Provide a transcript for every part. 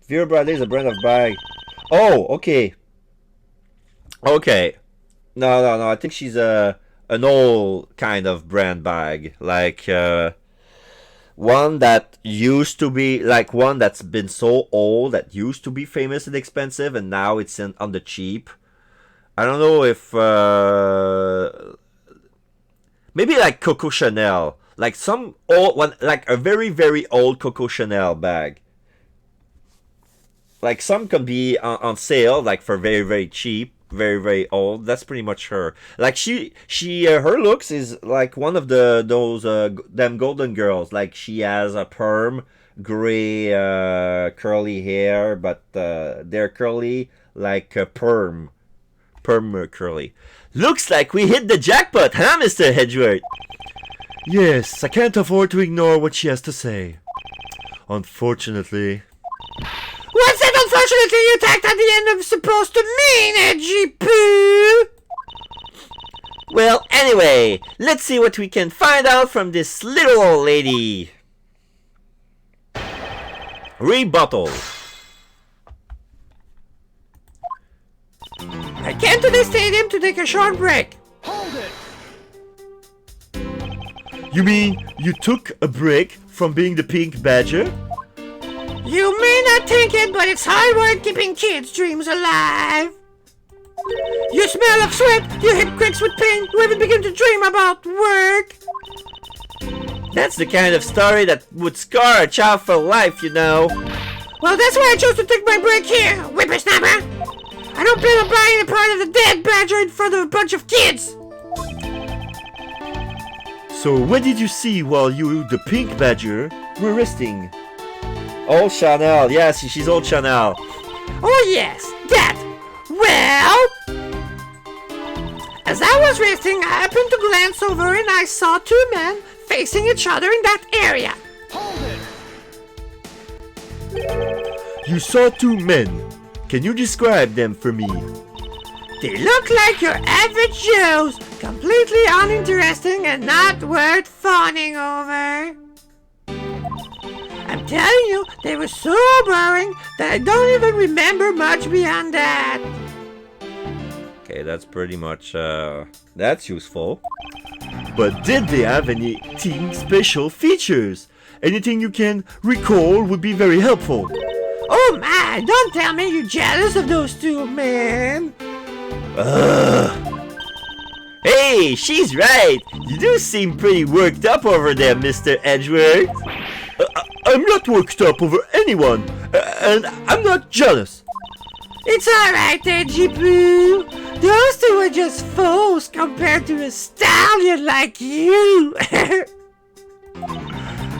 Vera Bradley is a brand of bag. Oh, okay. Okay. No. I think she's an old kind of brand bag. Like, one that used to be, like, one that's been so old that used to be famous and expensive, and now it's on the cheap. I don't know if, maybe like Coco Chanel. Like some old one, like a very, very old Coco Chanel bag. Like some can be on sale, like for very, very cheap, very, very old. That's pretty much her. Like her looks is like one of those them golden girls. Like she has a perm, gray, curly hair, but they're curly like a perm curly. Looks like we hit the jackpot, huh, Mr. Edgeworth? Yes, I can't afford to ignore what she has to say. Unfortunately. What's that unfortunately you tacked at the end of supposed to mean, Edgy Poo? Well, anyway, let's see what we can find out from this little old lady. Rebuttal. I came to the stadium to take a short break. Hold it! You mean you took a break from being the Pink Badger? You may not think it, but it's hard work keeping kids' dreams alive. You smell of sweat, you hit cricks with pain, you even begin to dream about work. That's the kind of story that would scar a child for life, you know. Well, that's why I chose to take my break here, whippersnapper. I don't plan on buying a part of the dead badger in front of a bunch of kids. So what did you see while you, the Pink Badger, were resting? Old Chanel, yes, she's old Chanel. Oh yes, that. Well, as I was resting, I happened to glance over and I saw two men facing each other in that area. Hold it! You saw two men. Can you describe them for me? They look like your average Joes, completely uninteresting and not worth fawning over. I'm telling you, they were so boring that I don't even remember much beyond that. Okay, that's pretty much, that's useful. But did they have anything special features? Anything you can recall would be very helpful. Oh my, don't tell me you're jealous of those two men. Hey, she's right. You do seem pretty worked up over there, Mr. Edgeworth. I'm not worked up over anyone, and I'm not jealous. It's alright, Edgy Poo. Those two are just foes compared to a stallion like you.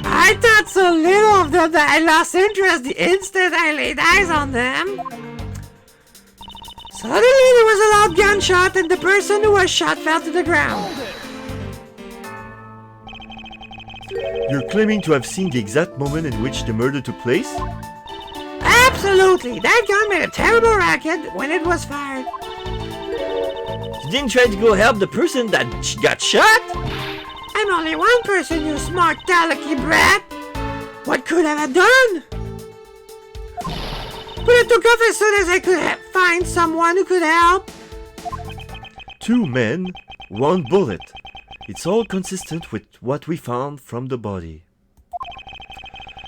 I thought so little of them that I lost interest the instant I laid eyes on them. Suddenly there was a loud gunshot and the person who was shot fell to the ground. You're claiming to have seen the exact moment in which the murder took place? Absolutely! That gun made a terrible racket when it was fired. You didn't try to go help the person that got shot? I'm only one person, you smart Daleki brat! What could I have done? But I took off as soon as I could find someone who could help. Two men, one bullet. It's all consistent with what we found from the body.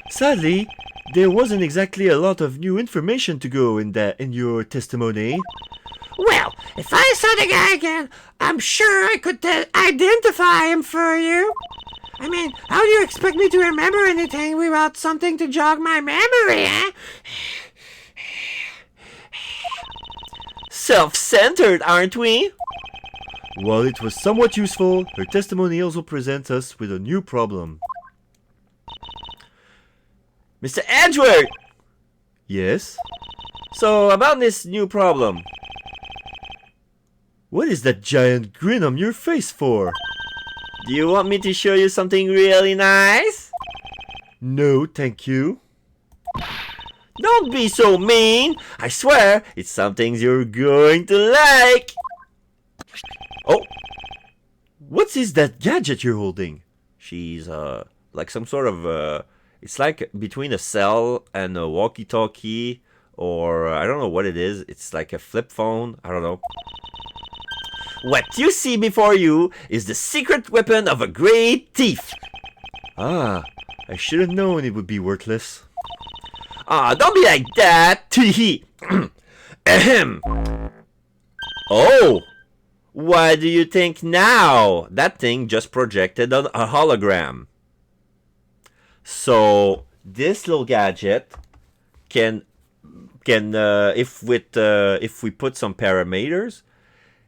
Sadly, there wasn't exactly a lot of new information to go in your testimony. Well, if I saw the guy again, I'm sure I could identify him for you. I mean, how do you expect me to remember anything without something to jog my memory, eh? Self-centered, aren't we? While it was somewhat useful, her testimony also presents us with a new problem. Mr. Edgeworth! Yes? So, about this new problem. What is that giant grin on your face for? Do you want me to show you something really nice? No, thank you. Don't be so mean! I swear, it's something you're going to like! Oh! What is that gadget you're holding? She's, like some sort of, It's like between a cell and a walkie-talkie, or I don't know what it is. It's like a flip phone. I don't know. What you see before you is the secret weapon of a great thief. Ah, I should have known it would be worthless. Ah, don't be like that. Tee-hee. Ahem. Oh, what do you think now? That thing just projected a hologram. So this little gadget can if we put some parameters,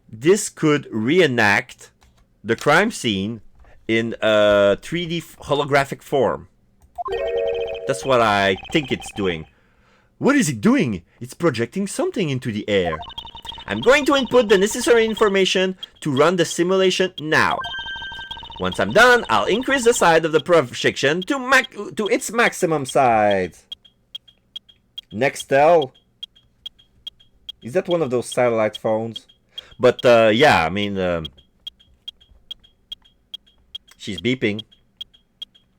this could reenact the crime scene in a 3D holographic form. That's what I think it's doing. What is it doing? It's projecting something into the air. I'm going to input the necessary information to run the simulation now. Once I'm done, I'll increase the size of the projection to its maximum size. Nextel? Is that one of those satellite phones? But yeah, I mean, she's beeping,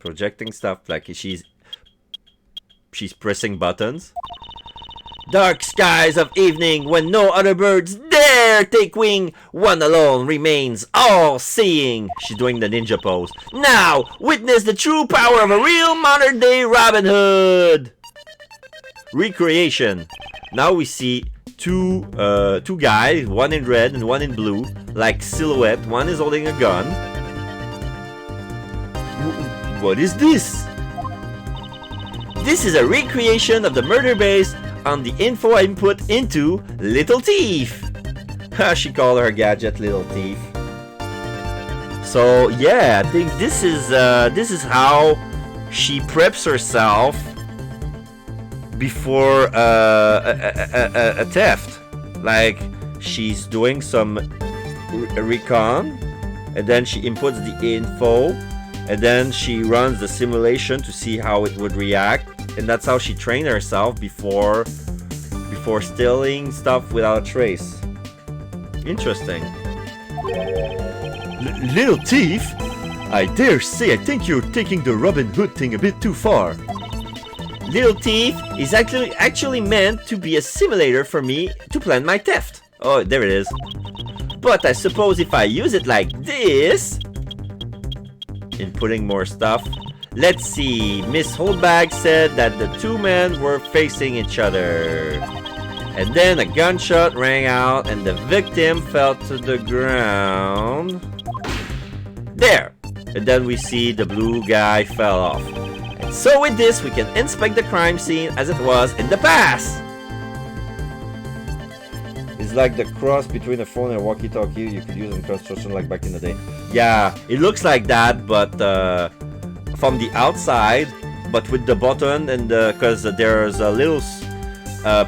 projecting stuff like she's pressing buttons. Dark skies of evening, when no other birds dare take wing, one alone remains all-seeing. She's doing the ninja pose. Now, witness the true power of a real modern-day Robin Hood. Recreation. Now we see two guys, one in red and one in blue, like silhouette. One is holding a gun. What is this? This is a recreation of the murder base on the info input into Little Thief. She called her gadget Little Thief. So yeah, I think this is how she preps herself before a theft. Like she's doing some recon, and then she inputs the info, and then she runs the simulation to see how it would react. And that's how she trained herself before stealing stuff without a trace. Interesting. Little Thief? I dare say I think you're taking the Robin Hood thing a bit too far. Little Thief is actually meant to be a simulator for me to plan my theft. Oh, there it is. But I suppose if I use it like this, inputting more stuff. Let's see, Miss Holdbag said that the two men were facing each other. And then a gunshot rang out and the victim fell to the ground. There! And then we see the blue guy fell off. And so with this, we can inspect the crime scene as it was in the past. It's like the cross between a phone and a walkie-talkie you could use in construction like back in the day. Yeah, it looks like that, but from the outside, but with the button and because there's a little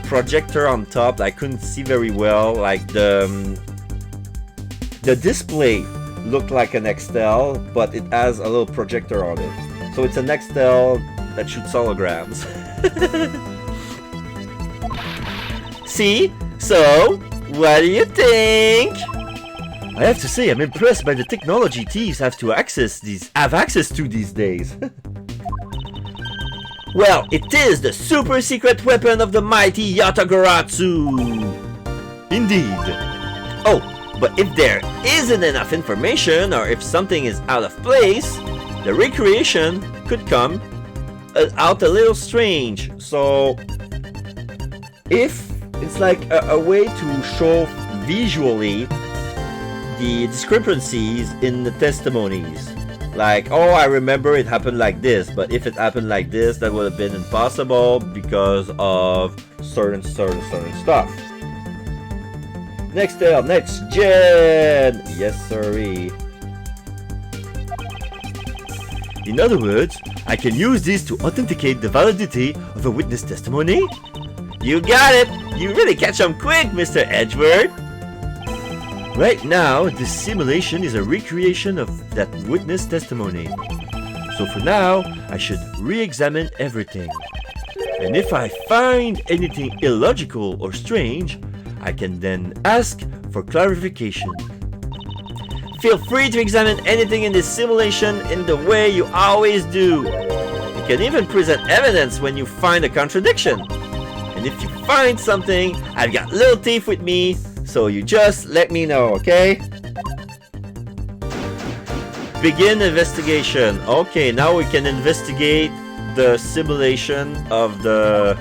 projector on top that I couldn't see very well. Like the display looked like an Nextel, but it has a little projector on it. So it's a Nextel that shoots holograms. See? So, what do you think? I have to say, I'm impressed by the technology thieves have access to these days. Well, it is the super secret weapon of the mighty Yatagoratsu. Indeed. Oh, but if there isn't enough information, or if something is out of place, the recreation could come out a little strange. So, if it's like a way to show visually the discrepancies in the testimonies. Like, oh, I remember it happened like this, but if it happened like this, that would have been impossible because of certain stuff. Next gen! Yes, sirree. In other words, I can use this to authenticate the validity of a witness testimony? You got it! You really catch on quick, Mr. Edgeworth! Right now, this simulation is a recreation of that witness testimony. So for now, I should re-examine everything. And if I find anything illogical or strange, I can then ask for clarification. Feel free to examine anything in this simulation in the way you always do. You can even present evidence when you find a contradiction. And if you find something, I've got Little Thief with me, so you just let me know, okay? Begin investigation. Okay, now we can investigate the simulation of the...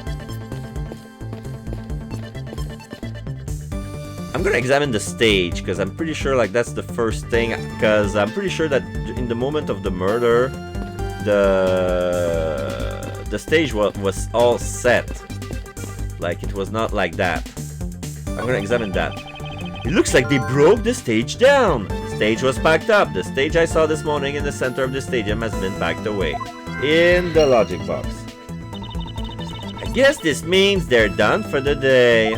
I'm gonna examine the stage, because I'm pretty sure like that's the first thing, because I'm pretty sure that in the moment of the murder, the stage was all set. Like, it was not like that. I'm gonna examine that. It looks like they broke the stage down. Stage was packed up. The stage I saw this morning in the center of the stadium has been packed away. In the logic box. I guess this means they're done for the day.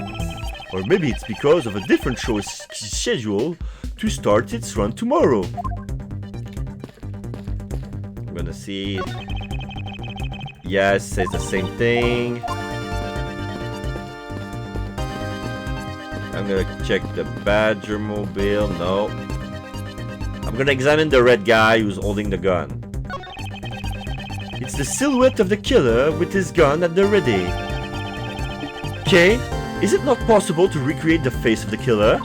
Or maybe it's because of a different show schedule to start its run tomorrow. I'm gonna see. Yes, says the same thing. I'm gonna check the Badger mobile. No. I'm gonna examine the red guy who's holding the gun. It's the silhouette of the killer with his gun at the ready. Okay. Is it not possible to recreate the face of the killer?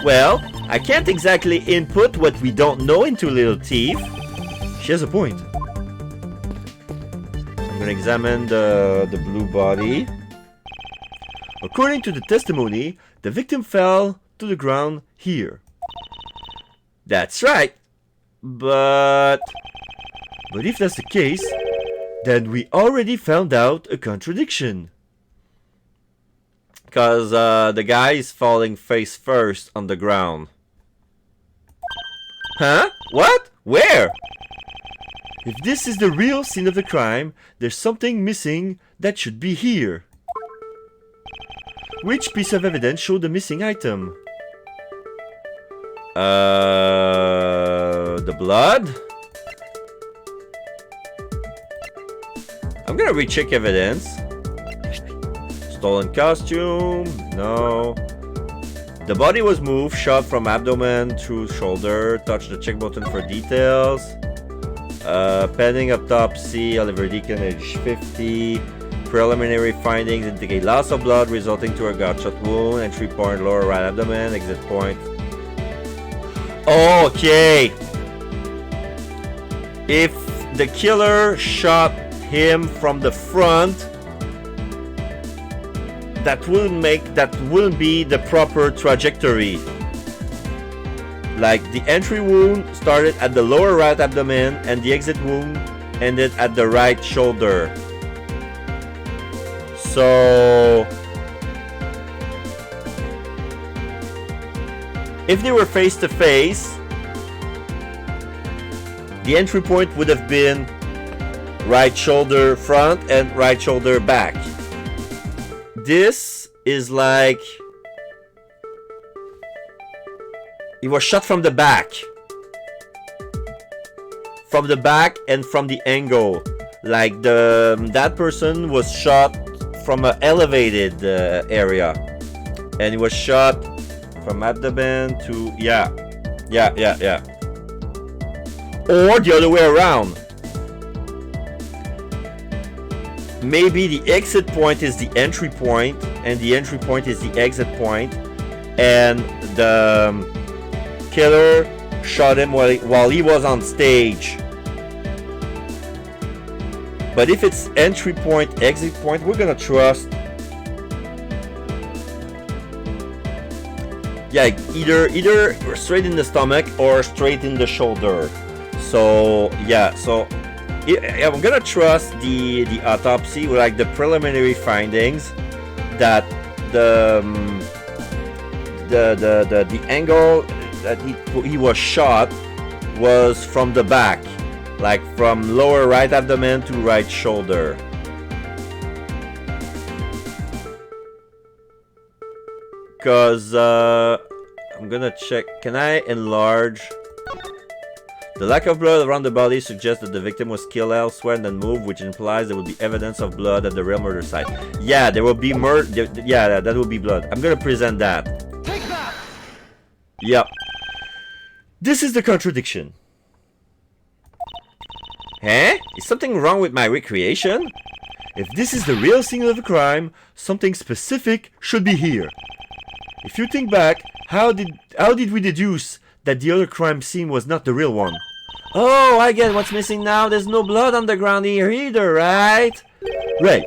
Well, I can't exactly input what we don't know into Little Thief. She has a point. I'm gonna examine the blue body. According to the testimony, the victim fell to the ground here. That's right. But if that's the case, then we already found out a contradiction. Because the guy is falling face first on the ground. Huh? What? Where? If this is the real scene of the crime, there's something missing that should be here. Which piece of evidence showed the missing item? The blood? I'm gonna recheck evidence. Stolen costume? No. The body was moved, shot from abdomen through shoulder. Touch the check button for details. Pending autopsy, Oliver Deacon, age 50. Preliminary findings indicate loss of blood resulting to a gunshot wound. Entry point, lower right abdomen. Exit point. Okay. If the killer shot him from the front, that wouldn't be the proper trajectory. Like, the entry wound started at the lower right abdomen and the exit wound ended at the right shoulder. So if they were face to face, the entry point would have been right shoulder front and right shoulder back. This is like he was shot from the back. From the back and from the angle. Like that person was shot from an elevated area. And he was shot from abdomen to yeah. Or the other way around. Maybe the exit point is the entry point and the entry point is the exit point, and the killer shot him while he was on stage. But if it's entry point, exit point, we're gonna trust. Yeah, either straight in the stomach or straight in the shoulder. So yeah, I'm gonna trust the autopsy, like the preliminary findings, that the angle that he was shot was from the back, like from lower right abdomen to right shoulder. Cause I'm gonna check. Can I enlarge? The lack of blood around the body suggests that the victim was killed elsewhere and then moved, which implies there will be evidence of blood at the real murder site. Yeah, there will be murder. Yeah, that will be blood. I'm gonna present that. Take that. Yep. This is the contradiction. Eh? Is something wrong with my recreation? If this is the real scene of a crime, something specific should be here. If you think back, how did we deduce that the other crime scene was not the real one? Oh, I get what's missing now. There's no blood on the ground here either, right? Right.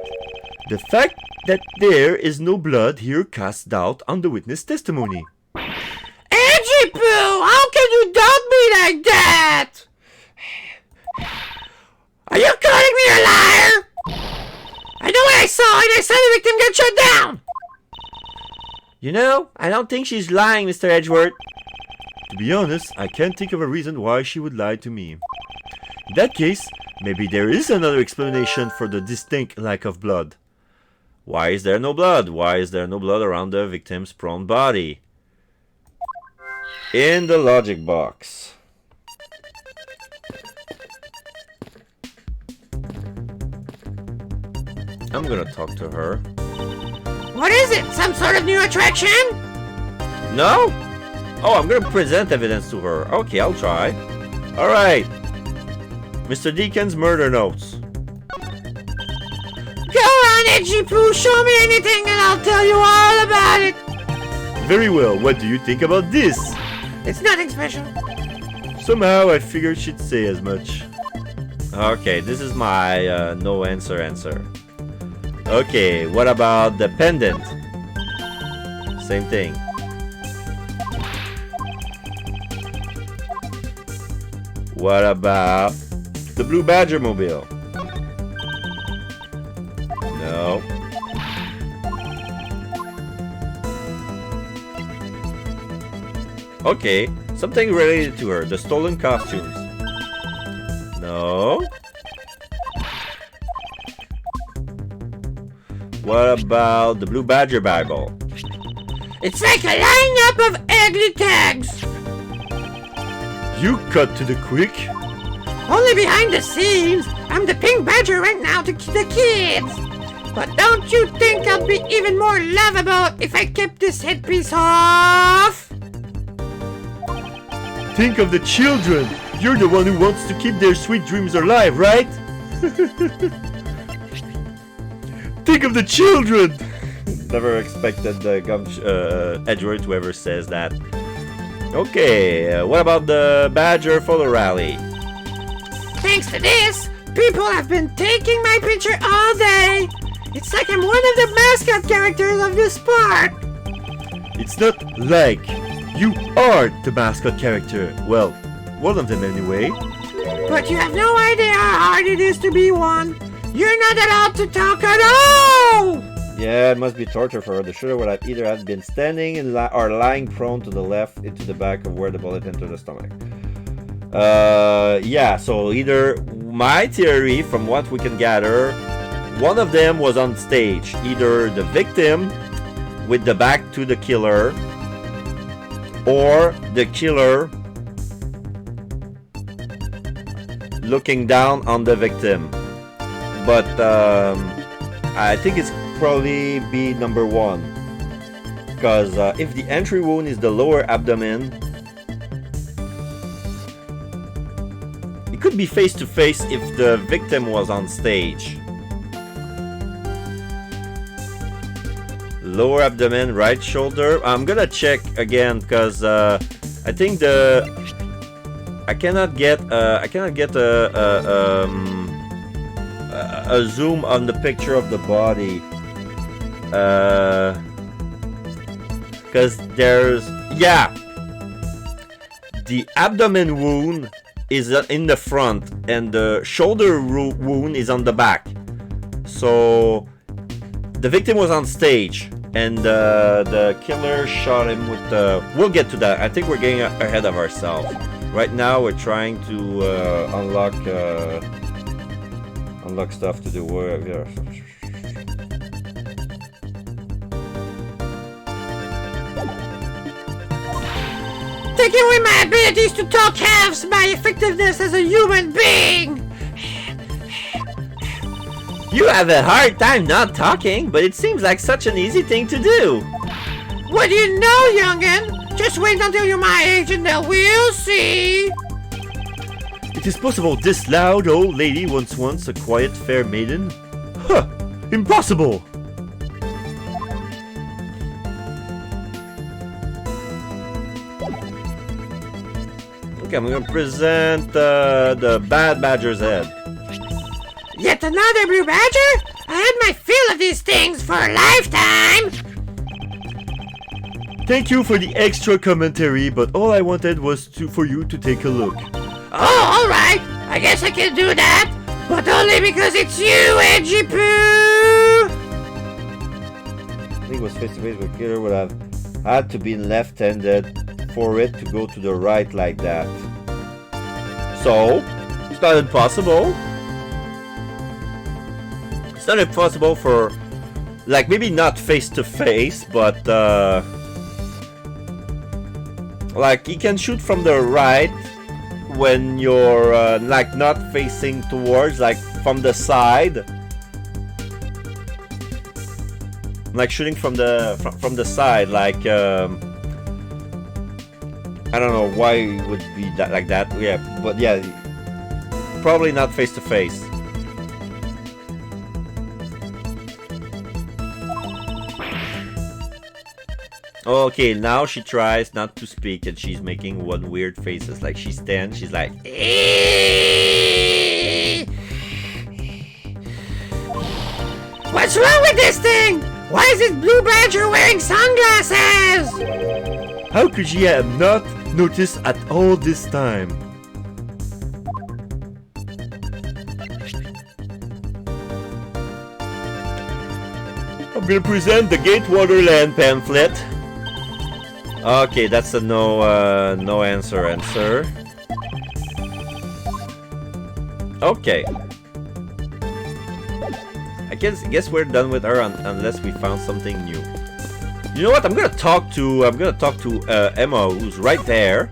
The fact that there is no blood here casts doubt on the witness testimony. Edgy Poo, how can you doubt me like that? Are you calling me a liar? I know what I saw, and I saw the victim get shot down. You know, I don't think she's lying, Mr. Edgeworth. To be honest, I can't think of a reason why she would lie to me. In that case, maybe there is another explanation for the distinct lack of blood. Why is there no blood? Why is there no blood around the victim's prone body? In the logic box. I'm gonna talk to her. What is it? Some sort of new attraction? No? Oh, I'm gonna present evidence to her. Okay, I'll try. Alright. Mr. Deacon's murder notes. Go on, Edgy Poo, show me anything and I'll tell you all about it. Very well, what do you think about this? It's nothing special. Somehow I figured she'd say as much. Okay, this is my no answer. Okay, what about the pendant? Same thing. What about the Blue Badger mobile? No. Okay, something related to her, the stolen costumes. No. What about the Blue Badger bagel? It's like a lineup of ugly tags. You cut to the quick. Only behind the scenes, I'm the pink badger right now to the kids. But don't you think I'd be even more lovable if I kept this headpiece off? Think of the children. You're the one who wants to keep their sweet dreams alive, right? Think of the children. Never expected the Edgeworth to ever says that. Okay, what about the Badger photo rally? Thanks to this, people have been taking my picture all day. It's like I'm one of the mascot characters of this park. It's not like. You are the mascot character. Well, one of them anyway. But you have no idea how hard it is to be one. You're not allowed to talk at all! Yeah, it must be torture for her. The shooter would have either have been standing or lying prone to the left into the back of where the bullet entered the stomach. Yeah, so either my theory, from what we can gather, one of them was on stage. Either the victim with the back to the killer, or the killer looking down on the victim. But I think it's probably be number one, because if the entry wound is the lower abdomen, it could be face to face if the victim was on stage. Lower abdomen, right shoulder. I'm gonna check again because I think I cannot get a zoom on the picture of the body because there's the abdomen wound is in the front and the shoulder wound is on the back. So the victim was on stage and the killer shot him with the... We'll get to that. I think we're getting ahead of ourselves. Right now we're trying to unlock stuff to do. Taking away my abilities to talk halves my effectiveness as a human being! You have a hard time not talking, but it seems like such an easy thing to do. What do you know, youngin'? Just wait until you're my age and then we'll see. It is possible this loud old lady was once a quiet fair maiden? Huh! Impossible! Okay, I'm gonna present the Bad Badger's head. Yet another blue badger? I had my fill of these things for a lifetime! Thank you for the extra commentary, but all I wanted was for you to take a look. Oh, alright! I guess I can do that! But only because it's you, Edgy Poo! I think it was face-to-face with killer would have had to be left-handed for it to go to the right like that. So, it's not impossible. It's not impossible for, like, maybe not face-to-face, but, like, you can shoot from the right when you're, like, not facing towards, like, from the side. Like, shooting from the side, like, I don't know why it would be that like that. Yeah, but yeah, probably not face to face. Okay, now she tries not to speak and she's making one weird faces. Like she stands, she's like, What's wrong with this thing? Why is this blue badger wearing sunglasses? how could she have not noticed at all this time? I'm gonna present the Gatewater Land pamphlet. Okay, that's a no answer. Okay. I guess we're done with her unless we found something new. You know what? I'm gonna talk to Emma, who's right there.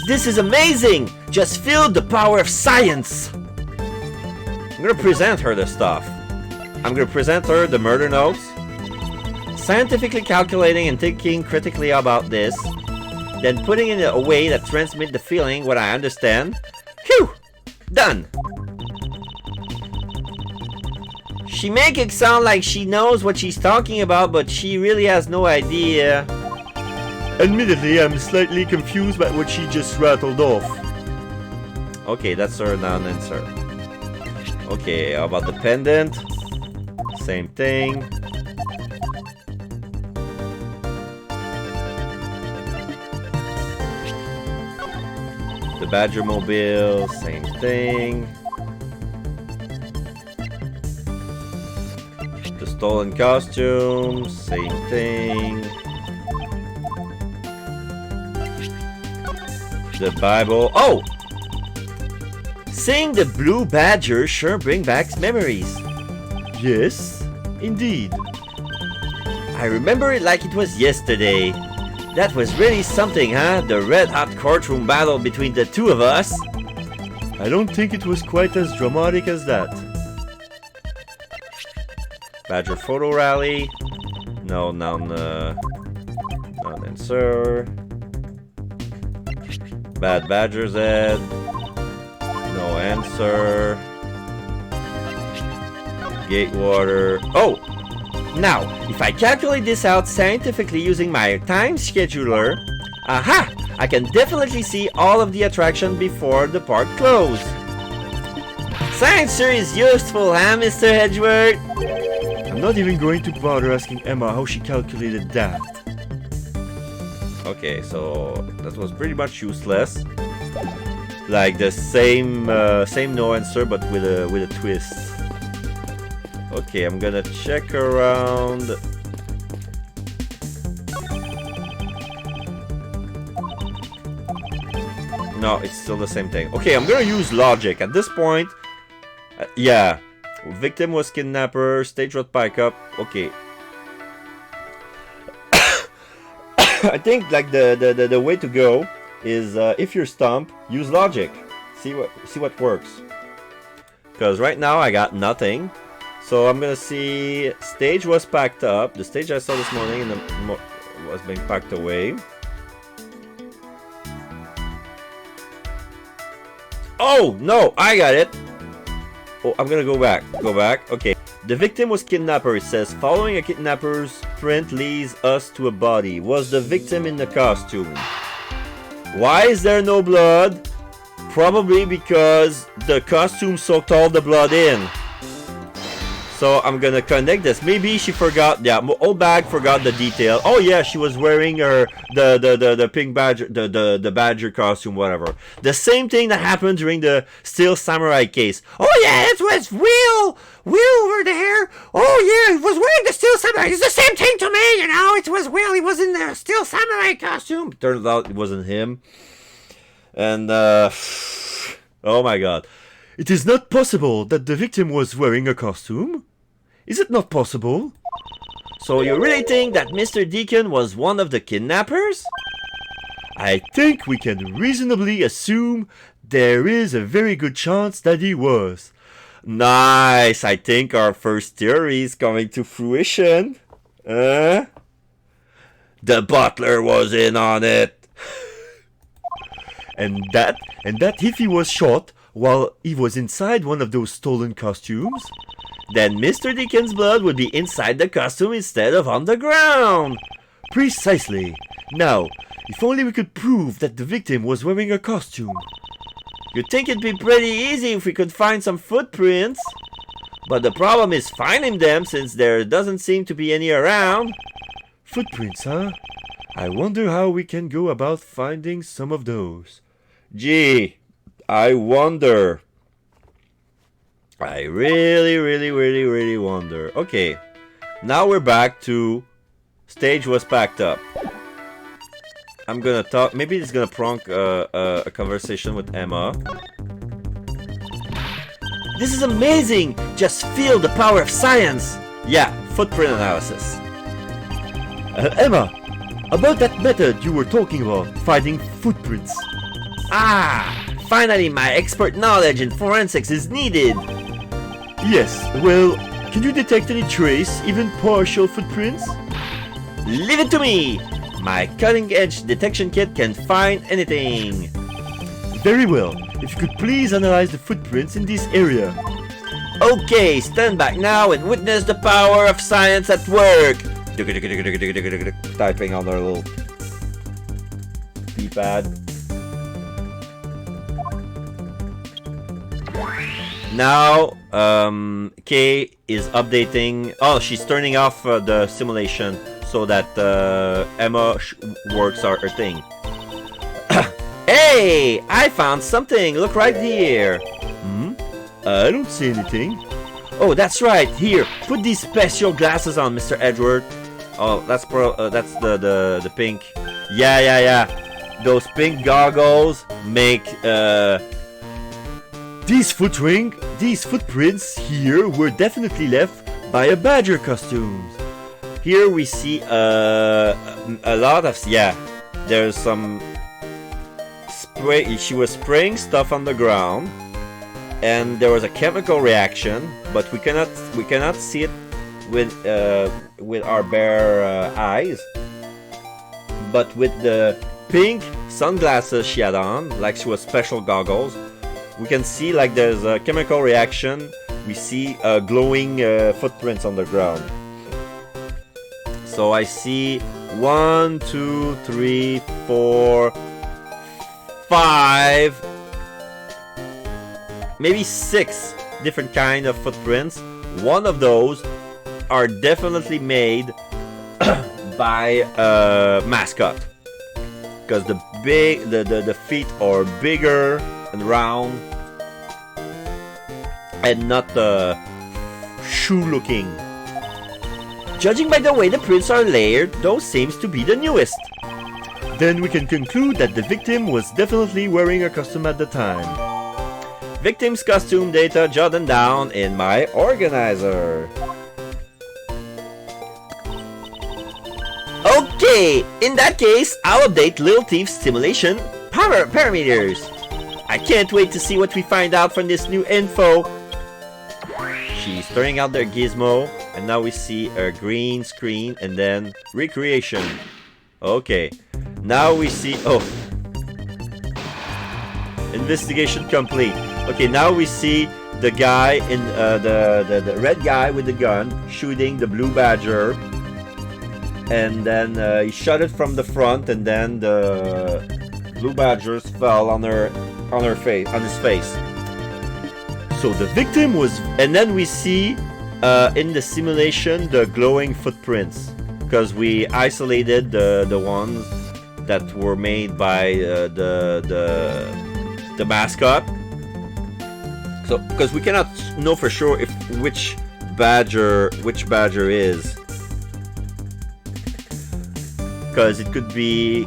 This is amazing! Just feel the power of science. I'm gonna present her the stuff. I'm gonna present her the murder notes. Scientifically calculating and thinking critically about this, then putting it in a way that transmits the feeling what I understand. Phew! Done! She make it sound like she knows what she's talking about, but she really has no idea. Admittedly, I'm slightly confused by what she just rattled off. Okay, that's her non-answer. Okay, how about the pendant? Same thing. The Badger Mobile, same thing. The stolen costume, same thing. The Bible. Oh! Seeing the blue badger sure bring back memories. Yes, indeed. I remember it like it was yesterday. That was really something, huh? The red-hot courtroom battle between the two of us. I don't think it was quite as dramatic as that. Badger photo rally. No, non-answer. Bad Badger's head. No answer. Gatewater. Oh! Now, if I calculate this out scientifically using my time scheduler, aha! I can definitely see all of the attraction before the park closed. Science sure is useful, huh, Mr. Edgeworth? I'm not even going to bother asking Emma how she calculated that. Okay, so that was pretty much useless. Like the same no answer, but with a twist. Okay, I'm gonna check around. No, it's still the same thing. Okay, I'm gonna use logic. At this point, yeah. Victim was kidnapper, stage was back up. Okay. I think like the way to go is if you're stumped, use logic. See what works. Because right now I got nothing. So I'm gonna see stage was packed up. The stage I saw this morning was being packed away. Oh, no, I got it. Oh, I'm gonna go back. Okay. The victim was kidnapper, it says. Following a kidnapper's print leads us to a body. Was the victim in the costume? Why is there no blood? Probably because the costume soaked all the blood in. So I'm gonna connect this. Maybe she forgot. Yeah, old bag forgot the detail. Oh yeah, she was wearing her the pink badger, the badger costume, whatever. The same thing that happened during the Steel Samurai case. Oh yeah, it was Will over there. Oh yeah, he was wearing the Steel Samurai. It's the same thing to me, you know. It was Will. He was in the Steel Samurai costume. Turns out it wasn't him. And oh my god. It is not possible that the victim was wearing a costume? Is it not possible? So you really think that Mr. Deacon was one of the kidnappers? I think we can reasonably assume there is a very good chance that he was. Nice! I think our first theory is coming to fruition. The butler was in on it. and that if he was shot while he was inside one of those stolen costumes, then Mr. Deacon's blood would be inside the costume instead of on the ground. Precisely. Now, if only we could prove that the victim was wearing a costume. You'd think it'd be pretty easy if we could find some footprints. But the problem is finding them since there doesn't seem to be any around. Footprints, huh? I wonder how we can go about finding some of those. Gee, I wonder. I really wonder. Okay, now we're back to stage was packed up. I'm gonna talk. Maybe it's gonna prompt a conversation with Emma. This is amazing! Just feel the power of science! Yeah, footprint analysis. Emma, about that method you were talking about, finding footprints. Ah! Finally, my expert knowledge in forensics is needed! Yes, well, can you detect any trace, even partial footprints? Leave it to me! My cutting-edge detection kit can find anything! Very well. If you could please analyze the footprints in this area. Okay, stand back now and witness the power of science at work! Typing on our little keypad. Now, Kay is updating. Oh, she's turning off the simulation so that Emma works her thing. Hey, I found something. Look right here. I don't see anything. Oh, that's right. Here, put these special glasses on, Mr. Edgeworth. Oh, that's the pink. Yeah. Those pink goggles make These footprints here were definitely left by a badger costume. Here we see a lot of, yeah, there's some spray. She was spraying stuff on the ground, and there was a chemical reaction, but we cannot see it with our bare eyes. But with the pink sunglasses she had on, like she was special goggles, we can see like there's a chemical reaction. We see glowing footprints on the ground. So I see 1, 2, 3, 4, 5, maybe 6 different kind of footprints. One of those are definitely made by a mascot, because the feet are bigger and round and not shoe looking. Judging by the way the prints are layered, those seems to be the newest. Then we can conclude that the victim was definitely wearing a costume at the time. Victim's costume data jotted down in my organizer. Okay, in that case, I'll update Little Thief's simulation parameters. I can't wait to see what we find out from this new info. She's turning out their gizmo, and now we see a green screen and then recreation. Okay, now we see, oh. Investigation complete. Okay, now we see the guy in the red guy with the gun shooting the blue badger, and then he shot it from the front, and then the blue badgers fell on his face. So the victim was, and then we see in the simulation the glowing footprints, because we isolated the ones that were made by the mascot. So because we cannot know for sure if which badger is, because it could be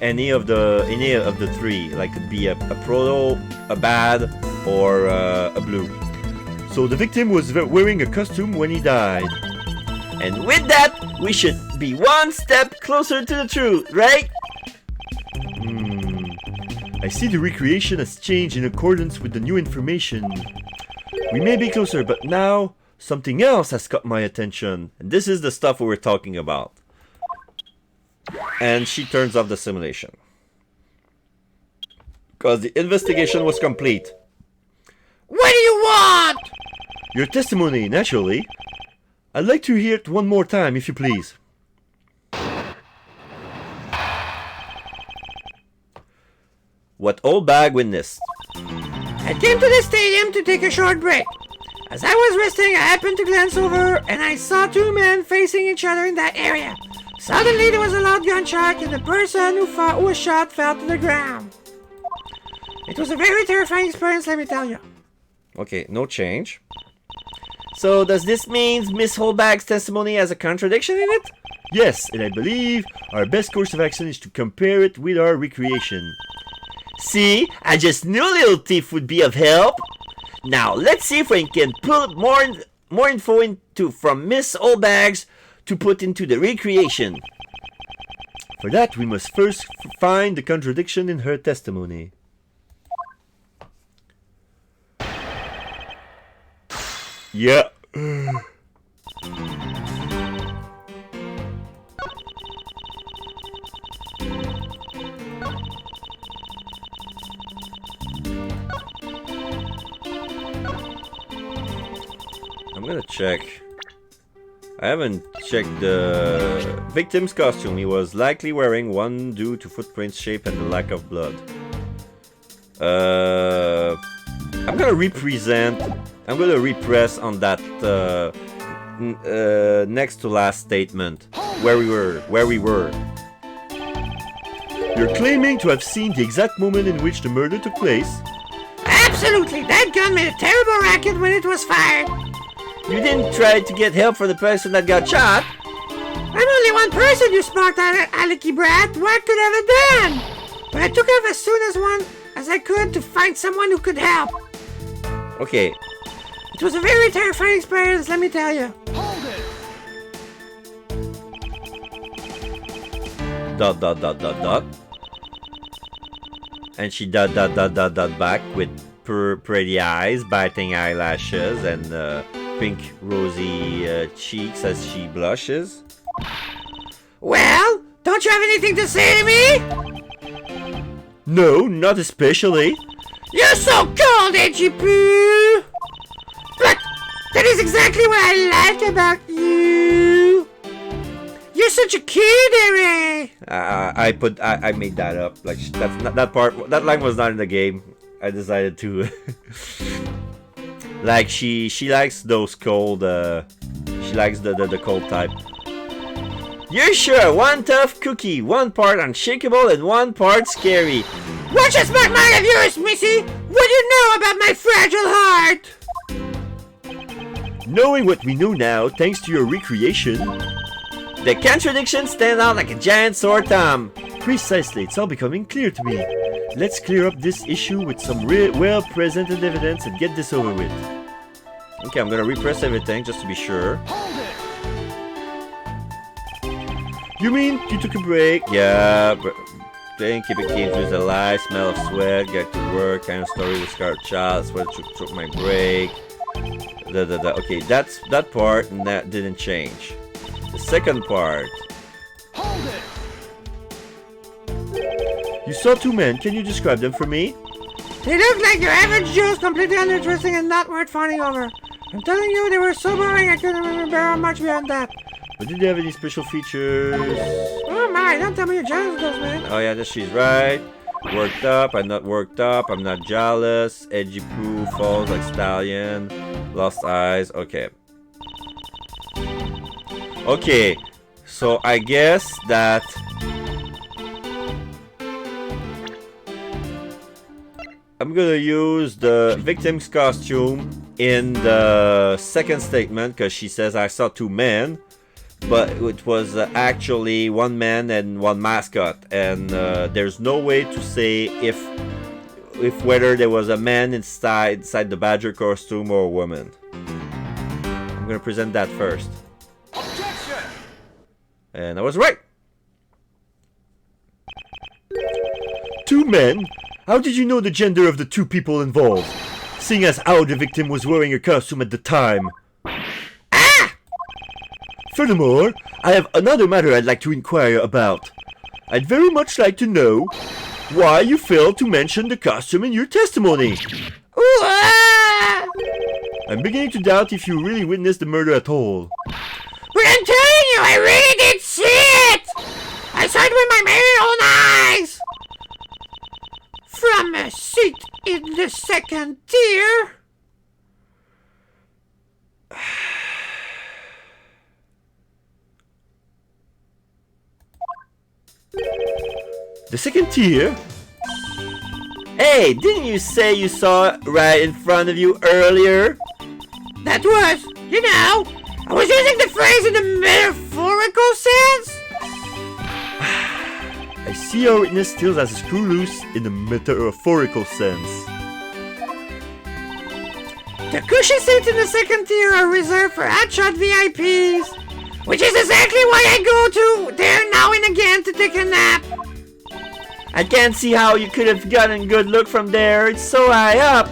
any of the three, like could be a proto, a bad, or a blue. So the victim was wearing a costume when he died. And with that, we should be one step closer to the truth, right? I see the recreation has changed in accordance with the new information. We may be closer, but now something else has caught my attention. And this is the stuff we were talking about. And she turns off the simulation, because the investigation was complete. What do you want? Your testimony, naturally. I'd like to hear it one more time, if you please. What old bag witnessed? I came to the stadium to take a short break. As I was resting, I happened to glance over, and I saw two men facing each other in that area. Suddenly, there was a loud gunshot, and the person who was shot fell to the ground. It was a very terrifying experience, let me tell you. Okay, no change. So does this mean Miss Holbag's testimony has a contradiction in it? Yes, and I believe our best course of action is to compare it with our recreation. See, I just knew Little Thief would be of help. Now let's see if we can pull more info from Miss Holbag's to put into the recreation. For that, we must first find the contradiction in her testimony. Yeah. I'm gonna check. I haven't checked the victim's costume. He was likely wearing one due to footprints shape and the lack of blood. I'm gonna repress on that next to last statement where we were. You're claiming to have seen the exact moment in which the murder took place? Absolutely! That gun made a terrible racket when it was fired. You didn't try to get help for the person that got shot? I'm only one person, you smart alecky brat. What could I have done? But I took off as soon as I could to find someone who could help. Okay. It was a very terrifying experience, let me tell you. Hold it! ... And she ... back with pretty eyes, biting eyelashes, and pink rosy cheeks as she blushes. Well, don't you have anything to say to me? No, not especially. You're so cold, Edgy Poo! But that is exactly what I like about you. You're such a cutie. I made that up. Like that's not that part. That line was not in the game. I decided to. Like she likes those cold. She likes the cold type. You're sure one tough cookie, one part unshakable and one part scary. Watch a smart mind of yours, Missy. What do you know about my fragile heart? Knowing what we know now, thanks to your recreation, the contradictions stand out like a giant sore thumb. Precisely, it's all becoming clear to me. Let's clear up this issue with some well-presented evidence and get this over with. Okay, I'm gonna repress everything just to be sure. Hold it! You mean you took a break? Yeah, but then keep it clean, there's a lie, smell of sweat, get to work, kind of story with Scarlet Child, sweat took my break. Okay, that's that part, and that didn't change. The second part. Hold it! You saw two men. Can you describe them for me? They look like your average Joes, completely uninteresting and not worth fawning over. I'm telling you, they were so boring I couldn't remember much beyond that. But did they have any special features? Oh my, don't tell me you're jealous of those men. Oh yeah, she's right. Worked up, I'm not worked up, I'm not jealous. Edgy poo, falls like stallion. Lost eyes, okay. Okay, so I guess that... I'm gonna use the victim's costume in the second statement because she says I saw two men. But it was actually one man and one mascot, and there's no way to say if whether there was a man inside the badger costume or a woman. I'm gonna present that first. Objection! And I was right. Two men? How did you know the gender of the two people involved? Seeing as how the victim was wearing a costume at the time. Furthermore, I have another matter I'd like to inquire about. I'd very much like to know why you failed to mention the costume in your testimony. I'm beginning to doubt if you really witnessed the murder at all. But I'm telling you, I really did see it! I saw it with my very own eyes! From a seat in the second tier. The second tier? Hey, didn't you say you saw it right in front of you earlier? That was, you know, I was using the phrase in the metaphorical sense. I see your witness still has a screw loose in the metaphorical sense. The cushy seats in the second tier are reserved for hotshot VIPs, which is exactly why I go to there now and again to take a nap. I can't see how you could have gotten a good look from there, it's so high up.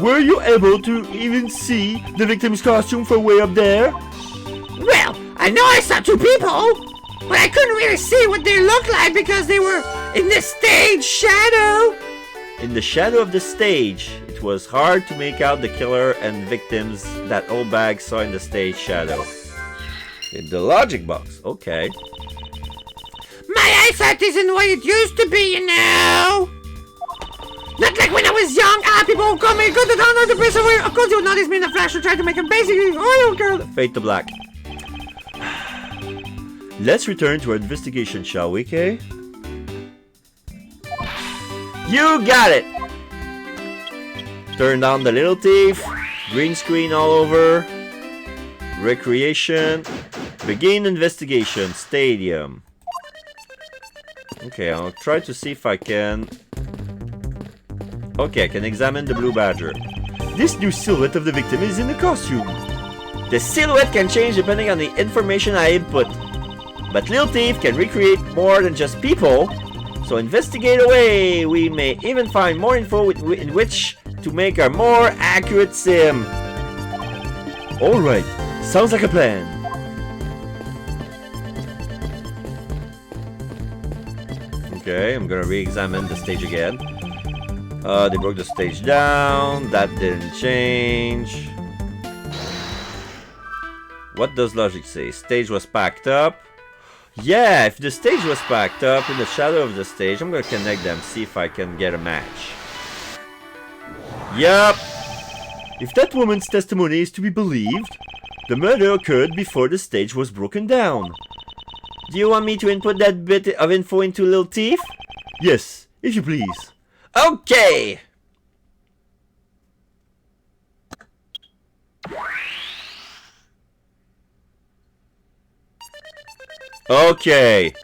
Were you able to even see the victim's costume from way up there? Well, I know I saw two people, but I couldn't really see what they looked like because they were in the stage shadow. In the shadow of the stage, it was hard to make out the killer and victims that old bag saw in the stage shadow. In the logic box, okay. My eyesight isn't what it used to be, you know. Not like when I was young. People would call me, go to town or the place away. Of course you would notice me in the flash and try to make a basic oil girl. Fade to black. Let's return to our investigation, shall we, Kay? You got it! Turn down the little thief. Green screen all over. Recreation. Begin investigation. Stadium. Okay, I'll try to see if I can... Okay, I can examine the blue badger. This new silhouette of the victim is in the costume. The silhouette can change depending on the information I input. But Lil Thief can recreate more than just people. So investigate away. We may even find more info in which to make a more accurate sim. Alright, sounds like a plan. Okay, I'm gonna re-examine the stage again. They broke the stage down. That didn't change. What does logic say? Stage was packed up. Yeah, if the stage was packed up in the shadow of the stage, I'm gonna connect them, see if I can get a match. Yup. If that woman's testimony is to be believed, the murder occurred before the stage was broken down. Do you want me to input that bit of info into Lil Thief? Yes, if you please. Okay! Okay.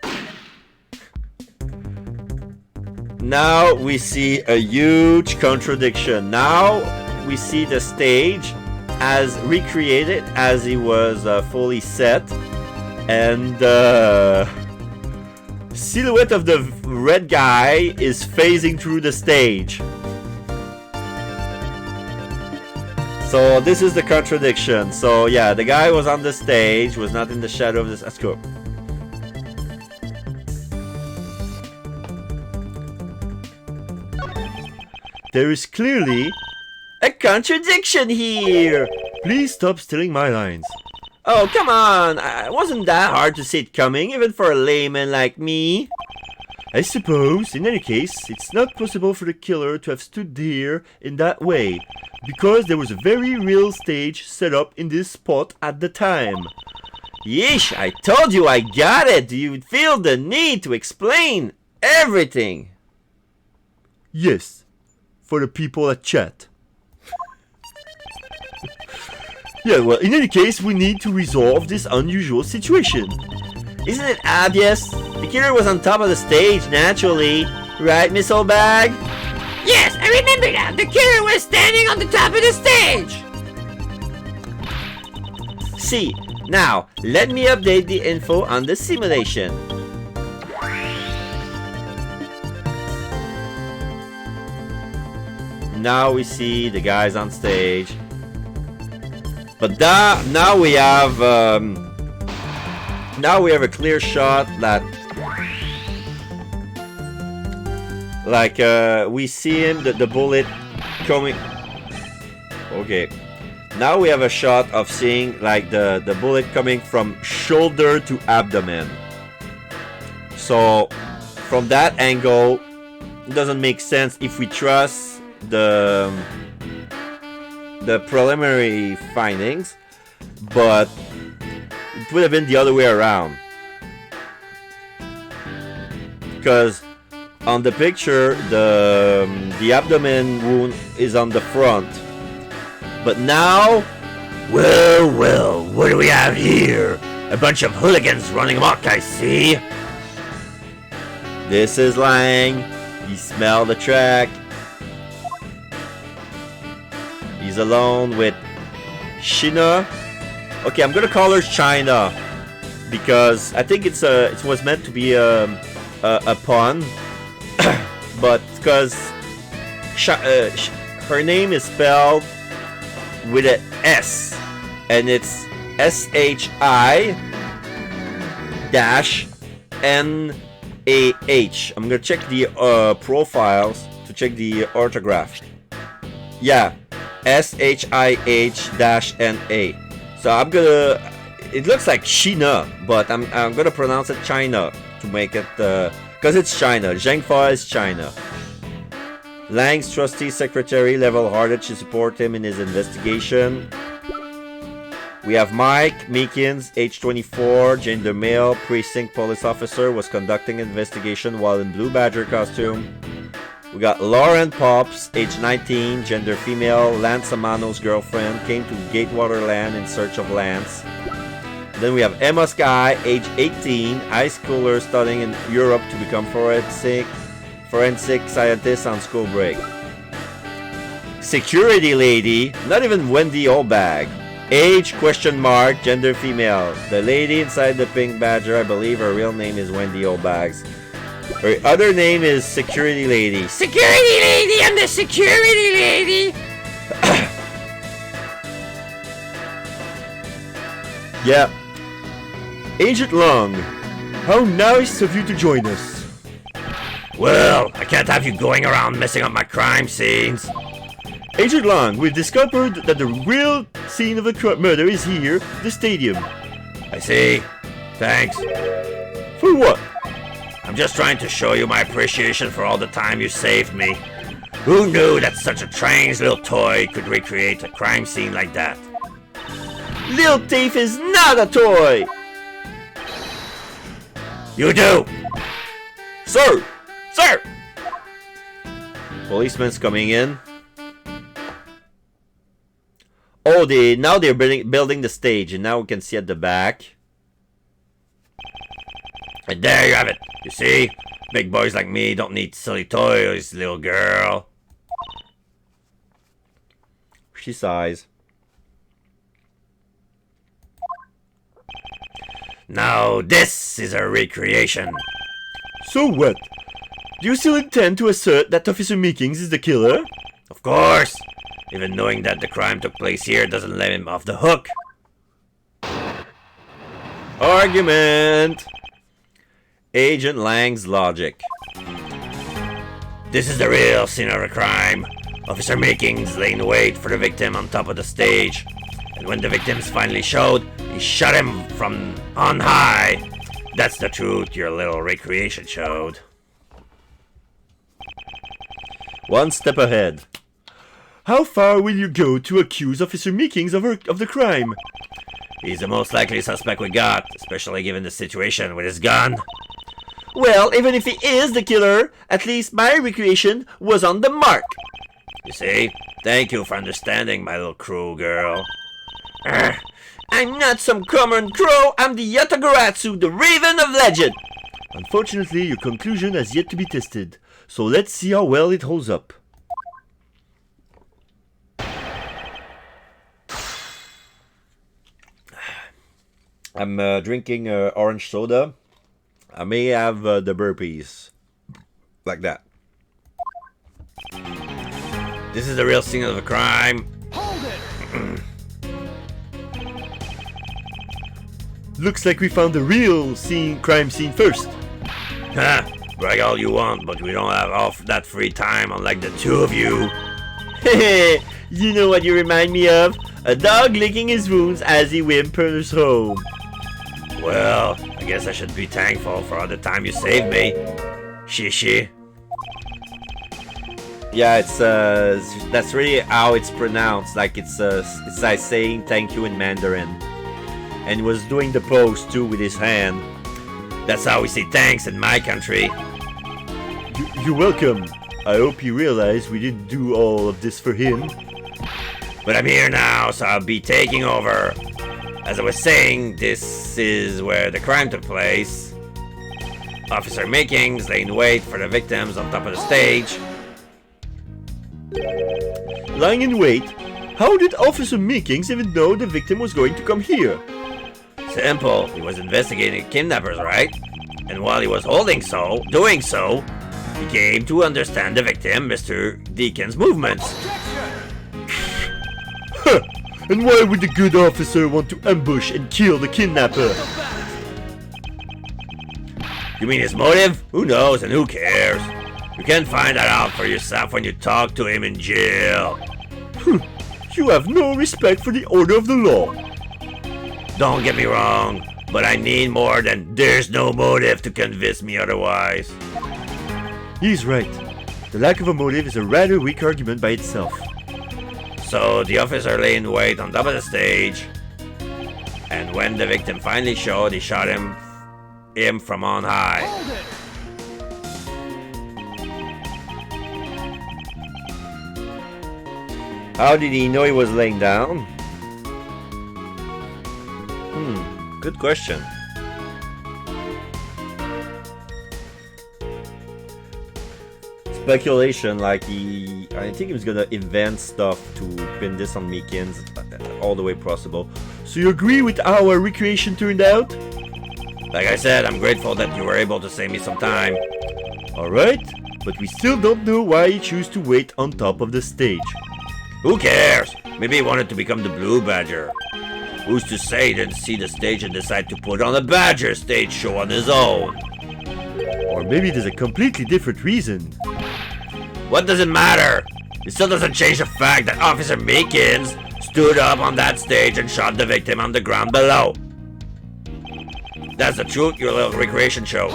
Now we see a huge contradiction. Now we see the stage as recreated as it was fully set. And the silhouette of the red guy is phasing through the stage. So this is the contradiction. So yeah, the guy was on the stage, was not in the shadow of this. Let's go. There is clearly a contradiction here. Please stop stealing my lines. Oh, come on. It wasn't that hard to see it coming, even for a layman like me. I suppose, in any case, it's not possible for the killer to have stood here in that way, because there was a very real stage set up in this spot at the time. Yeesh, I told you I got it! Do you feel the need to explain everything? Yes, for the people at chat. Yeah, well, in any case, we need to resolve this unusual situation. Isn't it obvious? The killer was on top of the stage, naturally. Right, Miss Oldbag? Yes, I remember now. The killer was standing on the top of the stage. See, now, let me update the info on the simulation. Now we see the guys on stage. But now we have a clear shot that, like, we see him, the bullet coming. Okay, now we have a shot of seeing like the bullet coming from shoulder to abdomen. So from that angle, it doesn't make sense if we trust the preliminary findings, but it would have been the other way around, because on the picture the abdomen wound is on the front, but now, well, what do we have here? A bunch of hooligans running amok, I see. This is Lang. He smelled the track. He's alone with Shina. Okay, I'm gonna call her China because I think it was meant to be a pun, but because her name is spelled with an S, and it's SHI-NAH. I'm gonna check the profiles to check the orthograph. Yeah. SHIH-NA. So I'm gonna. It looks like Shina, but I'm gonna pronounce it China to make it because it's China. Zhengfa is China. Lang's trusty secretary, level-hearted. She support him in his investigation. We have Mike Meekins, age 24, gender male, precinct police officer, was conducting an investigation while in Blue Badger costume. We got Lauren Pops, age 19, gender female, Lance Amano's girlfriend, came to Gatewater Land in search of Lance. Then we have Emma Sky, age 18, high schooler studying in Europe to become forensic scientist on school break. Security lady, not even Wendy Oldbag, age question mark, gender female. The lady inside the pink badger, I believe her real name is Wendy Oldbags. Her other name is Security Lady. Security lady, I'm the security lady. Yeah. Agent Long, how nice of you to join us. Well, I can't have you going around messing up my crime scenes. Agent Long, we've discovered that the real scene of the murder is here, the stadium. I see. Thanks. For what? I'm just trying to show you my appreciation for all the time you saved me. Who knew that such a strange little toy could recreate a crime scene like that? Lil Thief is not a toy! You do! Sir! Sir! Policeman's coming in. Oh, now they're building the stage, and now we can see at the back. And there you have it. You see? Big boys like me don't need silly toys, little girl. She sighs. Now this is a recreation. So what? Do you still intend to assert that Officer Meekins is the killer? Of course. Even knowing that the crime took place here doesn't let him off the hook. Argument! Agent Lang's logic. This is the real scene of the crime. Officer Makings lay in wait for the victim on top of the stage, and when the victims finally showed, he shot him from on high. That's the truth your little recreation showed. One step ahead. How far will you go to accuse Officer Meekings of the crime? He's the most likely suspect we got, especially given the situation with his gun. Well, even if he is the killer, at least my recreation was on the mark. You see? Thank you for understanding, my little crew girl. I'm not some common crow, I'm the Yatagoratsu, the Raven of Legend. Unfortunately, your conclusion has yet to be tested, so let's see how well it holds up. I'm drinking orange soda. I may have the burpees. Like that. This is the real scene of the crime. Hold it! Looks like we found the real crime scene first. Ha! Brag all you want, but we don't have all that free time unlike the two of you. Hehe, you know what you remind me of? A dog licking his wounds as he whimpers home. Well, I guess I should be thankful for all the time you saved me. Shishi. Yeah, it's that's really how it's pronounced. Like it's like saying thank you in Mandarin. And he was doing the pose too with his hand. That's how we say thanks in my country. You're welcome. I hope you realize we didn't do all of this for him. But I'm here now, so I'll be taking over. As I was saying, this is where the crime took place. Officer Makings lay in wait for the victims on top of the stage. Lying in wait? How did Officer Meekings even know the victim was going to come here? Simple. He was investigating kidnappers, right? And while he was doing so, he came to understand the victim, Mr. Deacon's movements. Huh! And why would the good officer want to ambush and kill the kidnapper? You mean his motive? Who knows and who cares? You can find that out for yourself when you talk to him in jail. You have no respect for the order of the law. Don't get me wrong, but I need more than there's no motive to convince me otherwise. He's right. The lack of a motive is a rather weak argument by itself. So the officer lay in wait on top of the stage, and when the victim finally showed, he shot him from on high. How did he know he was laying down? Good question. Speculation, like I think he was gonna invent stuff to pin this on Meekins all the way possible. So you agree with how our recreation turned out? Like I said, I'm grateful that you were able to save me some time. Alright, but we still don't know why he chose to wait on top of the stage. Who cares? Maybe he wanted to become the Blue Badger. Who's to say he didn't see the stage and decide to put on a Badger stage show on his own? Or maybe there's a completely different reason. What does it matter? It still doesn't change the fact that Officer Meekins stood up on that stage and shot the victim on the ground below. That's the truth, your little recreation show.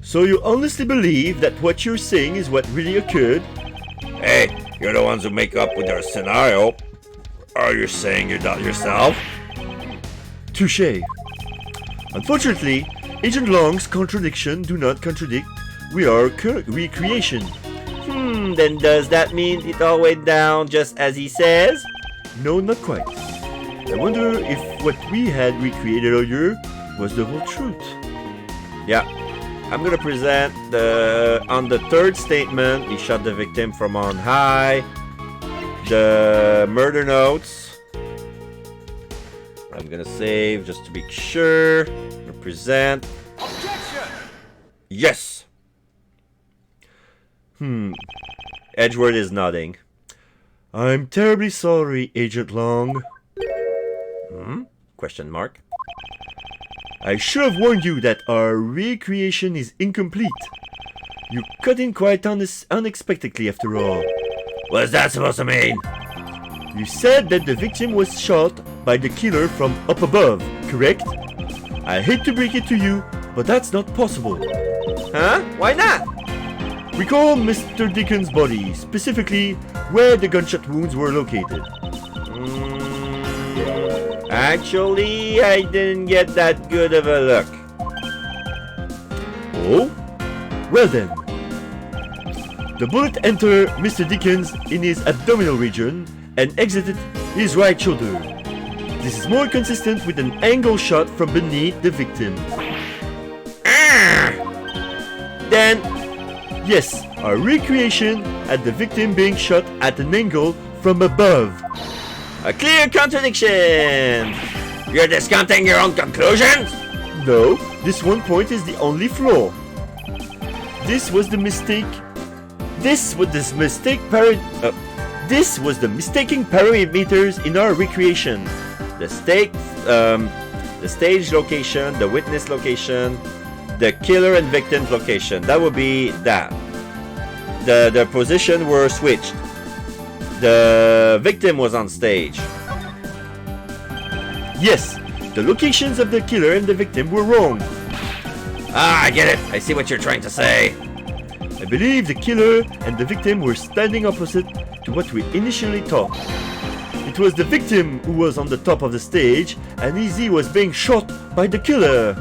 So you honestly believe that what you're saying is what really occurred? Hey, you're the ones who make up with our scenario. Are you saying you're not yourself? Touché. Unfortunately, Agent Long's contradiction do not contradict. We are recreation. Then does that mean it all went down just as he says? No, not quite. I wonder if what we had recreated earlier was the whole truth. Yeah, I'm gonna present on the third statement, he shot the victim from on high. The murder notes, I'm gonna save just to be sure. Present. Objection! Yes! Edgeworth is nodding. I'm terribly sorry, Agent Long. Question mark. I should have warned you that our recreation is incomplete. You cut in quite unexpectedly after all. What's that supposed to mean? You said that the victim was shot by the killer from up above, correct? I hate to break it to you, but that's not possible. Huh? Why not? Recall Mr. Dickens' body, specifically where the gunshot wounds were located. Actually, I didn't get that good of a look. Oh? Well then. The bullet entered Mr. Dickens in his abdominal region and exited his right shoulder. This is more consistent with an angle shot from beneath the victim. Then, yes, our recreation had the victim being shot at an angle from above. A clear contradiction! You're discounting your own conclusions? No, this one point is the only flaw. This was the mistake. This was the mistaking parameters in our recreation. The stage location, the witness location, the killer and victim's location. That would be that. The position were switched. The victim was on stage. Yes, the locations of the killer and the victim were wrong. Ah, I get it. I see what you're trying to say. I believe the killer and the victim were standing opposite to what we initially thought. It was the victim who was on the top of the stage, and Izzy was being shot by the killer.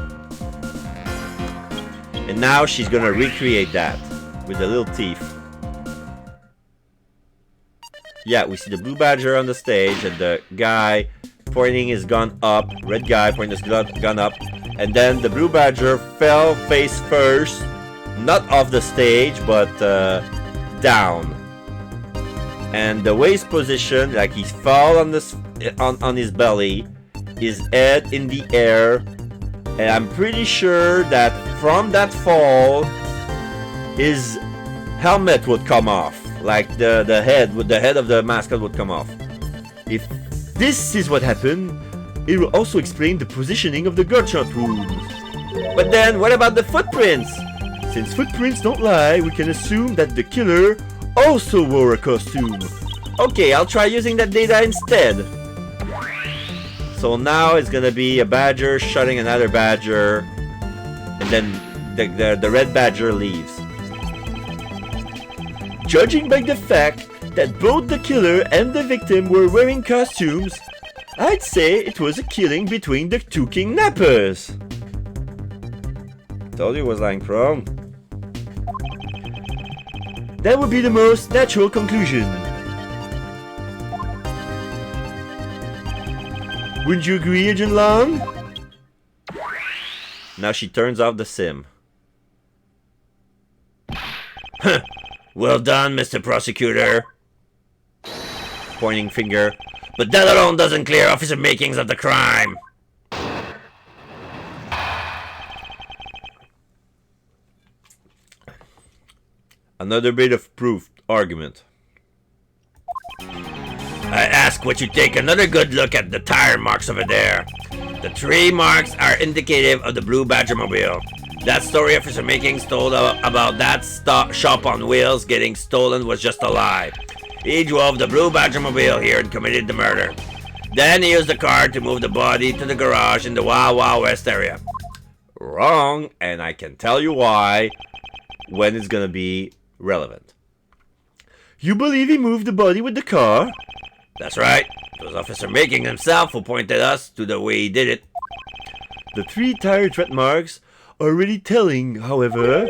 And now she's gonna recreate that with the little teeth. Yeah, we see the blue badger on the stage and the guy pointing his gun up, red guy pointing his gun up, and then the blue badger fell face first, not off the stage, but down. And the waist position, like he fell on this on his belly, his head in the air, and I'm pretty sure that from that fall, his helmet would come off. Like the head of the mascot would come off. If this is what happened, it will also explain the positioning of the gunshot wounds. But then, what about the footprints? Since footprints don't lie, we can assume that the killer also wore a costume. Okay, I'll try using that data instead. So now it's gonna be a badger shooting another badger, and then the red badger leaves. Judging by the fact that both the killer and the victim were wearing costumes, I'd say it was a killing between the two kidnappers. Told you it was lying prone. That would be the most natural conclusion. Wouldn't you agree, Agent Long? Now she turns off the sim. Well done, Mr. Prosecutor. Pointing finger. But that alone doesn't clear officer makings of the crime. Another bit of proof argument. I ask what you take another good look at the tire marks over there. The 3 marks are indicative of the Blue Badger mobile. That story Officer Makings told about that shop on wheels getting stolen was just a lie. He drove the Blue Badger mobile here and committed the murder. Then he used the car to move the body to the garage in the Wild Wild West area. Wrong, and I can tell you why when it's gonna be relevant. You believe he moved the body with the car? That's right. It was Officer Making himself who pointed us to the way he did it. The 3 tire tread marks are really telling, however.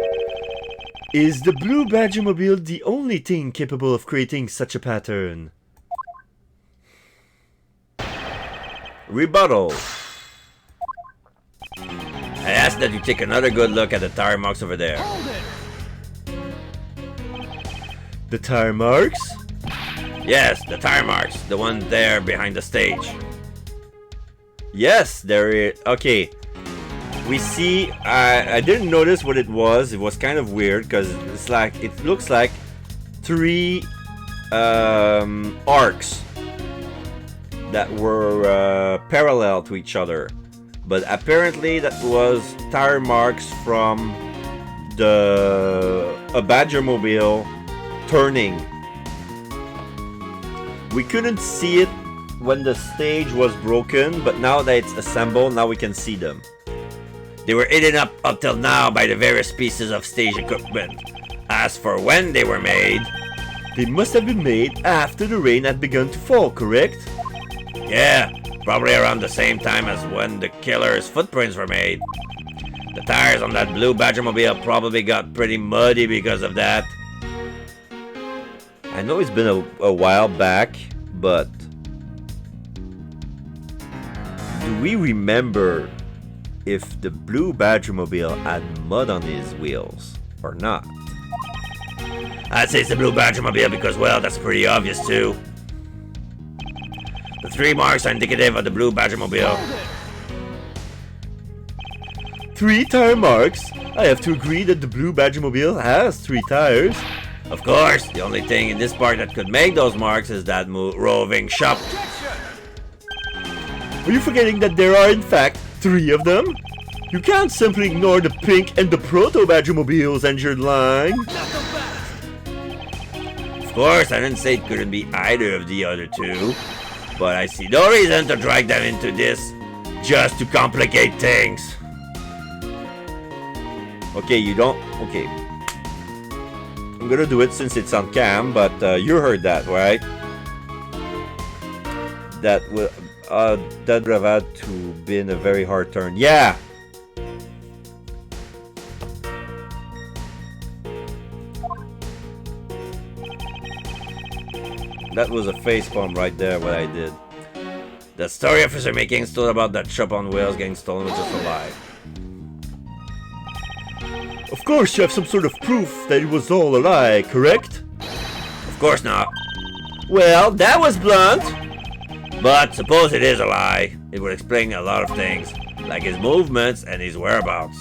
Is the Blue Badger mobile the only thing capable of creating such a pattern? Rebuttal. I ask that you take another good look at the tire marks over there. The tire marks? Yes, the tire marks. The one there behind the stage. Yes, there is. Okay. We see, I didn't notice what it was. It was kind of weird because it's like, it looks like 3 arcs that were parallel to each other. but apparently that was tire marks from a Badgermobile turning. We couldn't see it when the stage was broken, but now that it's assembled, now we can see them. They were eaten up till now by the various pieces of stage equipment. As for when they were made, they must have been made after the rain had begun to fall, correct? Yeah, probably around the same time as when the killer's footprints were made. The tires on that blue Badgermobile probably got pretty muddy because of that. I know it's been a while back, but do we remember if the blue Badgermobile had mud on his wheels or not? I'd say it's the blue Badgermobile because, well, that's pretty obvious too. The 3 marks are indicative of the blue Badgermobile. 3 tire marks? I have to agree that the blue Badgermobile has 3 tires. Of course, the only thing in this part that could make those marks is that roving shop. Are you forgetting that there are in fact 3 of them? You can't simply ignore the pink and the proto Badgermobile's engine line. Of course, I didn't say it couldn't be either of the other 2, but I see no reason to drag them into this just to complicate things. Okay, you don't... Okay. I'm gonna do it since it's on cam, but you heard that, right? That would have had to been a very hard turn. Yeah! That was a facepalm right there, what I did. The story Officer Makings told about that shop on wheels getting stolen was just a lie. Of course you have some sort of proof that it was all a lie, correct? Of course not. Well, that was blunt. But suppose it is a lie, it would explain a lot of things, like his movements and his whereabouts.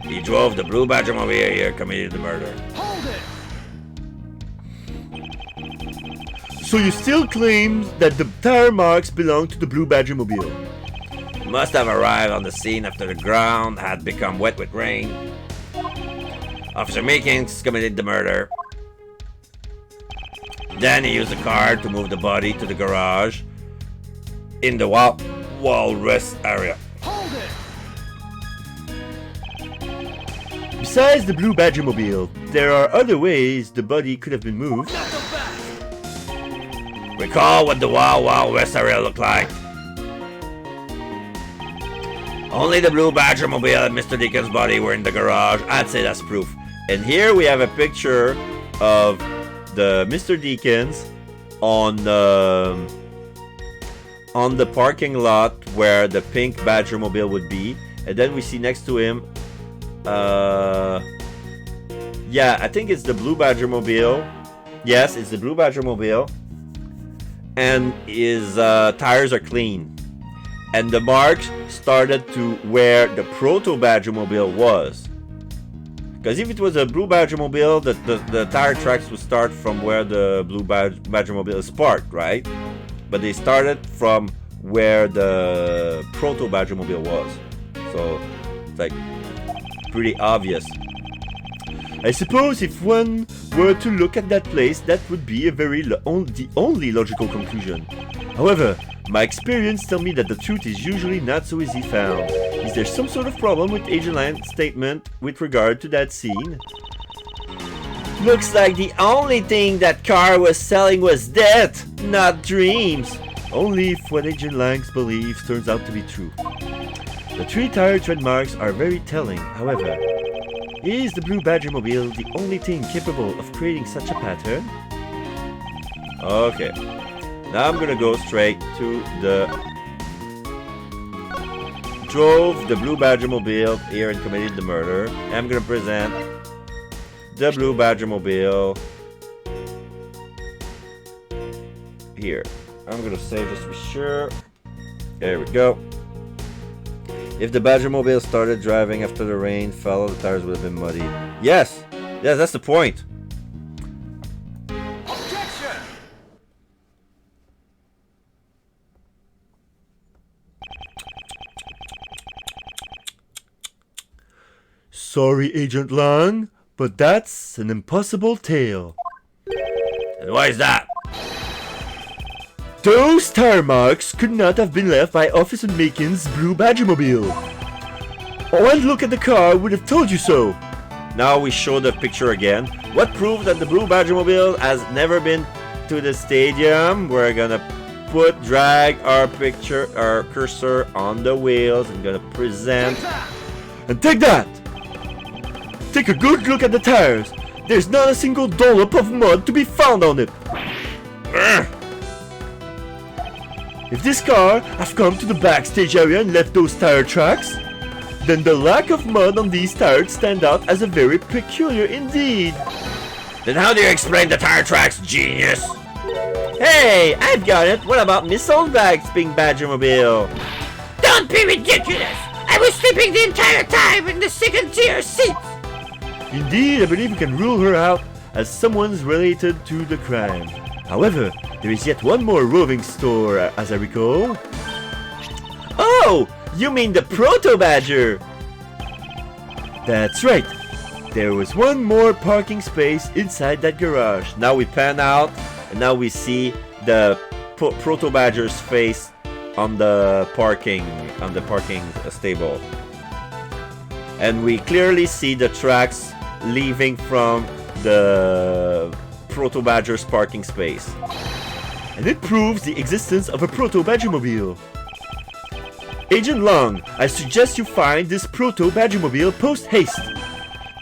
He drove the blue Badgermobile here, committed the murder. Hold it! So you still claim that the tire marks belong to the blue Badgermobile? He must have arrived on the scene after the ground had become wet with rain. Officer Makings committed the murder. Then he used the car to move the body to the garage in the wall rest area. Hold it! Besides the blue Badgermobile, there are other ways the body could have been moved. Recall what the Wild West area looked like. Only the blue Badgermobile and Mr. Deacon's body were in the garage. I'd say that's proof. And here we have a picture of the Mr. Deakins on the parking lot where the pink Badgermobile would be, and then we see next to him, yeah, I think it's the blue Badgermobile. Yes, it's the blue Badgermobile, and his tires are clean, and the marks started to where the proto Badgermobile was. Because if it was a blue Badgermobile, the tire tracks would start from where the blue Badgermobile is parked, right? But they started from where the proto Badgermobile was. So, it's like pretty obvious. I suppose if one were to look at that place, that would be the only logical conclusion. However, my experience tells me that the truth is usually not so easy found. Is there some sort of problem with Agent Land's statement with regard to that scene? Looks like the only thing that car was selling was death, not dreams. Only if what Agent Lang believes turns out to be true. The 3 tire tread marks are very telling, however. Is the blue Badgermobile the only thing capable of creating such a pattern? Okay. Now I'm gonna go straight to the... Drove the blue Badgermobile here and committed the murder. And I'm gonna present the blue Badgermobile here. I'm gonna save just to be sure. There we go. If the Badgermobile started driving after the rain fell, the tires would have been muddy. Yes! Yes, that's the point. Objection! Sorry, Agent Lang, but that's an impossible tale. And why is that? Those tire marks could not have been left by Officer Macon's blue Badgermobile. One look at the car would have told you so. Now we show the picture again. What proves that the blue Badgermobile has never been to the stadium? We're gonna drag our cursor on the wheels and gonna present. And take that! Take a good look at the tires. There's not a single dollop of mud to be found on it. If this car have come to the backstage area and left those tire tracks, then the lack of mud on these tires stand out as a very peculiar indeed. Then how do you explain the tire tracks, genius? Hey, I've got it. What about Miss Oldbag's pink Badgermobile? Don't be ridiculous! I was sleeping the entire time in the second-tier seat! Indeed, I believe we can rule her out as someone's related to the crime. However, there is yet one more roving store, as I recall. Oh, you mean the Proto-Badger? That's right. There was one more parking space inside that garage. Now we pan out, and now we see the Proto-Badger's face on the parking stable. And we clearly see the tracks leaving from the Proto-Badger's parking space. And it proves the existence of a Proto-Badgermobile. Agent Long, I suggest you find this Proto-Badgermobile post-haste.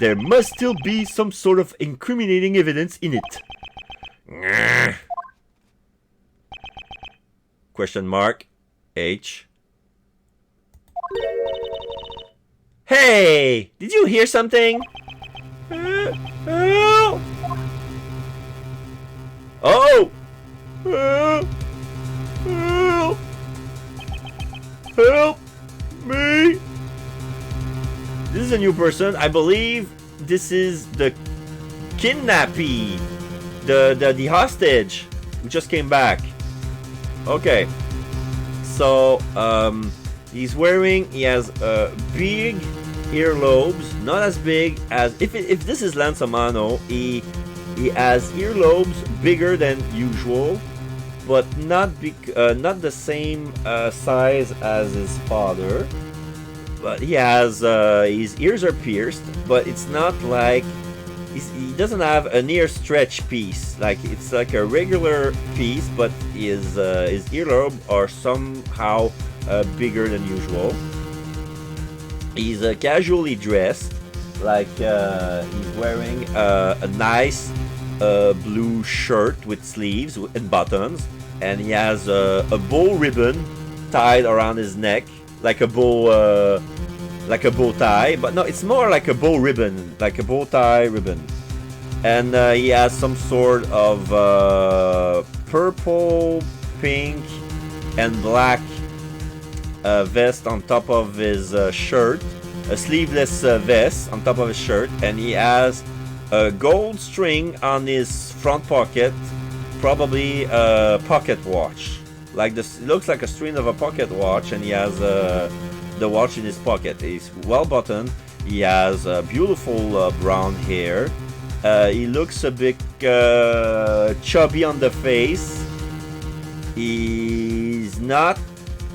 There must still be some sort of incriminating evidence in it. Question mark H. Hey! Did you hear something? Help! Oh! Help! Help! Help me! This is a new person. I believe this is the kidnappee, the hostage who just came back. Okay. So he has big earlobes, not as big as if this is Lanzamano. He has earlobes bigger than usual, but not the same size as his father. But he has his ears are pierced, but it's not like he doesn't have an ear stretch piece. Like it's like a regular piece, but his earlobe are somehow bigger than usual. He's casually dressed, like he's wearing a nice blue shirt with sleeves and buttons, and he has a bow ribbon tied around his neck, like a bow tie, but no, it's more like a bow ribbon, like a bow tie ribbon. And he has some sort of purple, pink, and black vest on top of his shirt, a sleeveless vest on top of his shirt, and he has a gold string on his front pocket, probably a pocket watch. Like this, it looks like a string of a pocket watch, and he has the watch in his pocket. He's well buttoned. He has beautiful brown hair. He looks a bit chubby on the face. He's not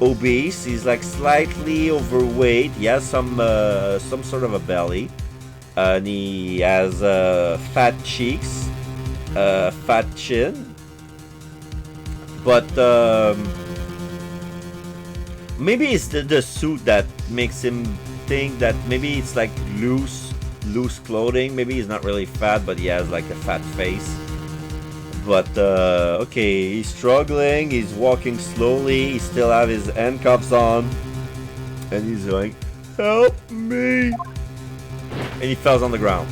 obese. He's like slightly overweight. He has some sort of a belly, and he has fat cheeks, fat chin. But maybe it's the suit that makes him think that maybe it's like loose clothing. Maybe he's not really fat, but he has like a fat face. But okay, he's struggling. He's walking slowly. He still have his handcuffs on, and he's like, "Help me!" And he falls on the ground.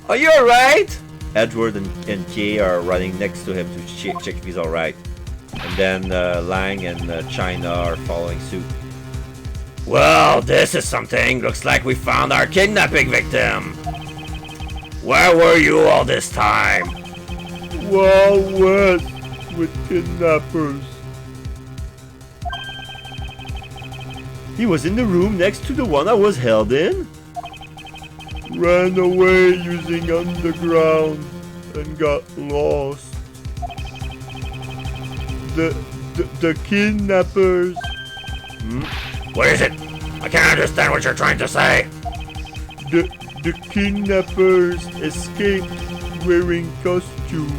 Are you alright? Edward and Kay are running next to him to check if he's alright. And then Lang and China are following suit. Well, this is something. Looks like we found our kidnapping victim. Where were you all this time? Wild West with kidnappers. He was in the room next to the one I was held in. Ran away using underground and got lost. The kidnappers. What is it? I can't understand what you're trying to say. The kidnappers escaped wearing costumes.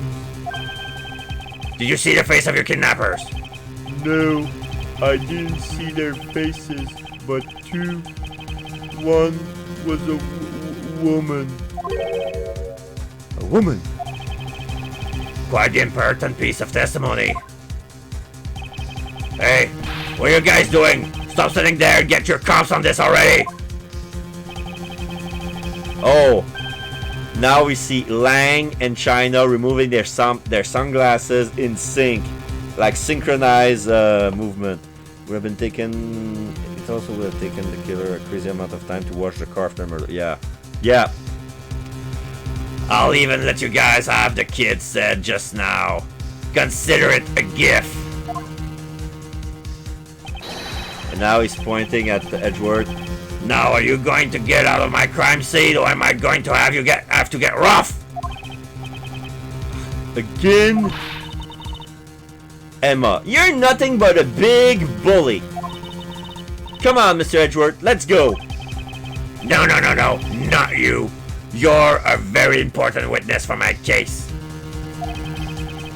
Did you see the face of your kidnappers? No, I didn't see their faces, but two. One was a woman. A woman? Quite the important piece of testimony. Hey, what are you guys doing? Stop sitting there and get your cops on this already! Oh, now we see Lang and China removing their sunglasses in sync, like synchronized movement. We have been taken. It also would have taken the killer a crazy amount of time to watch the car after murder. Yeah, yeah. I'll even let you guys have the kid said just now. Consider it a gift. And now he's pointing at the Edgeworth. Now are you going to get out of my crime scene, or am I going to have to get rough? Again? Emma, you're nothing but a big bully. Come on, Mr. Edgeworth, let's go. No, not you. You're a very important witness for my case.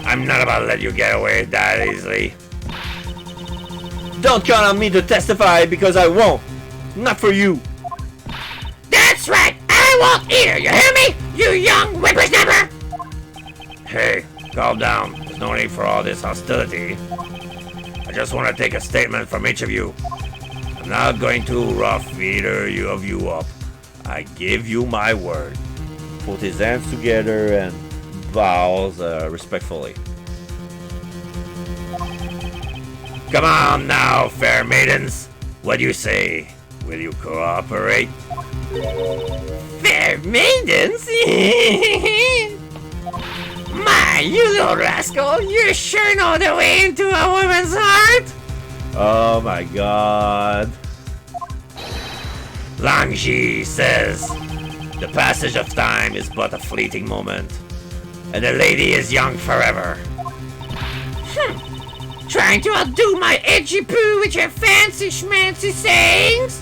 I'm not about to let you get away that easily. Don't count on me to testify because I won't. Not for you. That's right, I won't either, you hear me? You young whippersnapper! Hey, calm down. There's no need for all this hostility. I just want to take a statement from each of you. I'm not going to rough either of you up. I give you my word. Put his hands together and bows respectfully. Come on now, fair maidens. What do you say? Will you cooperate? Fair maidens? My, you little rascal, you sure know the way into a woman's heart! Oh my god. Langji says, the passage of time is but a fleeting moment, and the lady is young forever. Trying to outdo my edgy poo with your fancy schmancy sayings?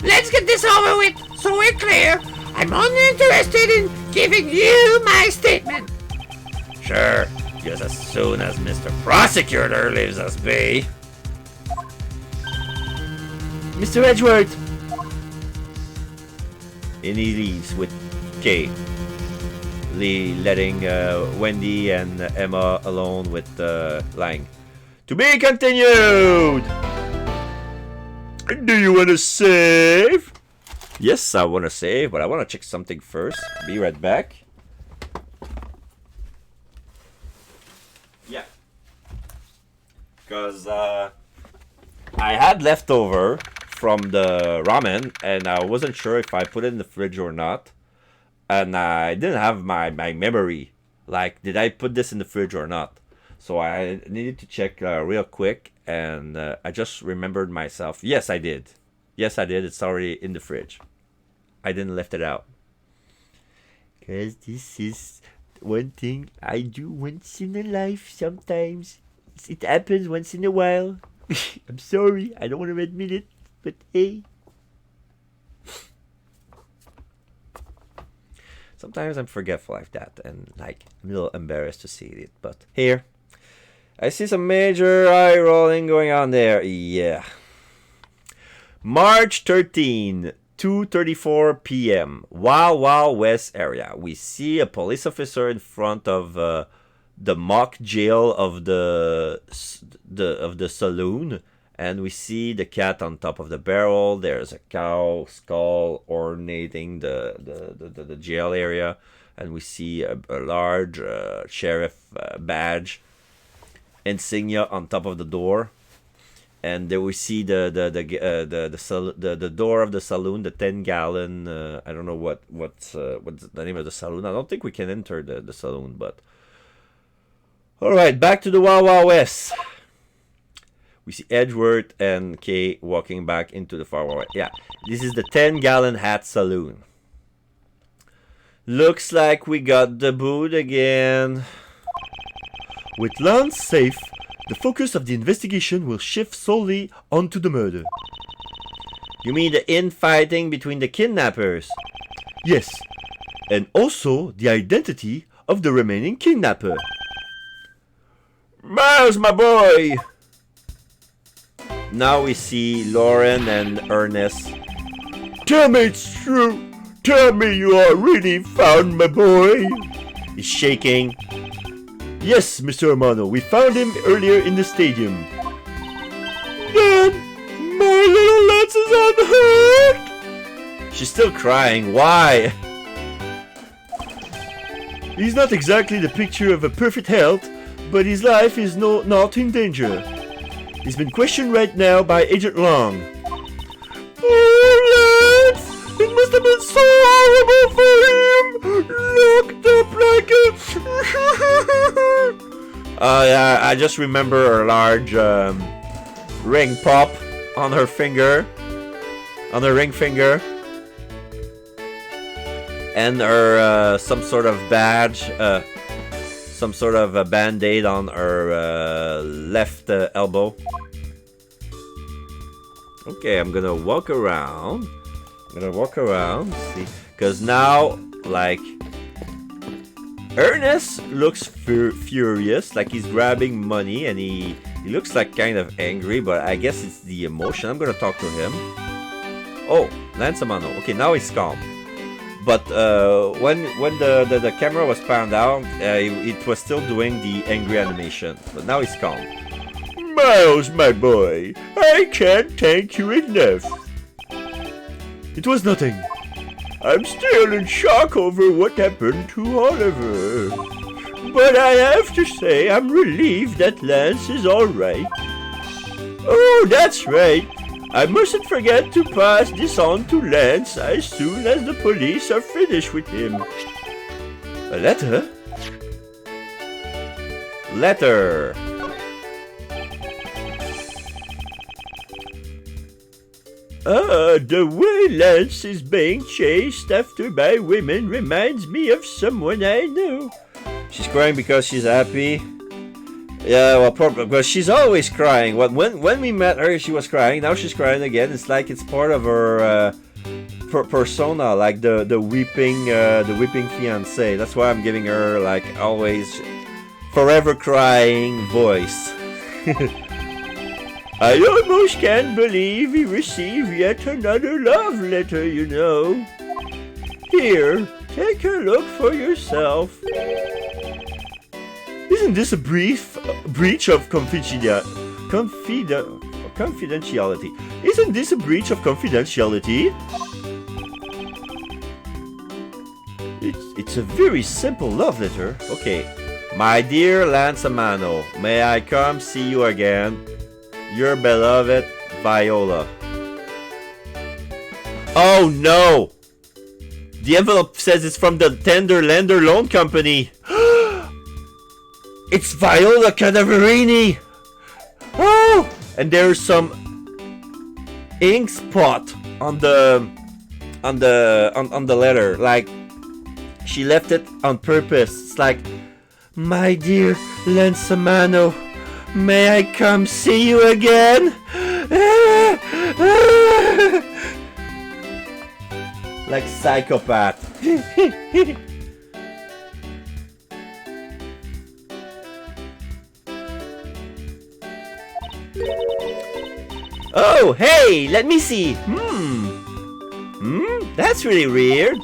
Let's get this over with so we're clear. I'm only interested in giving you my statement. Sure, just as soon as Mr. Prosecutor leaves us be. Mr. Edgeworth! And he leaves with Kay. Letting Wendy and Emma alone with Lang. To be continued! Do you want to save? Yes, I want to save, but I want to check something first. Be right back. Yeah. Because I had leftover from the ramen, and I wasn't sure if I put it in the fridge or not. And I didn't have my memory. Like, did I put this in the fridge or not? So I needed to check real quick, and I just remembered myself. Yes, I did. Yes, I did. It's already in the fridge. I didn't left it out. Because this is one thing I do once in a life sometimes. It happens once in a while. I'm sorry. I don't want to admit it. But hey. Sometimes I'm forgetful like that. And like, I'm a little embarrassed to see it. But here. I see some major eye rolling going on there. Yeah. March 13, 2:34 p.m. Wild West area. We see a police officer in front of the mock jail of the saloon, and we see the cat on top of the barrel. There's a cow skull ornating the jail area, and we see a large sheriff badge insignia on top of the door. And there we see the door of the saloon, the 10-gallon. I don't know what's the name of the saloon. I don't think we can enter the saloon, but all right, back to the Wild West. We see Edgeworth and Kay walking back into the far way. Yeah, this is the 10-gallon hat saloon. Looks like we got the boot again. With Lance safe, the focus of the investigation will shift solely onto the murder. You mean the infighting between the kidnappers? Yes, and also the identity of the remaining kidnapper. Miles, my boy! Now we see Lauren and Ernest. Tell me it's true. Tell me you are really found my boy. He's shaking. Yes, Mr. Romano, we found him earlier in the stadium. Dad, my little Lance is unhurt. She's still crying. Why? He's not exactly the picture of a perfect health, but his life is not in danger. He's been questioned right now by Agent Long. Poor Lance! It must have been so horrible for him! Locked up like a... Yeah, I just remember her large ring pop on her finger. On her ring finger. And her some sort of badge. Some sort of a band-aid on her left elbow. Okay, I'm gonna walk around. See, because now, like, Ernest looks furious, like he's grabbing money, and he looks like kind of angry, but I guess it's the emotion. I'm gonna talk to him. Oh, Lansamano. Okay, now he's calm. But when the camera was panned out, it was still doing the angry animation. But now he's calm. Miles, my boy, I can't thank you enough. It was nothing. I'm still in shock over what happened to Oliver. But I have to say I'm relieved that Lance is alright. Oh, that's right. I mustn't forget to pass this on to Lance as soon as the police are finished with him. A letter? Letter. The way Lance is being chased after by women reminds me of someone I know. She's crying because she's happy. Yeah, well, probably because she's always crying. When we met her, she was crying. Now she's crying again. It's like it's part of her persona, like the weeping fiance. That's why I'm giving her like always forever crying voice. I almost can't believe he received yet another love letter, you know. Here, take a look for yourself. Isn't this a breach of confidentiality? Isn't this a breach of confidentiality? It's a very simple love letter. Okay. My dear Lansamano, may I come see you again? Your beloved Viola. Oh no! The envelope says it's from the Tender Lender Loan Company. It's Viola Cadaverini! Oh! And there's some ink spot on the letter. Like she left it on purpose. It's like, my dear Lansamano, may I come see you again? Like psychopath. Oh, hey, let me see. That's really weird.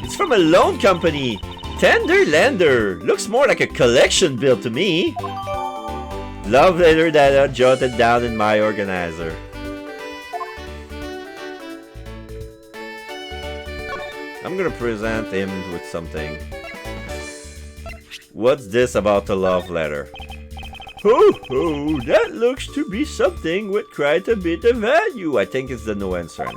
It's from a loan company. Tender Lender. Looks more like a collection bill to me. Love letter that I jotted down in my organizer. I'm gonna present him with something. What's this about a love letter? Ho, that looks to be something with quite a bit of value. I think it's the no answer.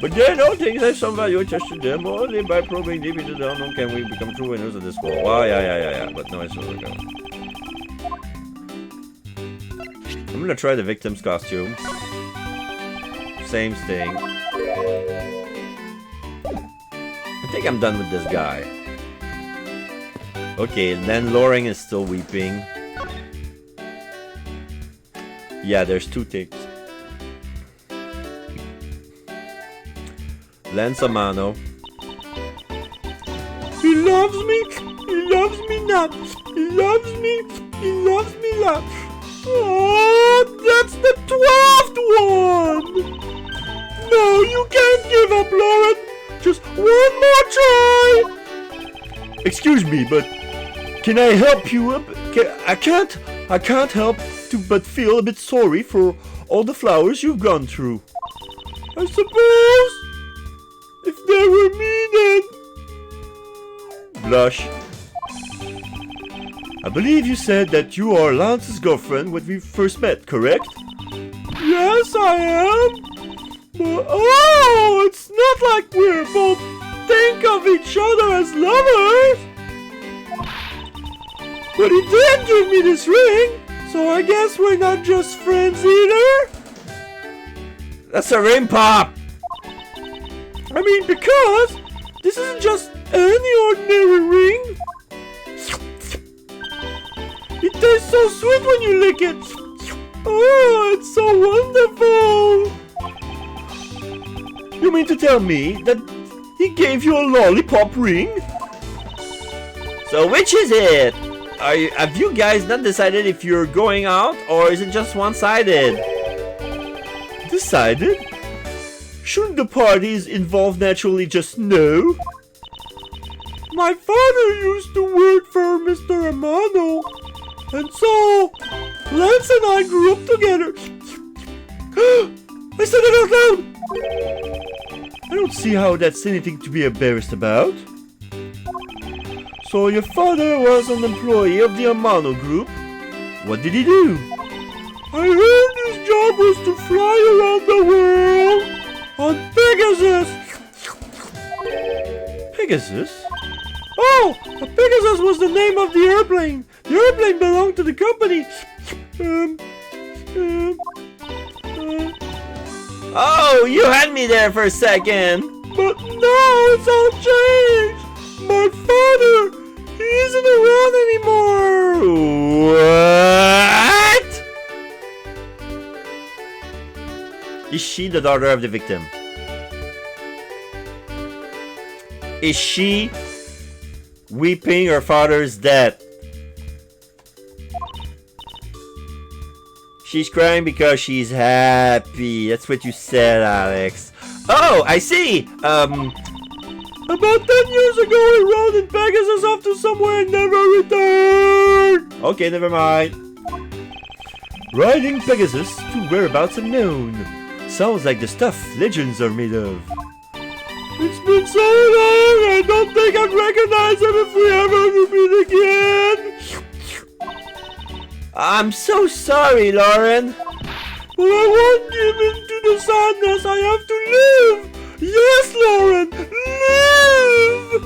But then all things have some value attached to them. Only by probing deep into the unknown can we become true winners of this world. Oh, yeah. But no answer. I'm I'm gonna try the victim's costume. Same thing. I think I'm done with this guy. Okay, and then Loring is still weeping. Yeah, there's two things. Lensomano. He loves me not. He loves me not. Oh, that's the 12th one! No, you can't give up, Lauren! Just one more try! Excuse me, but can I help you up? I can't help but feel a bit sorry for all the flowers you've gone through. I suppose if they were me then. Blush. I believe you said that you are Lance's girlfriend when we first met, correct? Yes, I am. But oh, it's not like we're both think of each other as lovers. But he did give me this ring, so I guess we're not just friends either. That's a ring pop! I mean, because this isn't just any ordinary ring. It tastes so sweet when you lick it. Oh, it's so wonderful. You mean to tell me that he gave you a lollipop ring? So which is it? Have you guys not decided if you're going out or is it just one-sided? Decided? Shouldn't the parties involved naturally just know? My father used to work for Mr. Amano, and so Lance and I grew up together. I said it out loud! I don't see how that's anything to be embarrassed about. So your father was an employee of the Amano group. What did he do? I heard his job was to fly around the world on Pegasus. Pegasus? Oh, Pegasus was the name of the airplane. The airplane belonged to the company. Oh, you had me there for a second. But now it's all changed. My father, he isn't around anymore. What? Is she the daughter of the victim? Is she weeping her father's death? She's crying because she's happy. That's what you said, Alex. Oh, I see. About 10 years ago, he rode in Pegasus off to somewhere and never returned. Okay, never mind. Riding Pegasus to whereabouts unknown. Sounds like the stuff legends are made of. It's been so long, I don't think I'd recognize him if we ever meet again. I'm so sorry, Lauren. But I won't give in to the sadness. I have to live. Yes, Lauren, live.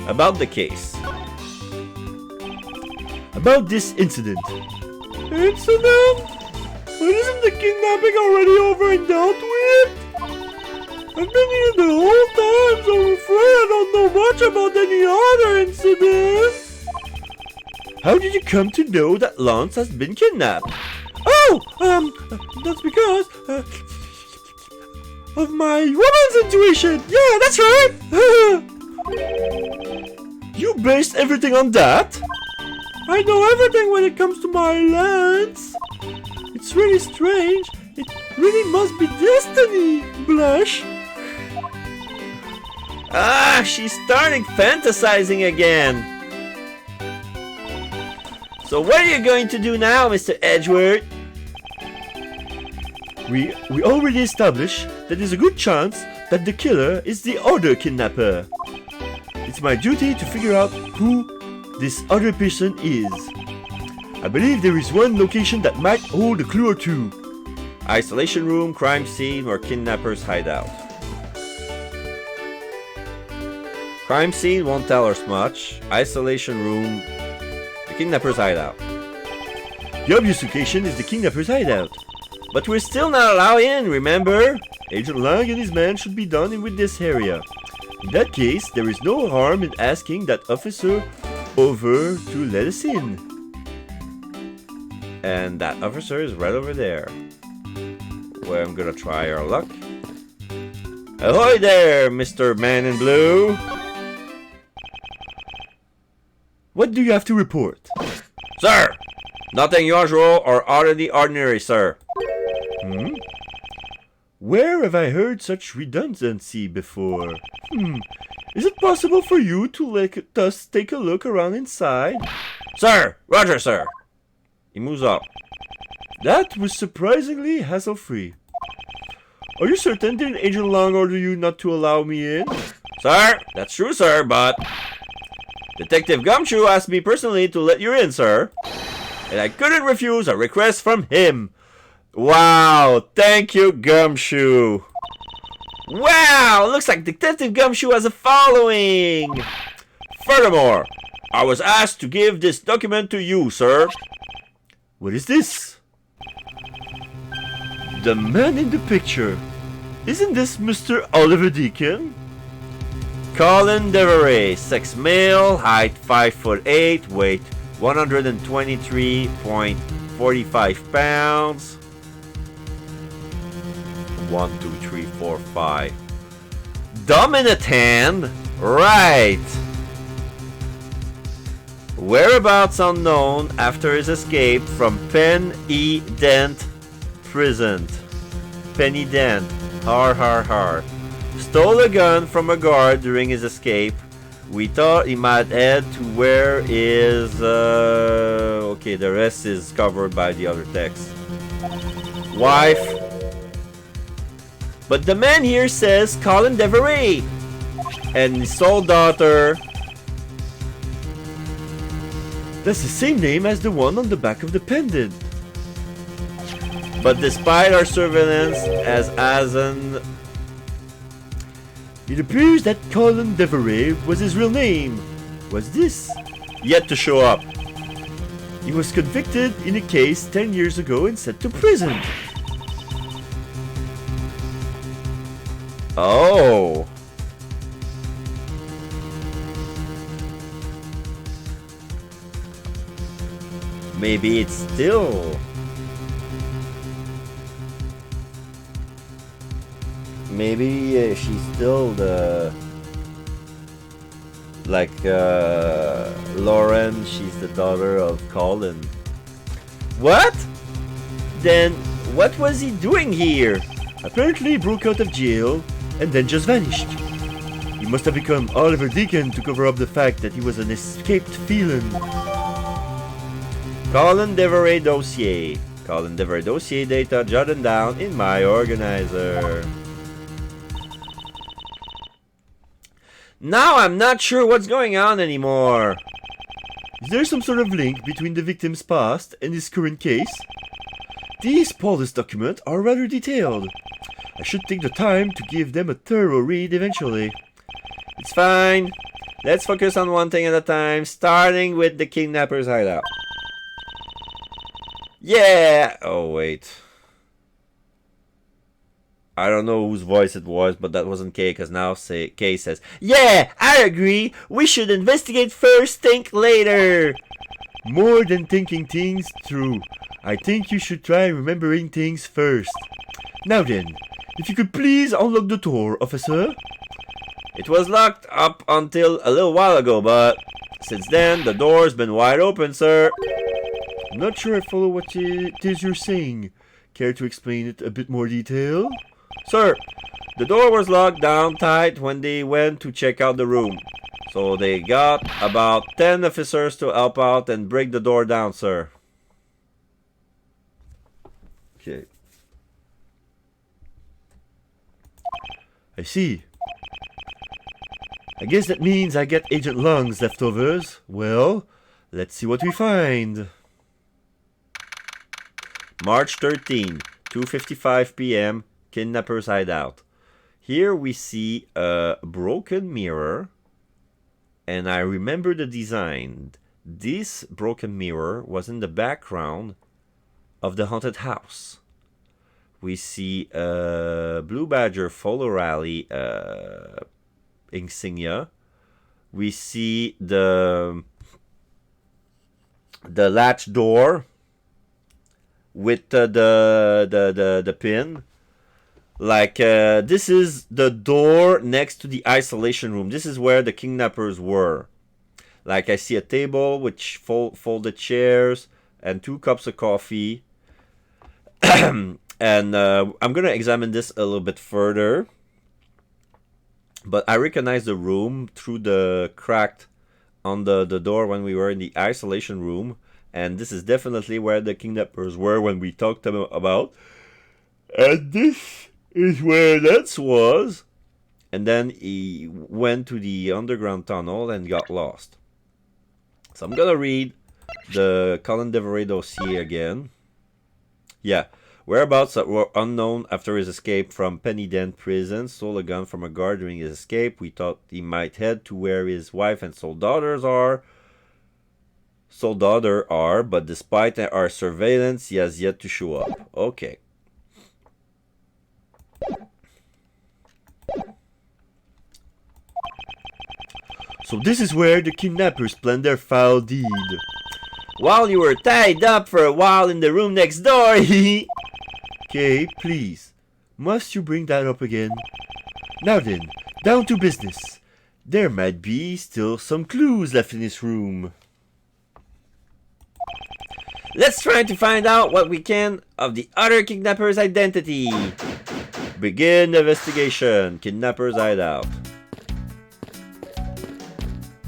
About the case. About this incident. Incident? But isn't the kidnapping already over and dealt with? I've been here the whole time, so I'm afraid I don't know much about any other incidents. How did you come to know that Lance has been kidnapped? Oh, that's because of my woman's intuition. Yeah, that's right. You based everything on that? I know everything when it comes to my Lance. It's really strange. It really must be destiny, Blush. Ah, she's starting fantasizing again. So what are you going to do now, Mr. Edgeworth? We already established that there's a good chance that the killer is the other kidnapper. It's my duty to figure out who this other person is. I believe there is one location that might hold a clue or two. Isolation room, crime scene, or kidnapper's hideout. Crime scene won't tell us much. Isolation room, the kidnapper's hideout. The obvious location is the kidnapper's hideout. But we're still not allowed in, remember? Agent Lang and his men should be done in with this area. In that case, there is no harm in asking that officer over to let us in. And that officer is right over there. Where I'm gonna try our luck. Ahoy there, Mr. Man in Blue! What do you have to report? Sir! Nothing usual or out of the ordinary, sir. Where have I heard such redundancy before? Is it possible for you to let us take a look around inside? Sir! Roger, sir! He moves up. That was surprisingly hassle-free. Are you certain that Agent Long ordered you not to allow me in? Sir! That's true, sir, but... Detective Gumshoe asked me personally to let you in, sir. And I couldn't refuse a request from him. Wow! Thank you, Gumshoe! Wow! Looks like Detective Gumshoe has a following! Furthermore, I was asked to give this document to you, sir. What is this? The man in the picture. Isn't this Mr. Oliver Deacon? Colin Deveray, sex male, height 5'8", weight 123.45 pounds. 1, 2, 3, 4, 5. Dominant hand, right. Whereabouts unknown after his escape from Penny Dent prison. Penny Dent, har har har. Stole a gun from a guard during his escape. We thought he might head to where is... okay, the rest is covered by the other text. Wife. But the man here says Colin Deveray. And his sole daughter... That's the same name as the one on the back of the pendant. But despite our surveillance as an... It appears that Colin Deveray was his real name. Was this? Yet to show up. He was convicted in a case 10 years ago and sent to prison. Oh. Maybe it's still... Maybe she's still the... Like, Lauren, she's the daughter of Colin. What? Then, what was he doing here? Apparently he broke out of jail and then just vanished. He must have become Oliver Deacon to cover up the fact that he was an escaped felon. Colin Deveray dossier. Colin Deveray dossier data jotted down in my organizer. Now I'm not sure what's going on anymore. Is there some sort of link between the victim's past and his current case? These police documents are rather detailed. I should take the time to give them a thorough read eventually. It's fine. Let's focus on one thing at a time, starting with the kidnapper's hideout. Yeah! Oh, wait. I don't know whose voice it was, but that wasn't Kay, because now Kay says, "Yeah, I agree. We should investigate first, think later." More than thinking things through, I think you should try remembering things first. Now then, if you could please unlock the door, officer. It was locked up until a little while ago, but since then, the door's been wide open, sir. I'm not sure I follow what it is you're saying. Care to explain it a bit more detail? Sir, the door was locked down tight when they went to check out the room. So they got about 10 officers to help out and break the door down, sir. Okay. I see. I guess that means I get Agent Lung's leftovers. Well, let's see what we find. March 13, 2:55 p.m. Kidnapper's hideout. Here we see a broken mirror, and I remember the design. This broken mirror was in the background of the haunted house. We see a Blue Badger Follow Rally insignia. We see the latch door with the pin. Like this is the door next to the isolation room. This is where the kidnappers were. Like I see a table with folded chairs and 2 cups of coffee. And I'm gonna examine this a little bit further. But I recognize the room through the crack on the door when we were in the isolation room. And this is definitely where the kidnappers were when we talked to them about. And this is where Lance was. And then he went to the underground tunnel and got lost. So I'm gonna read the Colin Devereaux dossier again. Yeah. Whereabouts that were unknown after his escape from Pennyden prison. Stole a gun from a guard during his escape. We thought he might head to where his wife and sole daughter are, but despite our surveillance, he has yet to show up. Okay. So this is where the kidnappers planned their foul deed. While you were tied up for a while in the room next door, Okay, please. Must you bring that up again? Now then, down to business. There might be still some clues left in this room. Let's try to find out what we can of the other kidnapper's identity. Begin the investigation. Kidnappers hideout.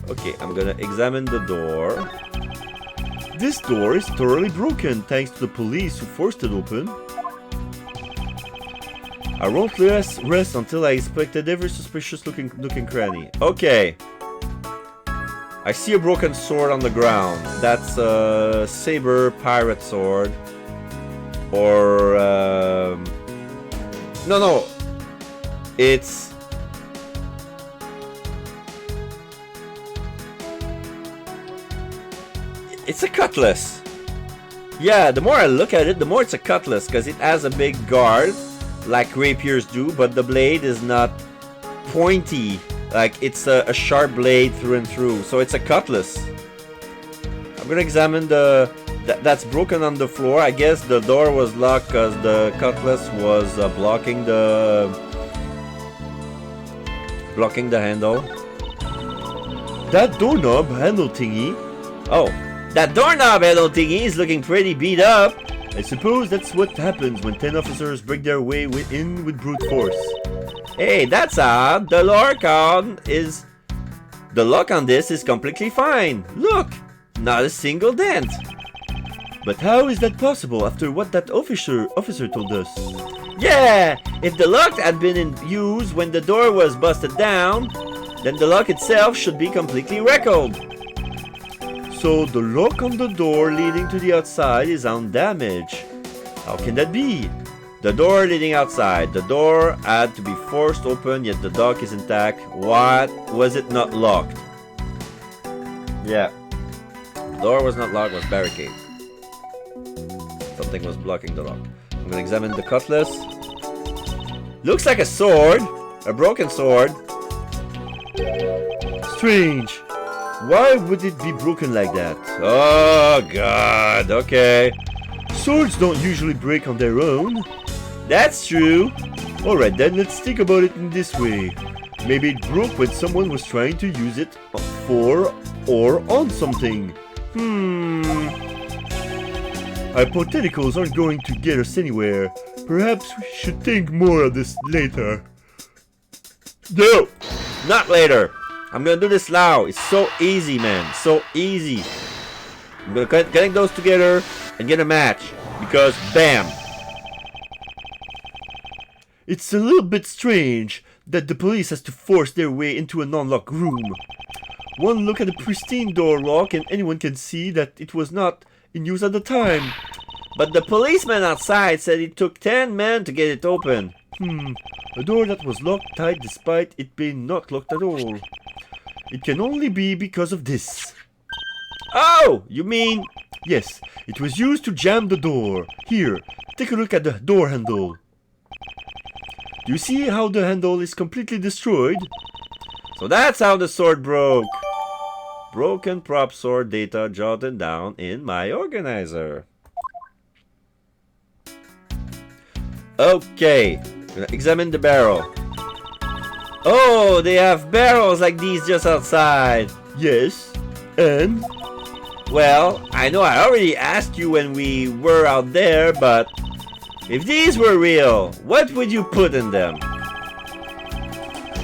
Okay, I'm gonna examine the door. This door is thoroughly broken thanks to the police who forced it open. I won't rest until I inspected every suspicious looking cranny. Okay. I see a broken sword on the ground. That's a saber pirate sword. Or no. It's a cutlass. Yeah, the more I look at it, the more it's a cutlass because it has a big guard like rapiers do, but the blade is not pointy. Like it's a sharp blade through and through. So it's a cutlass. I'm gonna examine that's broken on the floor. I guess the door was locked because the cutlass was blocking the handle. That doorknob handle thingy. Oh, that doorknob handle thingy is looking pretty beat up. I suppose that's what happens when 10 officers break their way in with brute force. Hey, that's odd. The lock on this is completely fine. Look, not a single dent. But how is that possible after what that officer told us? Yeah, if the lock had been in use when the door was busted down, then the lock itself should be completely wrinkled. So the lock on the door leading to the outside is undamaged. How can that be? The door leading outside. The door had to be forced open, yet the dock is intact. What? Was it not locked? Yeah. The door was not locked, was barricaded. Something was blocking the lock. I'm gonna examine the cutlass. Looks like a sword. A broken sword. Strange. Why would it be broken like that? Oh god, okay. Swords don't usually break on their own. That's true. Alright then, let's think about it in this way. Maybe it broke when someone was trying to use it for or on something. Hypotheticals aren't going to get us anywhere. Perhaps we should think more of this later. No! Not later. I'm gonna do this now. It's so easy, man. So easy. I'm gonna connect those together and get a match. Because, bam! It's a little bit strange that the police has to force their way into a non-locked room. One look at the pristine door lock and anyone can see that it was not in use at the time. But the policeman outside said it took 10 men to get it open. A door that was locked tight despite it being not locked at all. It can only be because of this. Oh, you mean... Yes, it was used to jam the door. Here, take a look at the door handle. Do you see how the handle is completely destroyed? So that's how the sword broke. Broken prop sword data jotted down in my organizer. Okay, gonna examine the barrel. Oh, they have barrels like these just outside. Yes, and? Well, I know I already asked you when we were out there, but if these were real, what would you put in them?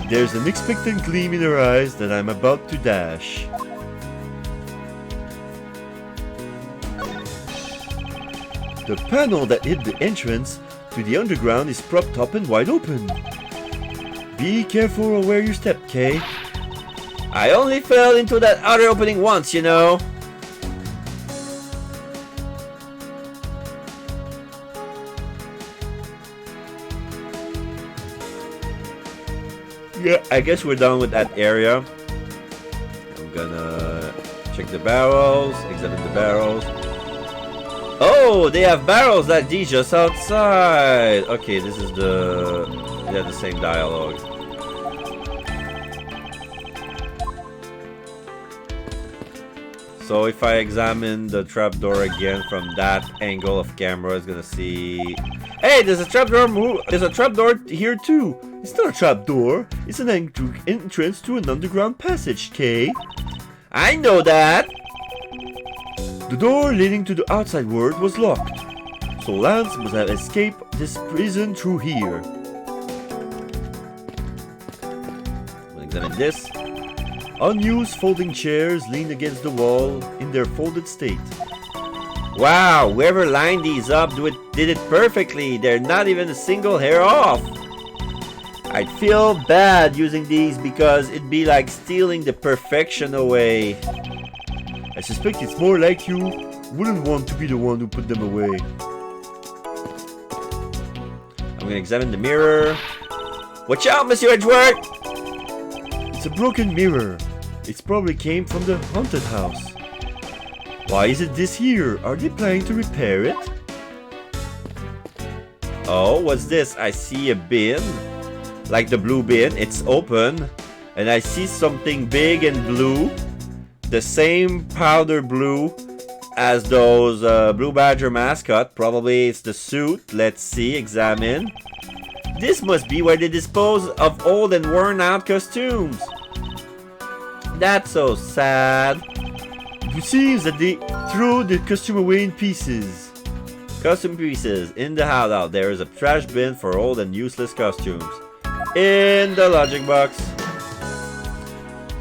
There's an expectant gleam in her eyes that I'm about to dash. The panel that hid the entrance to the underground is propped up and wide open. Be careful of where you step, Kay. I only fell into that other opening once, you know. Yeah, I guess we're done with that area. I'm gonna check the barrels, examine the barrels. Oh, they have barrels like these just outside. Okay, this is the same dialogue. So if I examine the trapdoor again from that angle of camera, it's gonna see. Hey, there's a trapdoor. There's a trapdoor here too. It's not a trapdoor. It's an entrance to an underground passage, Kay. I know that. The door leading to the outside world was locked, so Lance must have escaped this prison through here. We'll examine this. Unused folding chairs lean against the wall in their folded state. Wow, whoever lined these up did it perfectly. They're not even a single hair off. I'd feel bad using these because it'd be like stealing the perfection away. I suspect it's more like you wouldn't want to be the one who put them away. I'm gonna examine the mirror. Watch out, Monsieur Edgeworth! It's a broken mirror. It probably came from the haunted house. Why is it this here? Are they planning to repair it? Oh, what's this? I see a bin. Like the blue bin. It's open. And I see something big and blue. The same powder blue as those Blue Badger mascot. Probably it's the suit. Let's see, examine. This must be where they dispose of old and worn out costumes. That's so sad. It seems that they throw the costume away in pieces. Costume pieces. In the hideout, there is a trash bin for old and useless costumes. In the logic box.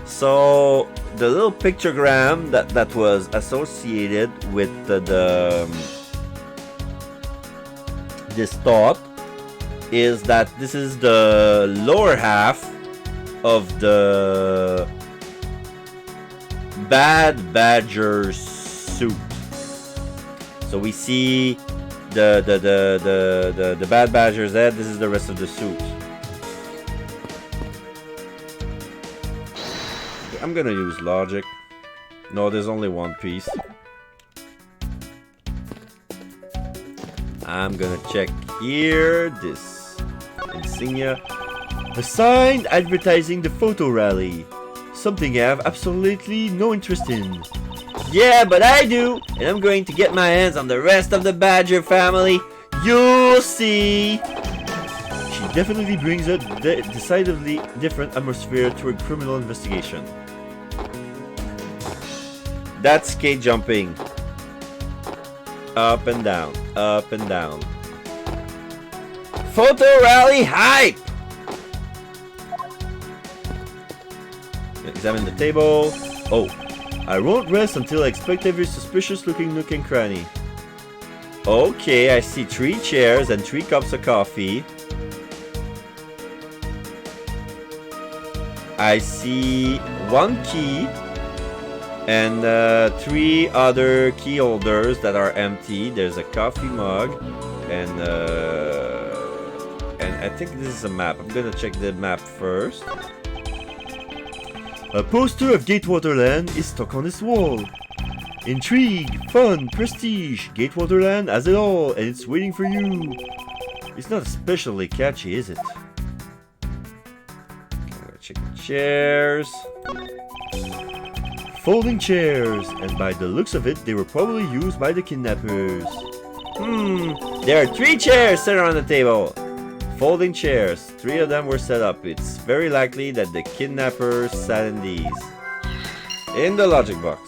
So the little pictogram that was associated with this thought is that this is the lower half of the Bad Badger's suit. So we see the Bad Badger's head. This is the rest of the suit. I'm gonna use logic. No, there's only one piece. I'm gonna check here. This insignia. A sign advertising the photo rally. Something I have absolutely no interest in. Yeah, but I do, and I'm going to get my hands on the rest of the Badger family. You'll see. She definitely brings a decidedly different atmosphere to a criminal investigation. That's skate jumping. Up and down, up and down. Photo rally hype! Examine the table. Oh, I won't rest until I inspect every suspicious looking nook and cranny. Okay, I see 3 chairs and 3 cups of coffee. I see 1 key and 3 other key holders that are empty. There's a coffee mug and I think this is a map. I'm gonna check the map first. A poster of Gatewater Land is stuck on this wall. Intrigue, fun, prestige. Gate Wonderland has it all, and it's waiting for you. It's not especially catchy, is it? Chicken chairs. Folding chairs, and by the looks of it, they were probably used by the kidnappers. There are 3 chairs set on the table. Folding chairs. 3 of them were set up. It's very likely that the kidnappers sat in these. In the logic box.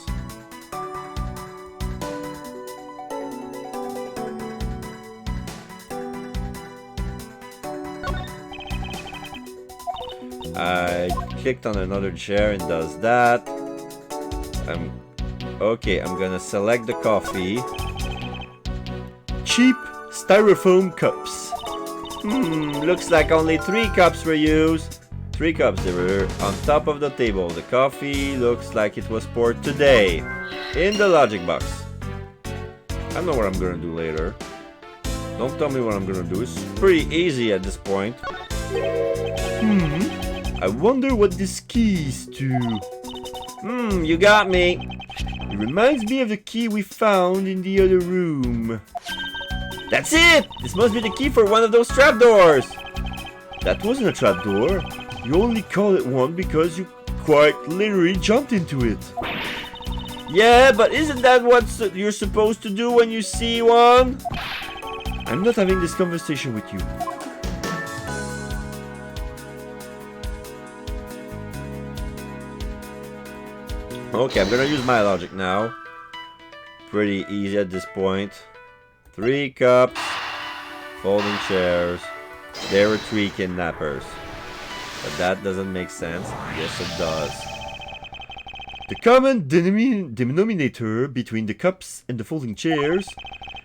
I clicked on another chair and does that. I'm gonna select the coffee. Cheap styrofoam cups. Looks like only 3 cups were used. 3 cups, they were on top of the table. The coffee looks like it was poured today. In the logic box. I know what I'm gonna do later. Don't tell me what I'm gonna do. It's pretty easy at this point. I wonder what this key is to. You got me. It reminds me of the key we found in the other room. That's it! This must be the key for one of those trapdoors. That wasn't a trapdoor. You only call it one because you quite literally jumped into it. Yeah, but isn't that what you're supposed to do when you see one? I'm not having this conversation with you. Okay, I'm gonna use my logic now. Pretty easy at this point. 3 cups, folding chairs. There were 3 kidnappers. But that doesn't make sense. Yes, it does. The common denominator between the cups and the folding chairs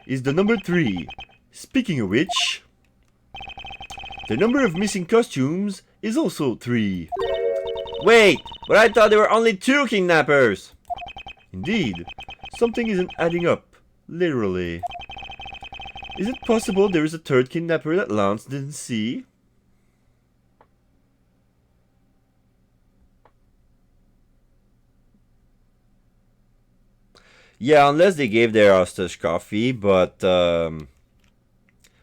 is the number 3. Speaking of which, the number of missing costumes is also 3. Wait, but I thought there were only 2 kidnappers. Indeed, something isn't adding up, literally. Is it possible there is a 3rd kidnapper that Lance didn't see? Yeah, unless they gave their hostage coffee, but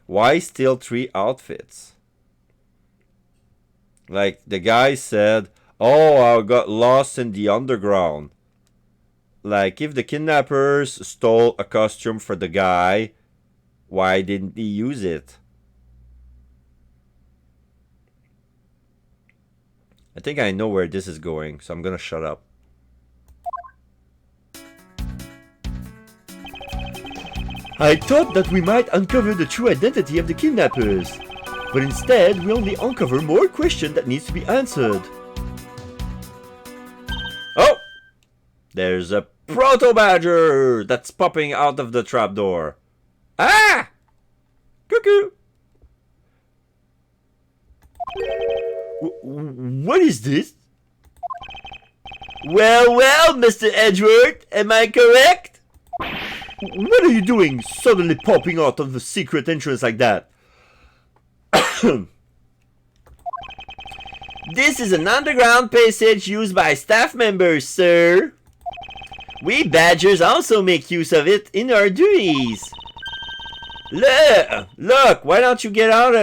why still 3 outfits? Like, the guy said, oh, I got lost in the underground. Like, if the kidnappers stole a costume for the guy, why didn't he use it? I think I know where this is going, so I'm gonna shut up. I thought that we might uncover the true identity of the kidnappers, but instead we only uncover more questions that needs to be answered. Oh! There's a proto-badger that's popping out of the trapdoor. Ah! Cuckoo! What is this? Well, Mr. Edgeworth, am I correct? What are you doing, suddenly popping out of the secret entrance like that? This is an underground passage used by staff members, sir. We badgers also make use of it in our duties. Look, why don't you get out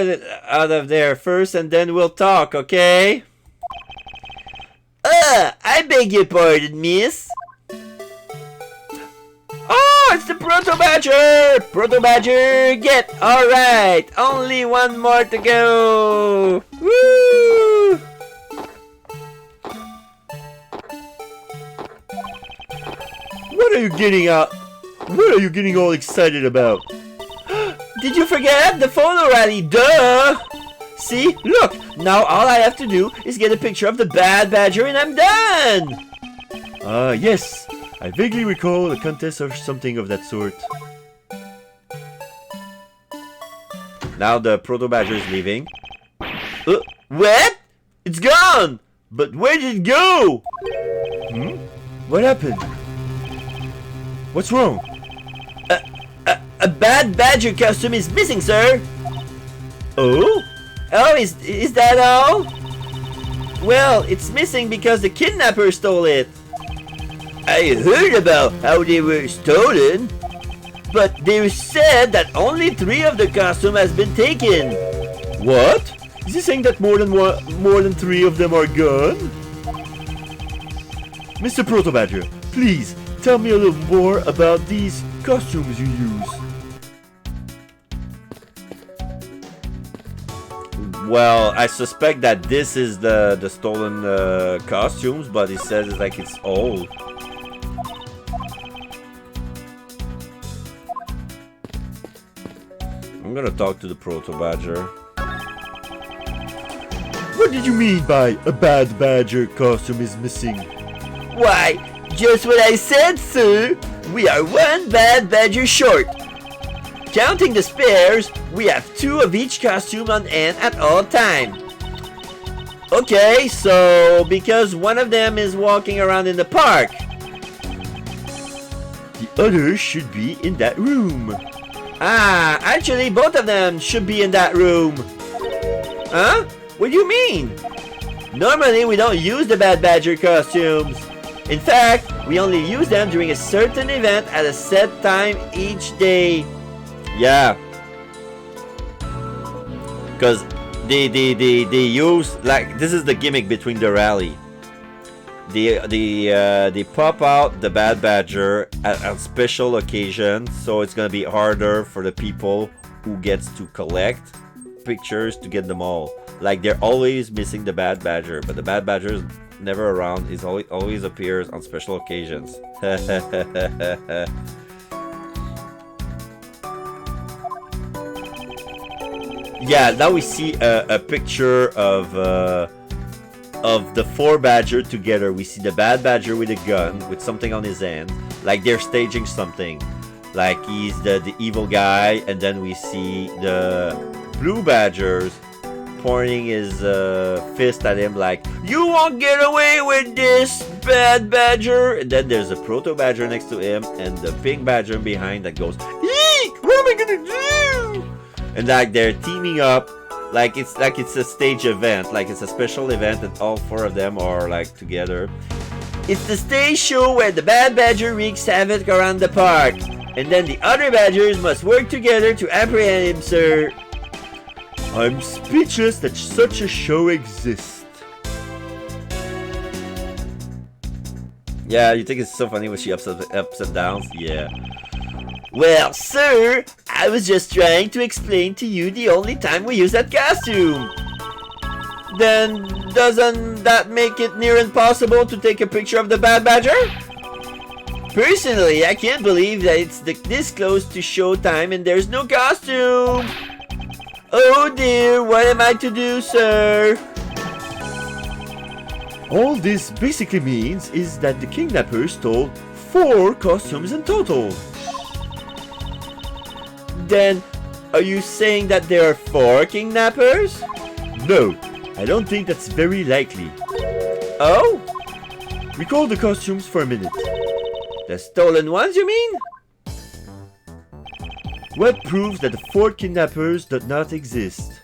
of there first and then we'll talk, okay? I beg your pardon, miss. Oh, it's the Proto-Badger! Proto-Badger, get! Alright, only 1 more to go! Woo! What are you getting out? What are you getting all excited about? Did you forget the photo rally? Duh! See, look, now all I have to do is get a picture of the bad badger and I'm done! Yes. I vaguely recall a contest or something of that sort. Now the Proto-Badger is leaving. What? It's gone! But where did it go? What happened? What's wrong? A bad badger costume is missing, sir! Oh? Oh, is that all? Well, it's missing because the kidnapper stole it. I heard about how they were stolen, but they said that only 3 of the costume has been taken. What? Is he saying that more than 3 of them are gone? Mr. Proto Badger, please tell me a little more about these costumes you use. Well, I suspect that this is the stolen costumes, but it says it's like it's old. I'm gonna talk to the Proto Badger. What did you mean by a bad badger costume is missing? Why, just what I said, sir. We are 1 bad badger short. Counting the spares, we have 2 of each costume on hand at all time. Okay, so because one of them is walking around in the park. The other should be in that room. Ah, actually both of them should be in that room. Huh? What do you mean? Normally we don't use the Bad Badger costumes. In fact, we only use them during a certain event at a set time each day. Yeah. Because they use, like, this is the gimmick between the rally. They pop out the Bad Badger at special occasions, so it's gonna be harder for the people who gets to collect pictures to get them all. Like, they're always missing the Bad Badger, but the Bad Badger is never around. He always appears on special occasions. Yeah, now we see a picture of the 4 Badger together. We see the Bad Badger with a gun, with something on his hand, like they're staging something, like he's the evil guy. And then we see the Blue Badgers pointing his fist at him, like, "You won't get away with this, Bad Badger!" And then there's a Proto Badger next to him, and the Pink Badger behind that goes, "Eek! What am I gonna do?" And like they're teaming up, like it's a stage event, like it's a special event, and all 4 of them are like together. It's the stage show where the Bad Badger wreaks havoc around the park, and then the other Badgers must work together to apprehend him, sir. I'm speechless that such a show exists. Yeah, you think it's so funny when she ups and downs? Yeah. Well, sir, I was just trying to explain to you the only time we use that costume. Then doesn't that make it near impossible to take a picture of the Bad Badger? Personally, I can't believe that it's this close to showtime and there's no costume. Oh dear, what am I to do, sir? All this basically means is that the kidnappers stole 4 costumes in total. Then, are you saying that there are 4 kidnappers? No, I don't think that's very likely. Oh? Recall the costumes for a minute. The stolen ones, you mean? What proves that the 4 kidnappers do not exist?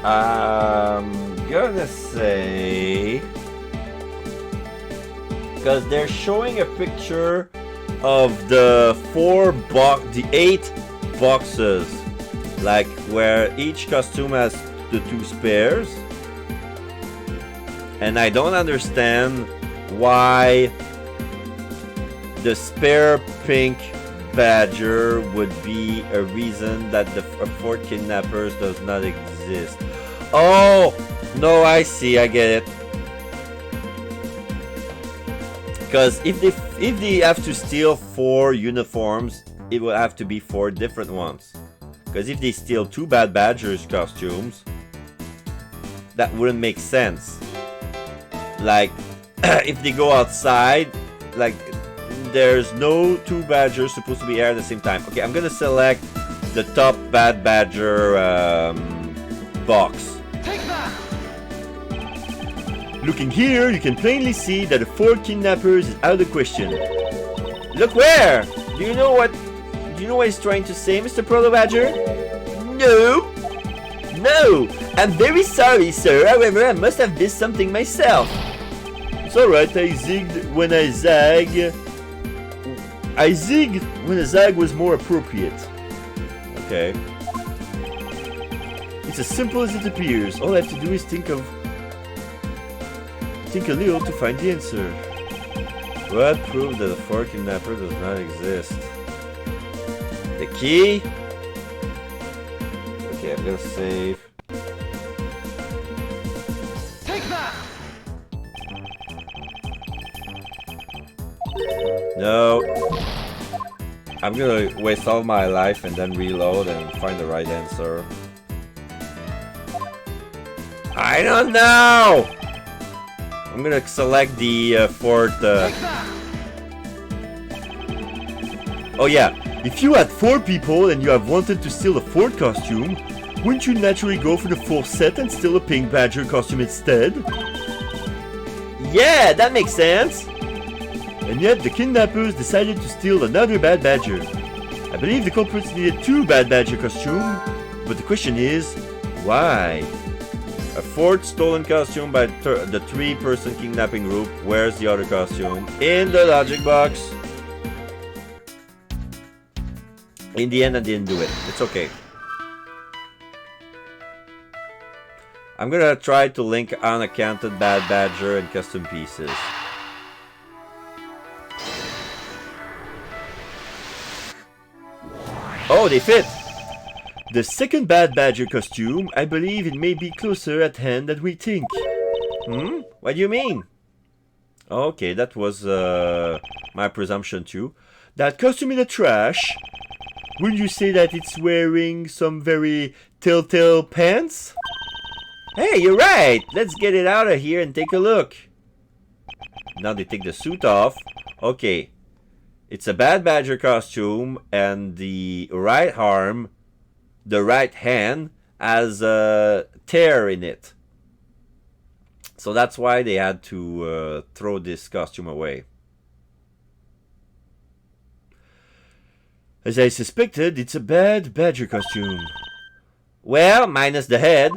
I'm gonna say, because they're showing a picture of the 8 boxes, like where each costume has the 2 spares, and I don't understand why the spare Pink Badger would be a reason that the 4 kidnappers does not exist. Oh, no, I see, I get it. Because if they have to steal 4 uniforms, it will have to be 4 different ones. Because if they steal 2 Bad Badgers costumes, that wouldn't make sense. Like, if they go outside, like, there's no two badgers supposed to be here at the same time. Okay, I'm gonna select the top bad badger box. Take that! Looking here, you can plainly see that the 4 kidnappers is out of the question. Look where? Do you know what he's trying to say, Mr. Proto Badger? No. No. I'm very sorry, sir. However, I must have missed something myself. It's alright, I zigged when I zag. I zigged when a zag was more appropriate. Okay. It's as simple as it appears. All I have to do is think a little to find the answer. What proved that the 4 kidnapper does not exist? The key? Okay, I'm gonna save. Take that! No. I'm gonna waste all my life and then reload and find the right answer. I don't know! I'm gonna select the fourth. Oh yeah, if you had 4 people and you have wanted to steal a 4th costume, wouldn't you naturally go for the 4th set and steal a pink badger costume instead? Yeah, that makes sense! And yet the kidnappers decided to steal another bad badger. I believe the culprits needed 2 bad badger costumes, but the question is, why? A 4th stolen costume by the 3-person kidnapping group. Where's the other costume? In the logic box. In the end, I didn't do it. It's okay. I'm gonna try to link unaccounted bad badger and custom pieces. Oh, they fit! The second bad badger costume, I believe it may be closer at hand than we think. What do you mean? Okay, that was my presumption too. That costume in the trash, wouldn't you say that it's wearing some very telltale pants? Hey, you're right! Let's get it out of here and take a look. Now they take the suit off. Okay. It's a bad badger costume and the right arm, the right hand, has a tear in it. So that's why they had to throw this costume away. As I suspected, it's a bad badger costume. Well, minus the head.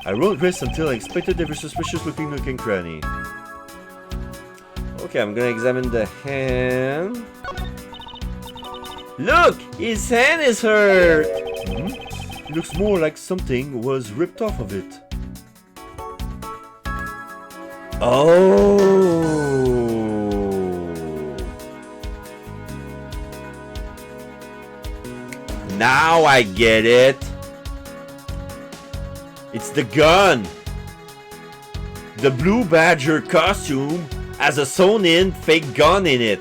I won't rest until I inspected every suspicious looking nook and cranny. Okay, I'm gonna examine the hand. Look! His hand is hurt! It looks more like something was ripped off of it. Oh! Now I get it! It's the gun! The Blue Badger costume has a sewn-in fake gun in it.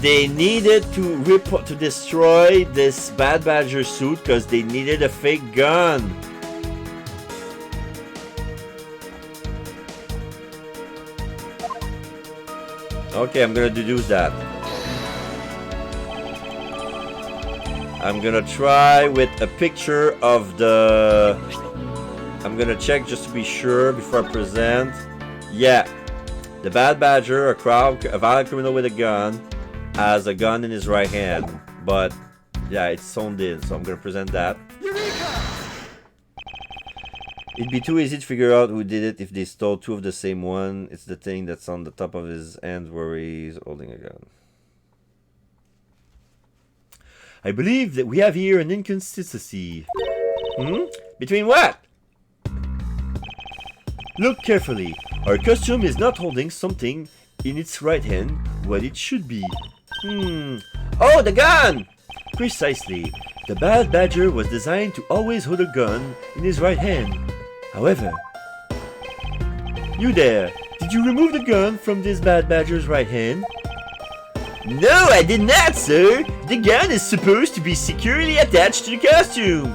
They needed to destroy this Bad Badger suit because they needed a fake gun. Okay, I'm gonna deduce that. I'm gonna try with a picture of the... I'm gonna check just to be sure before I present. Yeah, the Bad Badger, a violent criminal with a gun, has a gun in his right hand. But yeah, it's sewn in, so I'm gonna present that. It'd be too easy to figure out who did it if they stole 2 of the same one. It's the thing that's on the top of his hand where he's holding a gun. I believe that we have here an inconsistency. Between what? Look carefully. Our costume is not holding something in its right hand what it should be. Oh, the gun! Precisely. The Bad Badger was designed to always hold a gun in his right hand. However, you there, did you remove the gun from this Bad Badger's right hand? No, I did not, sir! The gun is supposed to be securely attached to the costume!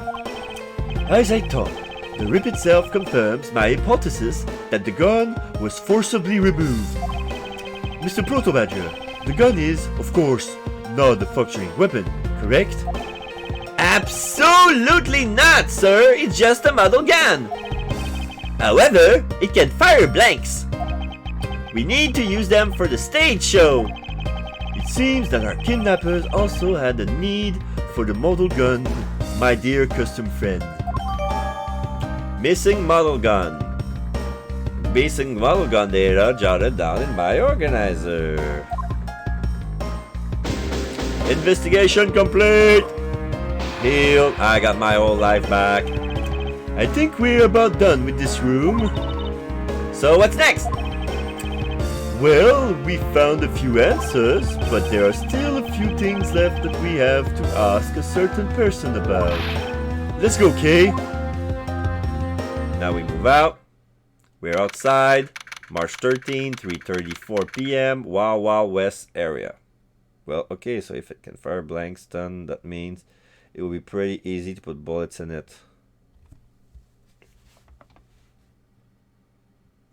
As I thought, The rip itself confirms my hypothesis that the gun was forcibly removed. Mr. Proto Badger, the gun is, of course, not a functioning weapon, correct? Absolutely not, sir. It's just a model gun. However, it can fire blanks. We need to use them for the stage show. It seems that our kidnappers also had a need for the model gun, my dear custom friend. Missing model gun. Missing model gun data jotted down in my organizer. Investigation complete. Healed. I got my whole life back. I think we're about done with this room. So what's next? Well, we found a few answers, but there are still a few things left that we have to ask a certain person about. Let's go, Kay. Now we move out. We're outside. March 13, 3:34 p.m. Wild Wild West area. Well, okay, so if it can fire blank stun, that means it will be pretty easy to put bullets in it.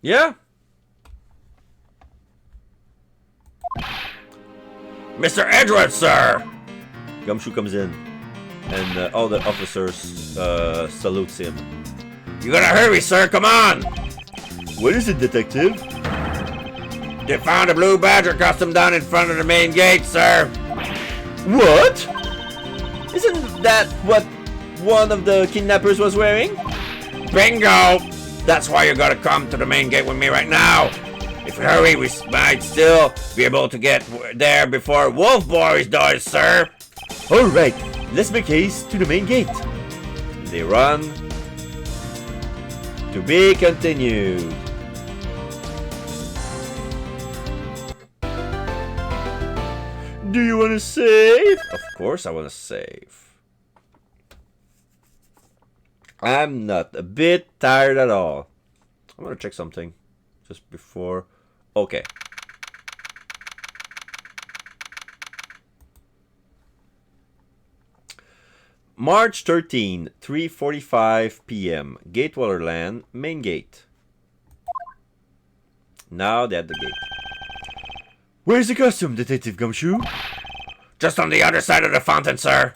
Yeah. Mr. Edgeworth, sir! Gumshoe comes in, and all the officers salutes him. You gotta hurry, sir, come on! What is it, detective? They found a blue badger costume down in front of the main gate, sir! What? Isn't that what one of the kidnappers was wearing? Bingo! That's why you gotta come to the main gate with me right now! If we hurry, we might still be able to get there before Wolf Boys does, sir! Alright, let's make haste to the main gate. They run. To be continued. Do you want to save? Of course I want to save. I'm not a bit tired at all. I'm going to check something just before. Okay. March 13, 3:45 p.m. Gatewaterland, main gate. Now they're at the gate. Where's the costume, Detective Gumshoe? Just on the other side of the fountain, sir!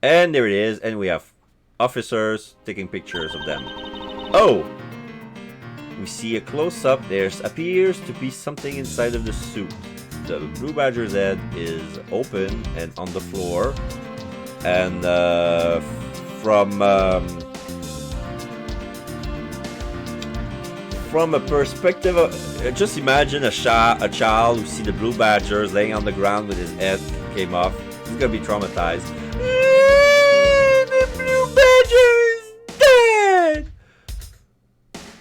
And there it is, and we have officers taking pictures of them. Oh! We see a close-up. There appears to be something inside of the suit. The Blue Badger's head is open and on the floor. And from a perspective of, just imagine a child who see the Blue Badgers laying on the ground with his head came off. He's gonna be traumatized. The Blue Badger is dead!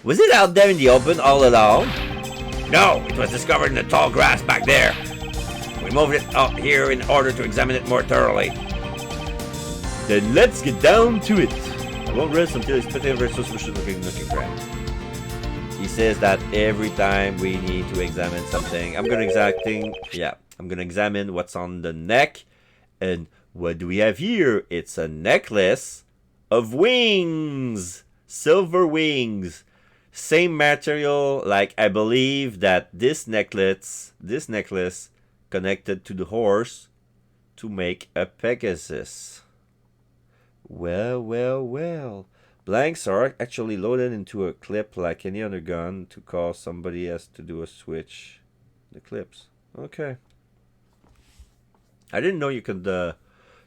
Was it out there in the open all along? No, it was discovered in the tall grass back there. We moved it out here in order to examine it more thoroughly. Then let's get down to it. I won't rest until it's put over suspicious looking crap. He says that every time we need to examine something, I'm gonna examine what's on the neck. And what do we have here? It's a necklace of wings, silver wings, same material. Like I believe that this necklace connected to the horse to make a Pegasus. Well. Blanks are actually loaded into a clip like any other gun. To call somebody has to do a switch. The clips. Okay. I didn't know you could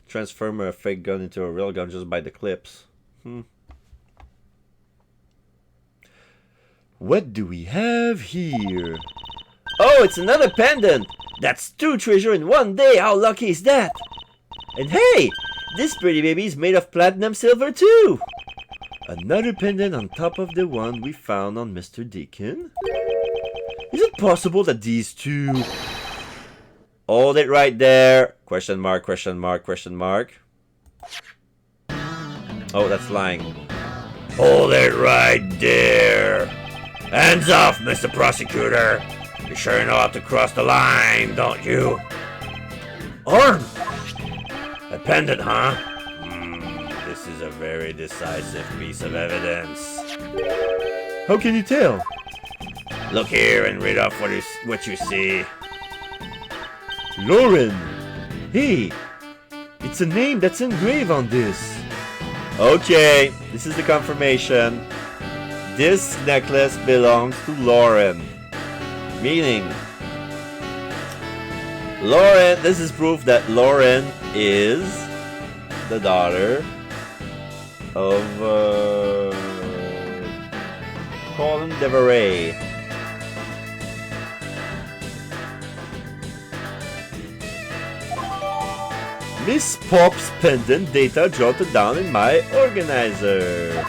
transform a fake gun into a real gun just by the clips. What do we have here? Oh, it's another pendant! That's 2 treasures in one day! How lucky is that? And hey! This pretty baby is made of platinum silver too! Another pendant on top of the one we found on Mr. Deacon? Is it possible that these two... Hold it right there! Question mark, question mark, question mark. Oh, that's lying. Hold it right there! Hands off, Mr. Prosecutor! You sure know how to cross the line, don't you? Arm! A pendant, huh? This This is a very decisive piece of evidence. How can you tell? Look here and read off what you see. Lauren! Hey! It's a name that's engraved on this. Okay, this is the confirmation. This necklace belongs to Lauren. Meaning, Lauren, this is proof that Lauren is the daughter of Colin Deveray. Miss Pop's pendant data jotted down in my organizer.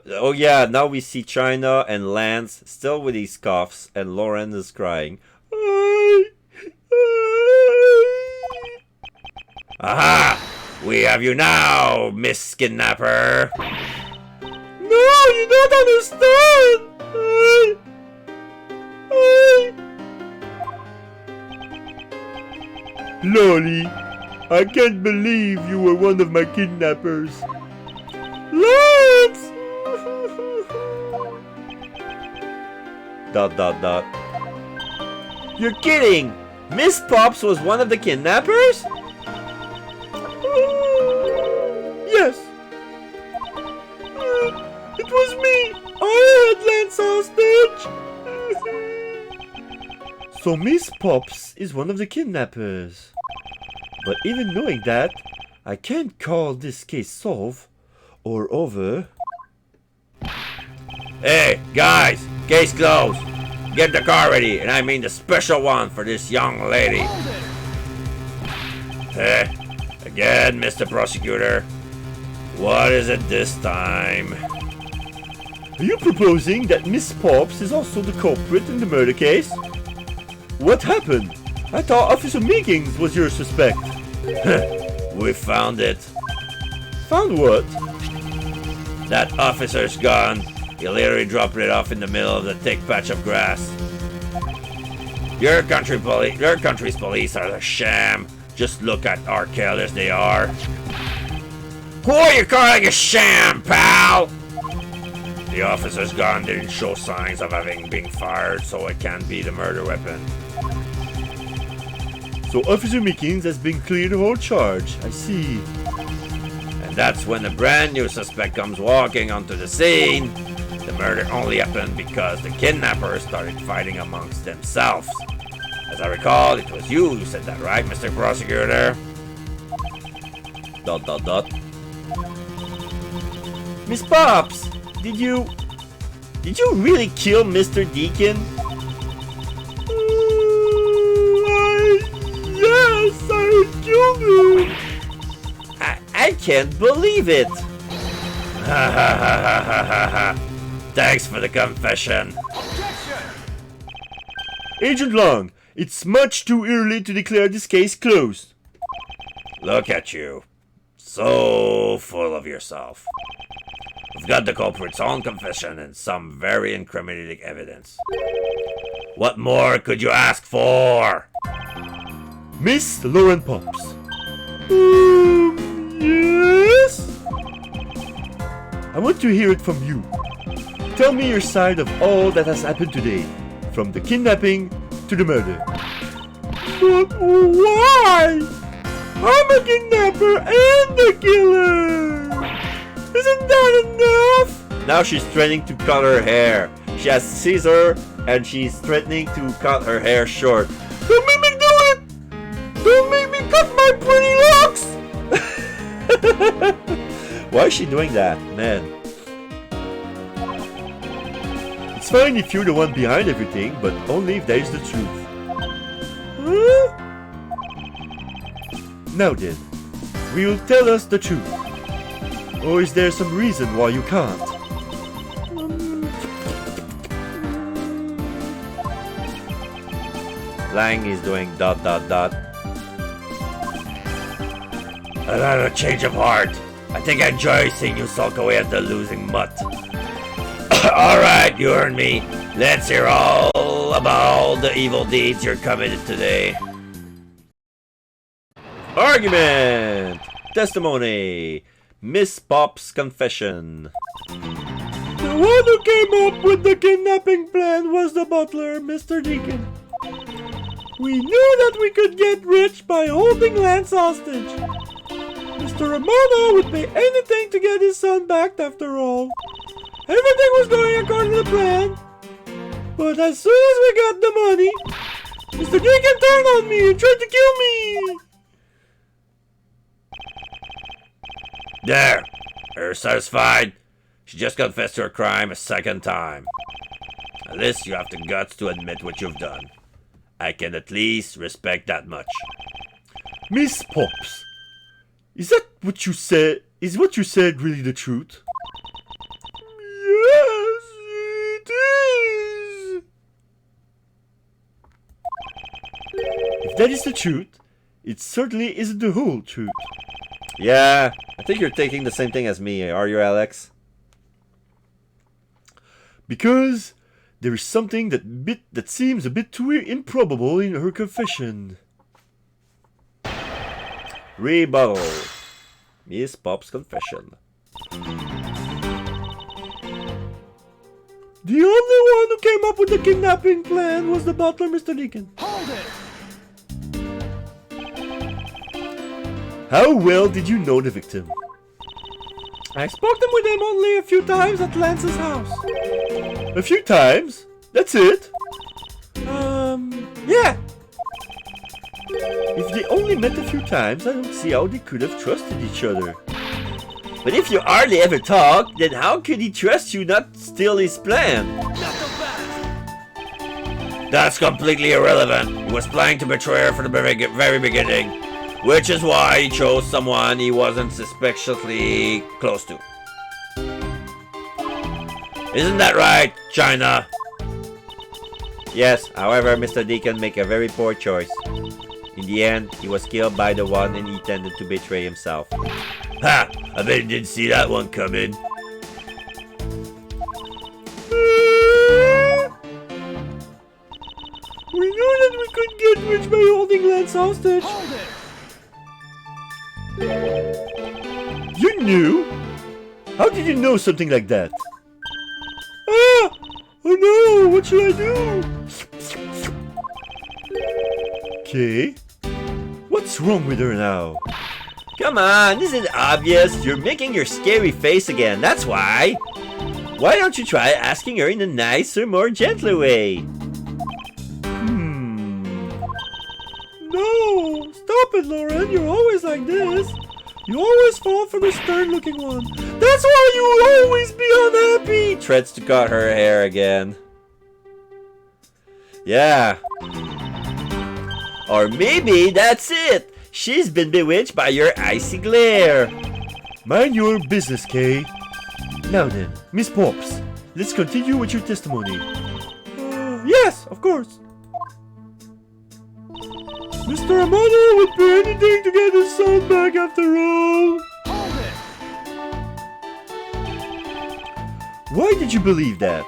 Oh yeah, now we see China and Lance still with these coughs and Lauren is crying. Aha! We have you now, Miss Kidnapper! No, you don't understand! Lolly, I can't believe you were one of my kidnappers. Lance! Dot dot dot. You're kidding! Miss Pops was one of the kidnappers? Yes. It was me. I had Lance hostage. So Miss Pops is one of the kidnappers. But even knowing that, I can't call this case solved or over. Hey, guys! Case closed! Get the car ready, and I mean the special one for this young lady. Again, Mr. Prosecutor. What is it this time? Are you proposing that Miss Pops is also the culprit in the murder case? What happened? I thought Officer Meekins was your suspect. We found it. Found what? That officer's gun. He literally dropped it off in the middle of the thick patch of grass. Your country's police are a sham. Just look at how careless they are. Who are you calling a sham, pal? The officer's gun didn't show signs of having been fired, so it can't be the murder weapon. So Officer Meekins has been cleared of all charge. I see. And that's when a brand new suspect comes walking onto the scene. The murder only happened because the kidnappers started fighting amongst themselves. As I recall, it was you who said that, right, Mr. Prosecutor? Dot dot dot. Miss Pops, did you really kill Mr. Deacon? Yes, I killed you. I can't believe it. Ha ha ha ha ha ha ha. Thanks for the confession. Agent Long, it's much too early to declare this case closed. Look at you. So full of yourself. We've got the culprit's own confession and some very incriminating evidence. What more could you ask for? Miss Lauren Pops. Yes? I want to hear it from you. Tell me your side of all that has happened today, from the kidnapping to the murder. But why? I'm a kidnapper and the killer! Isn't that enough? Now she's threatening to cut her hair. She has scissors and she's threatening to cut her hair short. Don't make me do it! Don't make me cut my pretty locks! Why is she doing that, man? It's fine if you're the one behind everything, but only if that is the truth. Huh? Now then, will you tell us the truth? Or is there some reason why you can't? Lang is doing dot dot dot. I've had a change of heart. I think I enjoy seeing you sulk away at the losing mutt. Alright, you heard me. Let's hear all about the evil deeds you're committed today. Argument! Testimony! Miss Pop's confession. The one who came up with the kidnapping plan was the butler, Mr. Deacon. We knew that we could get rich by holding Lance hostage. Mr. Romano would pay anything to get his son back after all. Everything was going according to the plan. But as soon as we got the money, Mr. Deacon turned on me and tried to kill me. There! Are you satisfied? She just confessed to her crime a second time. At least you have the guts to admit what you've done. I can at least respect that much. Miss Pops, is that what you said? Is what you said really the truth? Yes, it is. If that is the truth, it certainly isn't the whole truth. Yeah, I think you're taking the same thing as me, are you, Alex? Because there is something that seems a bit too improbable in her confession. Rebuttal. Miss Pop's confession. The only one who came up with the kidnapping plan was the butler, Mr. Deacon. Hold it! How well did you know the victim? I spoke with him only a few times at Lance's house. A few times? That's it? Yeah. If they only met a few times, I don't see how they could have trusted each other. But if you hardly ever talk, then how could he trust you not to steal his plan? That's completely irrelevant. He was planning to betray her from the very beginning, which is why he chose someone he wasn't suspiciously close to. Isn't that right, China? Yes, however, Mr. Deacon made a very poor choice. In the end, he was killed by the one and he intended to betray himself. Ha! I bet you didn't see that one coming. We knew that we could get rich by holding Lance hostage. Hold it! You knew? How did you know something like that? Ah! Oh no! What should I do? Okay. What's wrong with her now? Come on, isn't it obvious? You're making your scary face again, that's why. Why don't you try asking her in a nicer, more gentler way? No! Stop it, Lauren! You're always like this! You always fall for the stern-looking one! That's why you always be unhappy! Threats to cut her hair again. Yeah. Or maybe that's it! She's been bewitched by your icy glare! Mind your business, Kay. Now then, Miss Pops, let's continue with your testimony. Yes, of course. Mr. Amano would pay anything to get his son back after all. Hold it! Why did you believe that?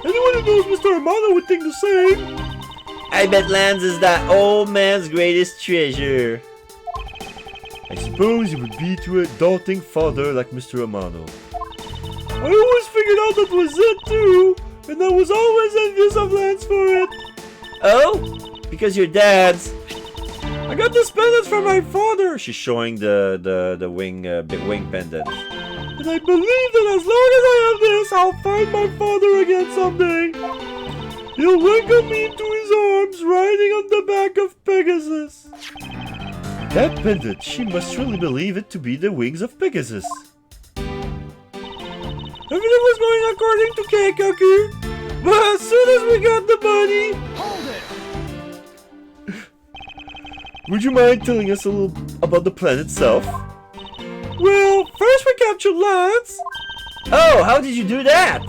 Anyone who knows Mr. Amano would think the same. I bet Lance is that old man's greatest treasure. I suppose it would be to a doting father like Mr. Amano. I always figured out that was it too, and I was always envious of Lance for it. Oh? Because your dad's. I got this pendant from my father. She's showing the wing pendant. And I believe that as long as I have this, I'll find my father again someday. He'll welcome me into his arms, riding on the back of Pegasus. That pendant, she must really believe it to be the wings of Pegasus. Everything was going according to Keikaku, but as soon as we got the money... Hold it! Would you mind telling us a little about the plan itself? Well, first we captured Lance. Oh, how did you do that?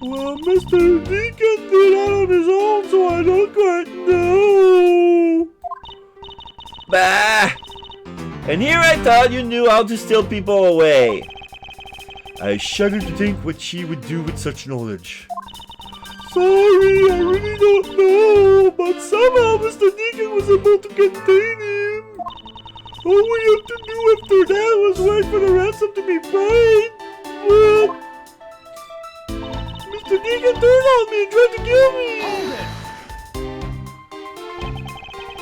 Well, Mr. Deacon did that on his own, so I don't quite know. Bah! And here I thought you knew how to steal people away. I shudder to think what she would do with such knowledge. Sorry, I really don't know, but somehow Mr. Deacon was able to contain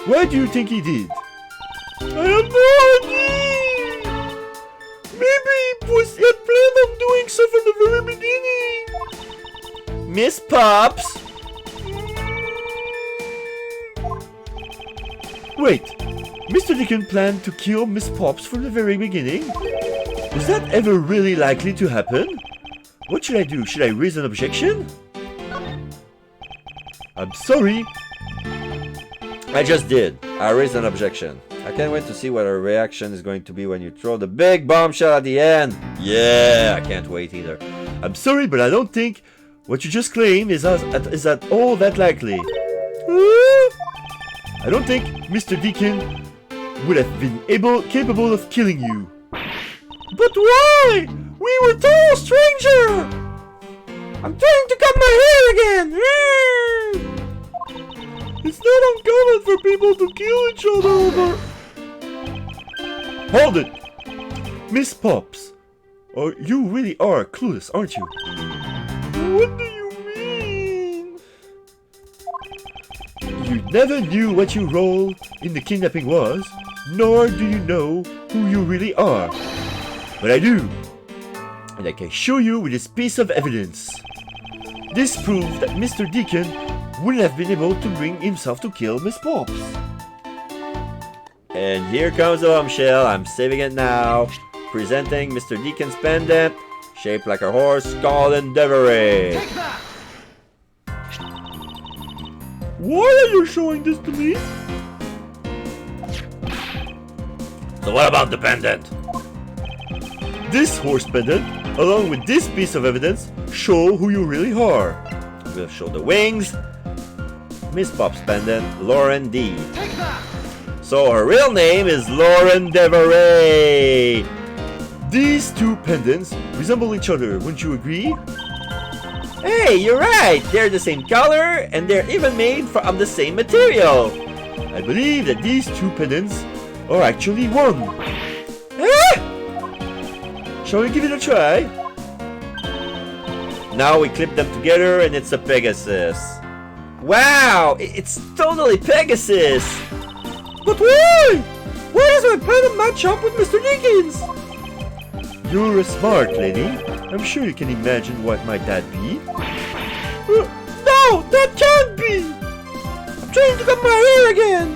Why do you think he did? I have no idea! Maybe he had planned on doing so from the very beginning! Miss Pops! Wait, Mr. Deacon planned to kill Miss Pops from the very beginning? Is that ever really likely to happen? What should I do? Should I raise an objection? I'm sorry. I just did. I raised an objection. I can't wait to see what her reaction is going to be when you throw the big bombshell at the end. Yeah, I can't wait either. I'm sorry, but I don't think what you just claimed is at all that likely. I don't think Mr. Deacon would have been capable of killing you. But why? We were total stranger! I'm trying to cut my hair again! It's not uncommon for people to kill each other over... Hold it! Miss Pops, or you really are clueless, aren't you? What do you mean? You never knew what your role in the kidnapping was, nor do you know who you really are. But I do, and I can show you with this piece of evidence. This proves that Mr. Deacon wouldn't have been able to bring himself to kill Miss Pops. And here comes the bombshell. I'm saving it now. Presenting Mr. Deacon's pendant, shaped like a horse, called Endeavory. Why are you showing this to me? So what about the pendant? This horse pendant, along with this piece of evidence, show who you really are. We'll show the wings. Miss Pop's pendant, Lauren D. So her real name is Lauren Deveray. These two pendants resemble each other, wouldn't you agree? Hey, you're right. They're the same color and they're even made of the same material. I believe that these two pendants are actually one. Shall we give it a try? Now we clip them together and it's a Pegasus. Wow, it's totally Pegasus. But why? Why does my pendant match up with Mr. Deacon's? You're a smart lady. I'm sure you can imagine what might that be. No, that can't be. I'm trying to cut my hair again.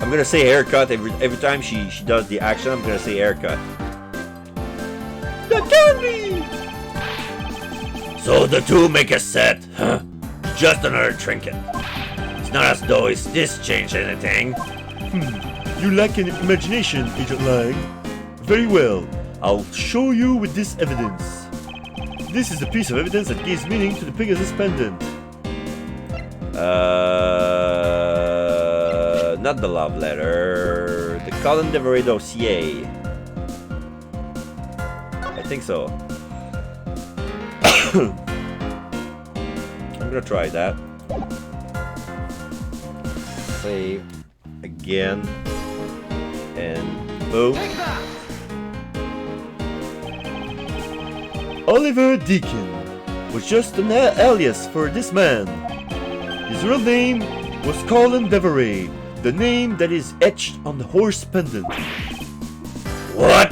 I'm gonna say haircut every time she does the action. I'm gonna say haircut. That can't be. So the two make a set, huh? Just another trinket. It's not as though this changed anything. You lack an imagination, Agent Lang. Very well. I'll show you with this evidence. This is the piece of evidence that gives meaning to the Pegasus pendant. Not the love letter. The Colin Deveray dossier. I think so. I'm gonna try that. Save again, and boom. Oliver Deacon was just an alias for this man. His real name was Colin Deveray, the name that is etched on the horse pendant. What?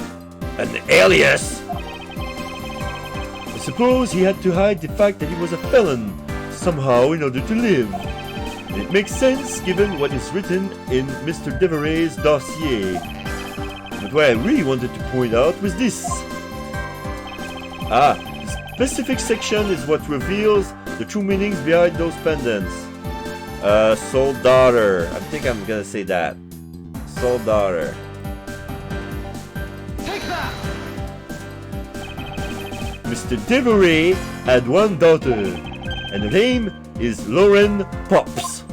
An alias? I suppose he had to hide the fact that he was a felon somehow in order to live. And it makes sense given what is written in Mr. Deveray's dossier. But what I really wanted to point out was this. The specific section is what reveals the true meanings behind those pendants. Soul daughter. I think I'm gonna say that. Soul daughter. Mr. Deveray had one daughter, and her name is Lauren Pops.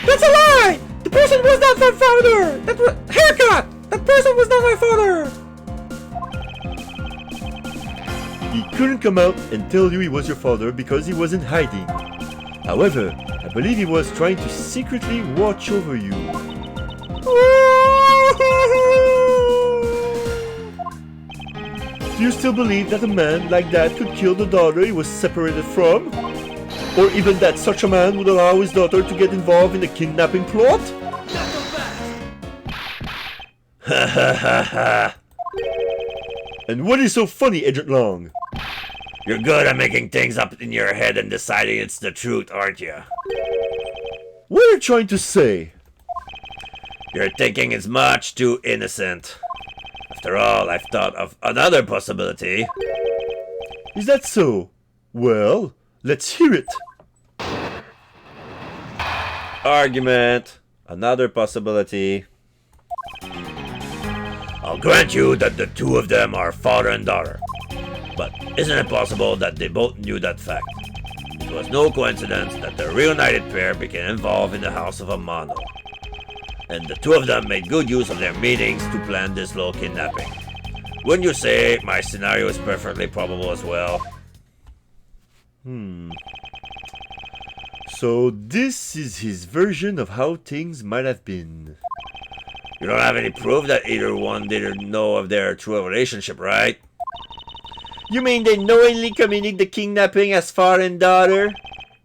That's a lie! The person was not my father! That was haircut! That person was not my father! He couldn't come out and tell you he was your father because he was in hiding. However, I believe he was trying to secretly watch over you. Do you still believe that a man like that could kill the daughter he was separated from? Or even that such a man would allow his daughter to get involved in a kidnapping plot? Ha ha ha ha. And what is so funny, Agent Long? You're good at making things up in your head and deciding it's the truth, aren't you? What are you trying to say? Your thinking is much too innocent. After all, I've thought of another possibility. Is that so? Well, let's hear it. Argument. Another possibility. I'll grant you that the two of them are father and daughter. But isn't it possible that they both knew that fact? It was no coincidence that the reunited pair became involved in the house of Amano. And the two of them made good use of their meetings to plan this little kidnapping. Wouldn't you say my scenario is perfectly probable as well? So this is his version of how things might have been. You don't have any proof that either one didn't know of their true relationship, right? You mean they knowingly committed the kidnapping as father and daughter?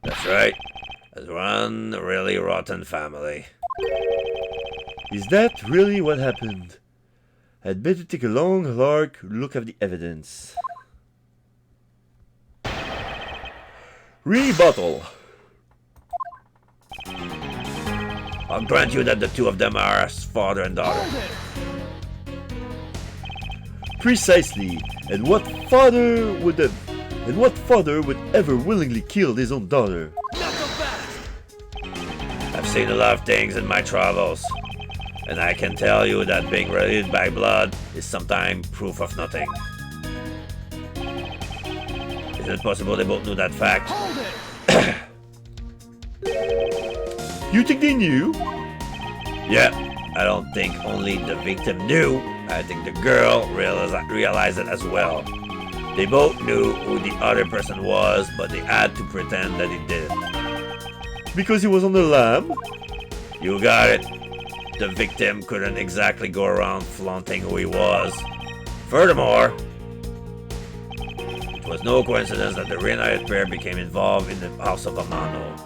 That's right. As one really rotten family. Is that really what happened? I'd better take a long, hard look at the evidence. Rebuttal. I'll grant you that the two of them are as father and daughter. Precisely. And what father would ever willingly kill his own daughter? I've seen a lot of things in my travels, and I can tell you that being related by blood is sometimes proof of nothing. Is it possible they both knew that fact? You think they knew? Yeah, I don't think only the victim knew. I think the girl realized it as well. They both knew who the other person was, but they had to pretend that he didn't. Because he was on the lam? You got it. The victim couldn't exactly go around flaunting who he was. Furthermore, it was no coincidence that the reunited pair became involved in the house of Amano.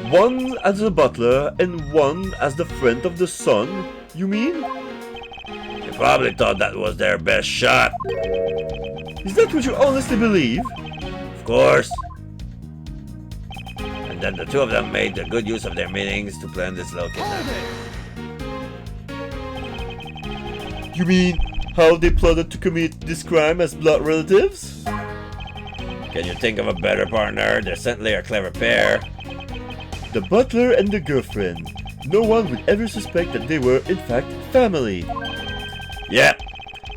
One as the butler and one as the friend of the son, you mean? They probably thought that was their best shot. Is that what you honestly believe? Of course. And then the two of them made the good use of their meetings to plan this little kidnapping. You mean how they plotted to commit this crime as blood relatives? Can you think of a better partner? They're certainly a clever pair. The butler and the girlfriend. No one would ever suspect that they were, in fact, family. Yep.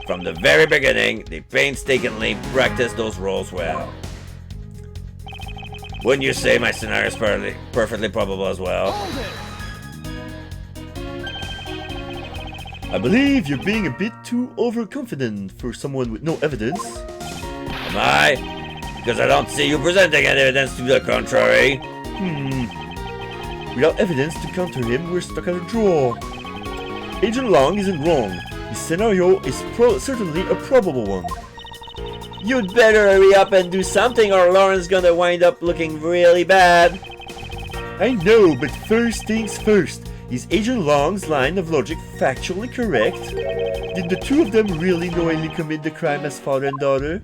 From the very beginning, they painstakingly practiced those roles well. Wouldn't you say my scenario is perfectly probable as well? I believe you're being a bit too overconfident for someone with no evidence. Am I? Because I don't see you presenting any evidence to the contrary. Without evidence to counter him, we're stuck at a draw. Agent Long isn't wrong. His scenario is certainly a probable one. You'd better hurry up and do something or Lauren's gonna wind up looking really bad. I know, but first things first. Is Agent Long's line of logic factually correct? Did the two of them really knowingly commit the crime as father and daughter?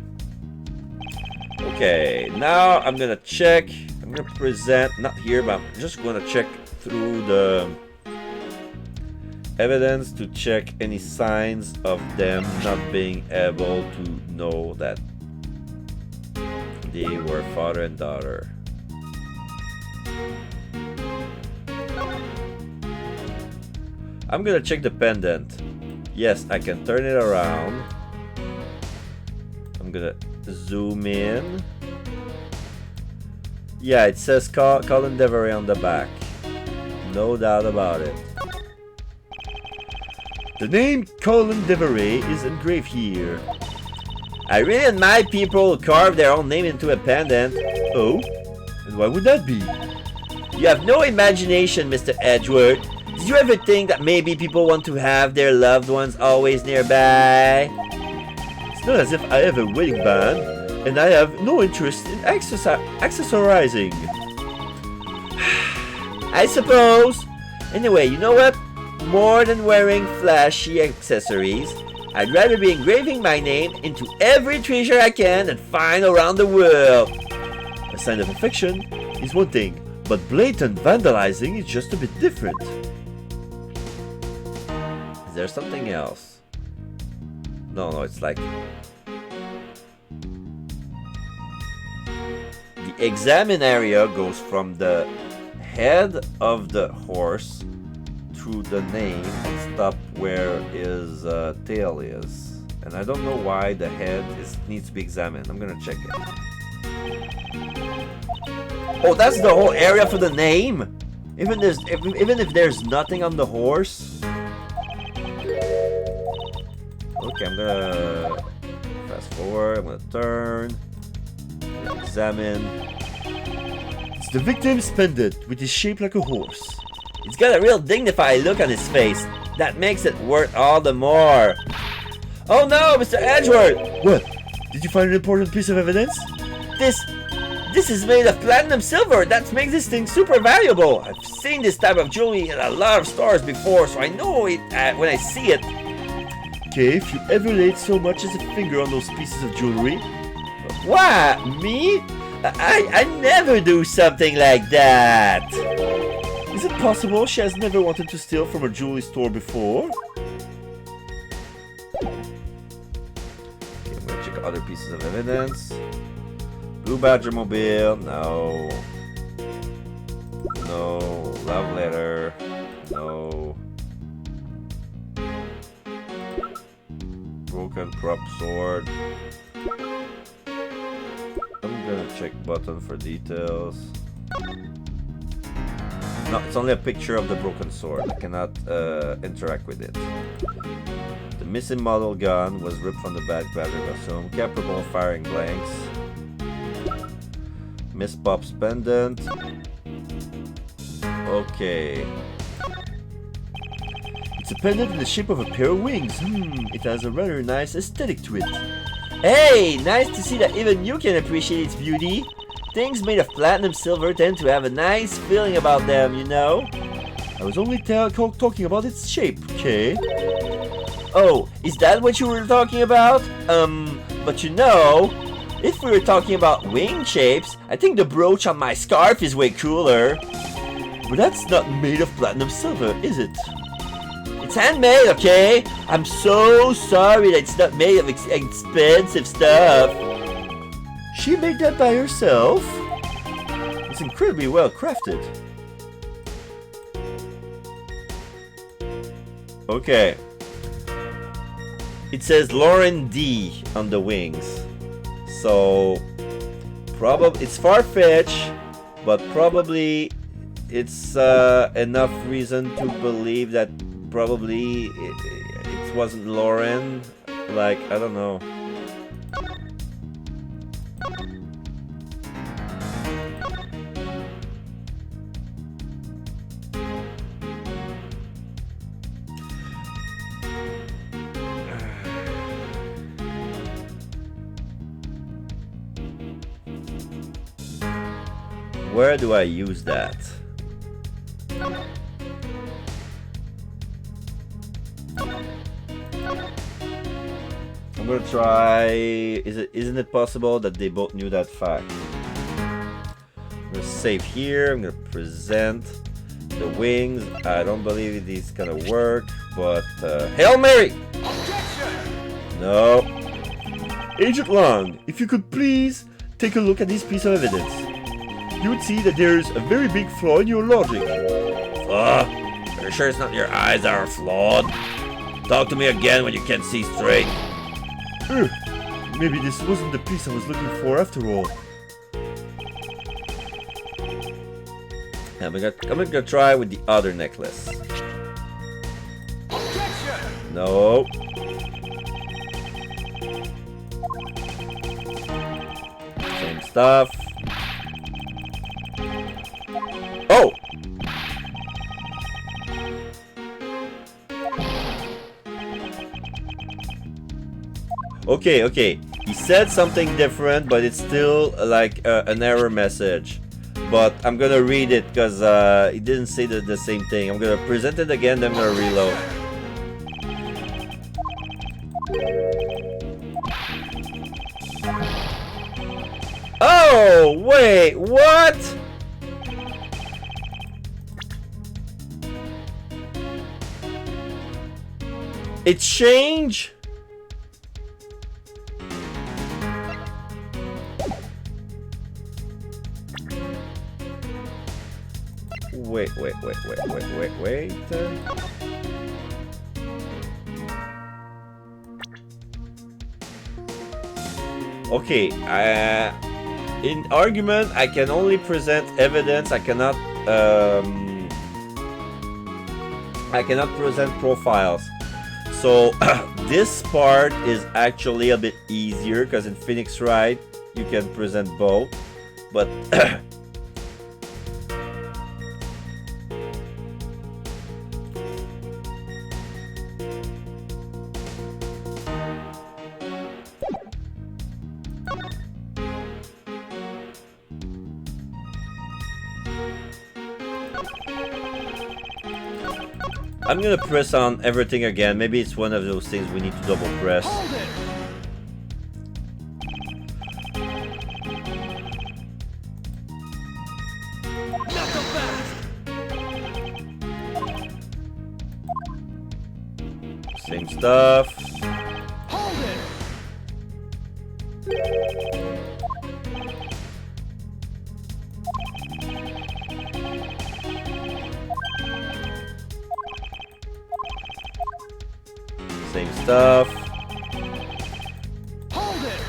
Okay, now I'm gonna check. I'm gonna present, not here, but I'm just gonna check through the evidence to check any signs of them not being able to know that they were father and daughter. I'm gonna check the pendant. Yes, I can turn it around. I'm gonna zoom in. Yeah, it says Colin Devery on the back. No doubt about it. The name Colin Devery is engraved here. I really admire people who carve their own name into a pendant. Oh? And why would that be? You have no imagination, Mr. Edgeworth. Did you ever think that maybe people want to have their loved ones always nearby? It's not as if I have a wedding band. and I have no interest in accessorizing. I suppose. Anyway, you know what? More than wearing flashy accessories, I'd rather be engraving my name into every treasure I can and find around the world. A sign of affection is one thing, but blatant vandalizing is just a bit different. Is there something else? No, it's like... The examine area goes from the head of the horse through the name and stop where his tail is. And I don't know why the head needs to be examined. I'm gonna check it. Oh, that's the whole area for the name? Even if there's nothing on the horse? Okay, I'm gonna fast forward, I'm gonna turn, examine. It's the victim's pendant, which is shaped like a horse. It's got a real dignified look on his face. That makes it worth all the more. Oh no, Mr. Edgeworth! What? Did you find an important piece of evidence? This is made of platinum silver. That makes this thing super valuable. I've seen this type of jewelry in a lot of stores before, so I know it when I see it. Okay, if you ever laid so much as a finger on those pieces of jewelry. What? Me? I never do something like that. Is it possible she has never wanted to steal from a jewelry store before? Okay, I'm gonna check other pieces of evidence. Blue Badger Mobile, no. No. Love letter, no. Broken prop sword. I'm gonna check button for details. No, it's only a picture of the broken sword. I cannot interact with it. The missing model gun was ripped from the bad battery costume, capable of firing blanks. Miss Pop's pendant. Okay. It's a pendant in the shape of a pair of wings. It has a rather nice aesthetic to it. Hey, nice to see that even you can appreciate its beauty. Things made of platinum silver tend to have a nice feeling about them, you know? I was only talking about its shape, okay? Oh, is that what you were talking about? But you know, if we were talking about wing shapes, I think the brooch on my scarf is way cooler. But that's not made of platinum silver, is it? It's handmade, okay? I'm so sorry that it's not made of expensive stuff. She made that by herself? It's incredibly well crafted. Okay. It says Lauren D on the wings. So, probably it's far-fetched, but probably it's enough reason to believe that probably it wasn't Lauren. Like, I don't know. Where do I use that? I'm gonna try. Isn't it possible that they both knew that fact? I'm gonna save here. I'm gonna present the wings. I don't believe it is gonna work, but Hail Mary! No. Agent Long, if you could please take a look at this piece of evidence. You would see that there's a very big flaw in your logic. Flaw? Are you sure it's not your eyes that are flawed? Talk to me again when you can't see straight. Maybe this wasn't the piece I was looking for after all. I'm gonna try with the other necklace. No. Same stuff. Oh! Okay. He said something different, but it's still like an error message. But I'm gonna read it because he didn't say the same thing. I'm gonna present it again, then I'm gonna reload. Oh, wait, what? It changed? Wait. Okay, in argument, I can only present evidence. I cannot present profiles. So this part is actually a bit easier because in Phoenix Wright you can present both, but I'm gonna press on everything again. Maybe it's one of those things we need to double press. Same stuff. Same stuff. Hold it.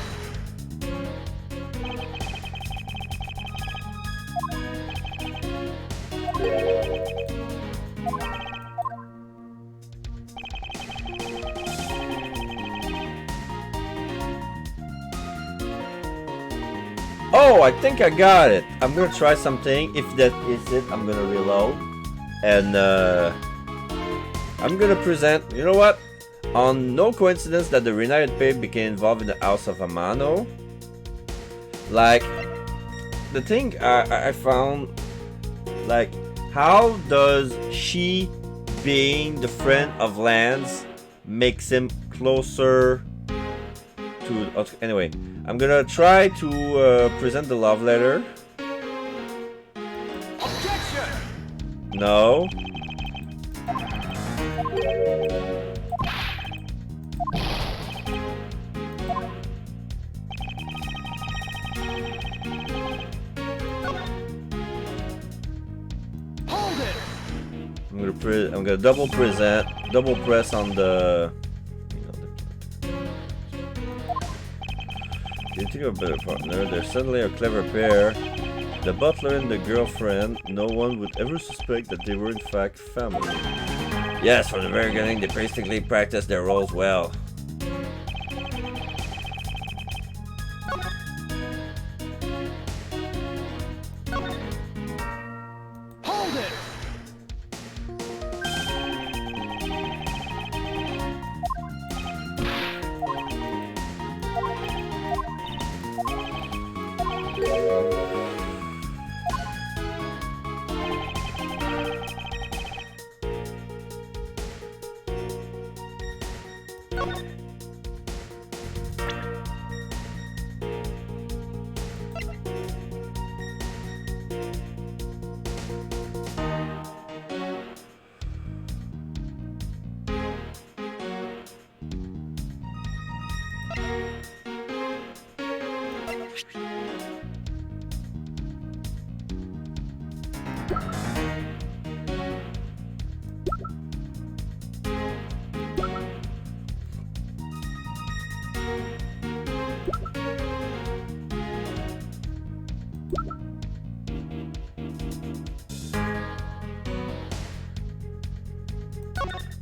Oh, I think I got it. I'm gonna try something. If that is it, I'm gonna reload. And I'm gonna present, you know what? On no coincidence that the reunited pair became involved in the House of Amano. Like, the thing I found, like, how does she being the friend of Lance makes him closer to... Anyway, I'm gonna try to present the love letter. Objection. No. Hold it. I'm gonna double press on the. You think of a better partner? They're suddenly a clever pair. The butler and the girlfriend. No one would ever suspect that they were in fact family. Yes, from the very beginning, they basically practiced their roles well. Hold it.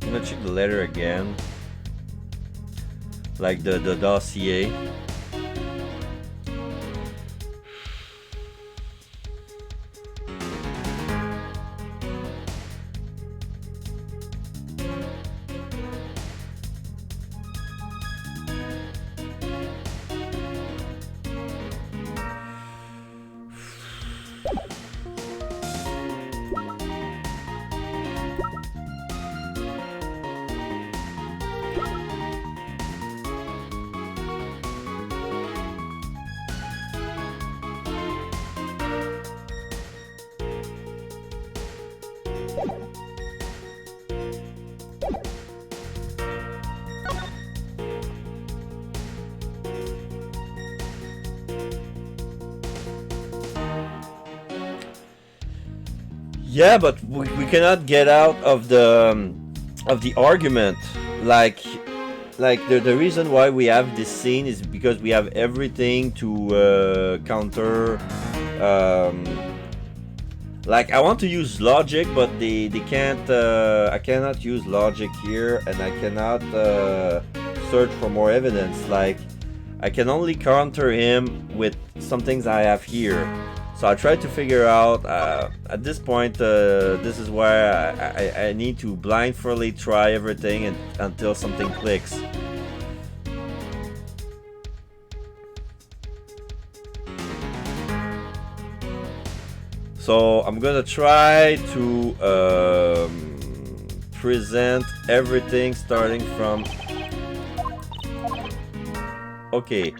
I'm gonna check the letter again. Like the dossier. Yeah, but we cannot get out of the argument. Like the reason why we have this scene is because we have everything to counter. Like I want to use logic, but they can't. I cannot use logic here, and I cannot search for more evidence. Like I can only counter him with some things I have here. So I try to figure out. At this point, this is where I need to blindfoldly try everything until something clicks. So I'm gonna try to present everything starting from. Okay,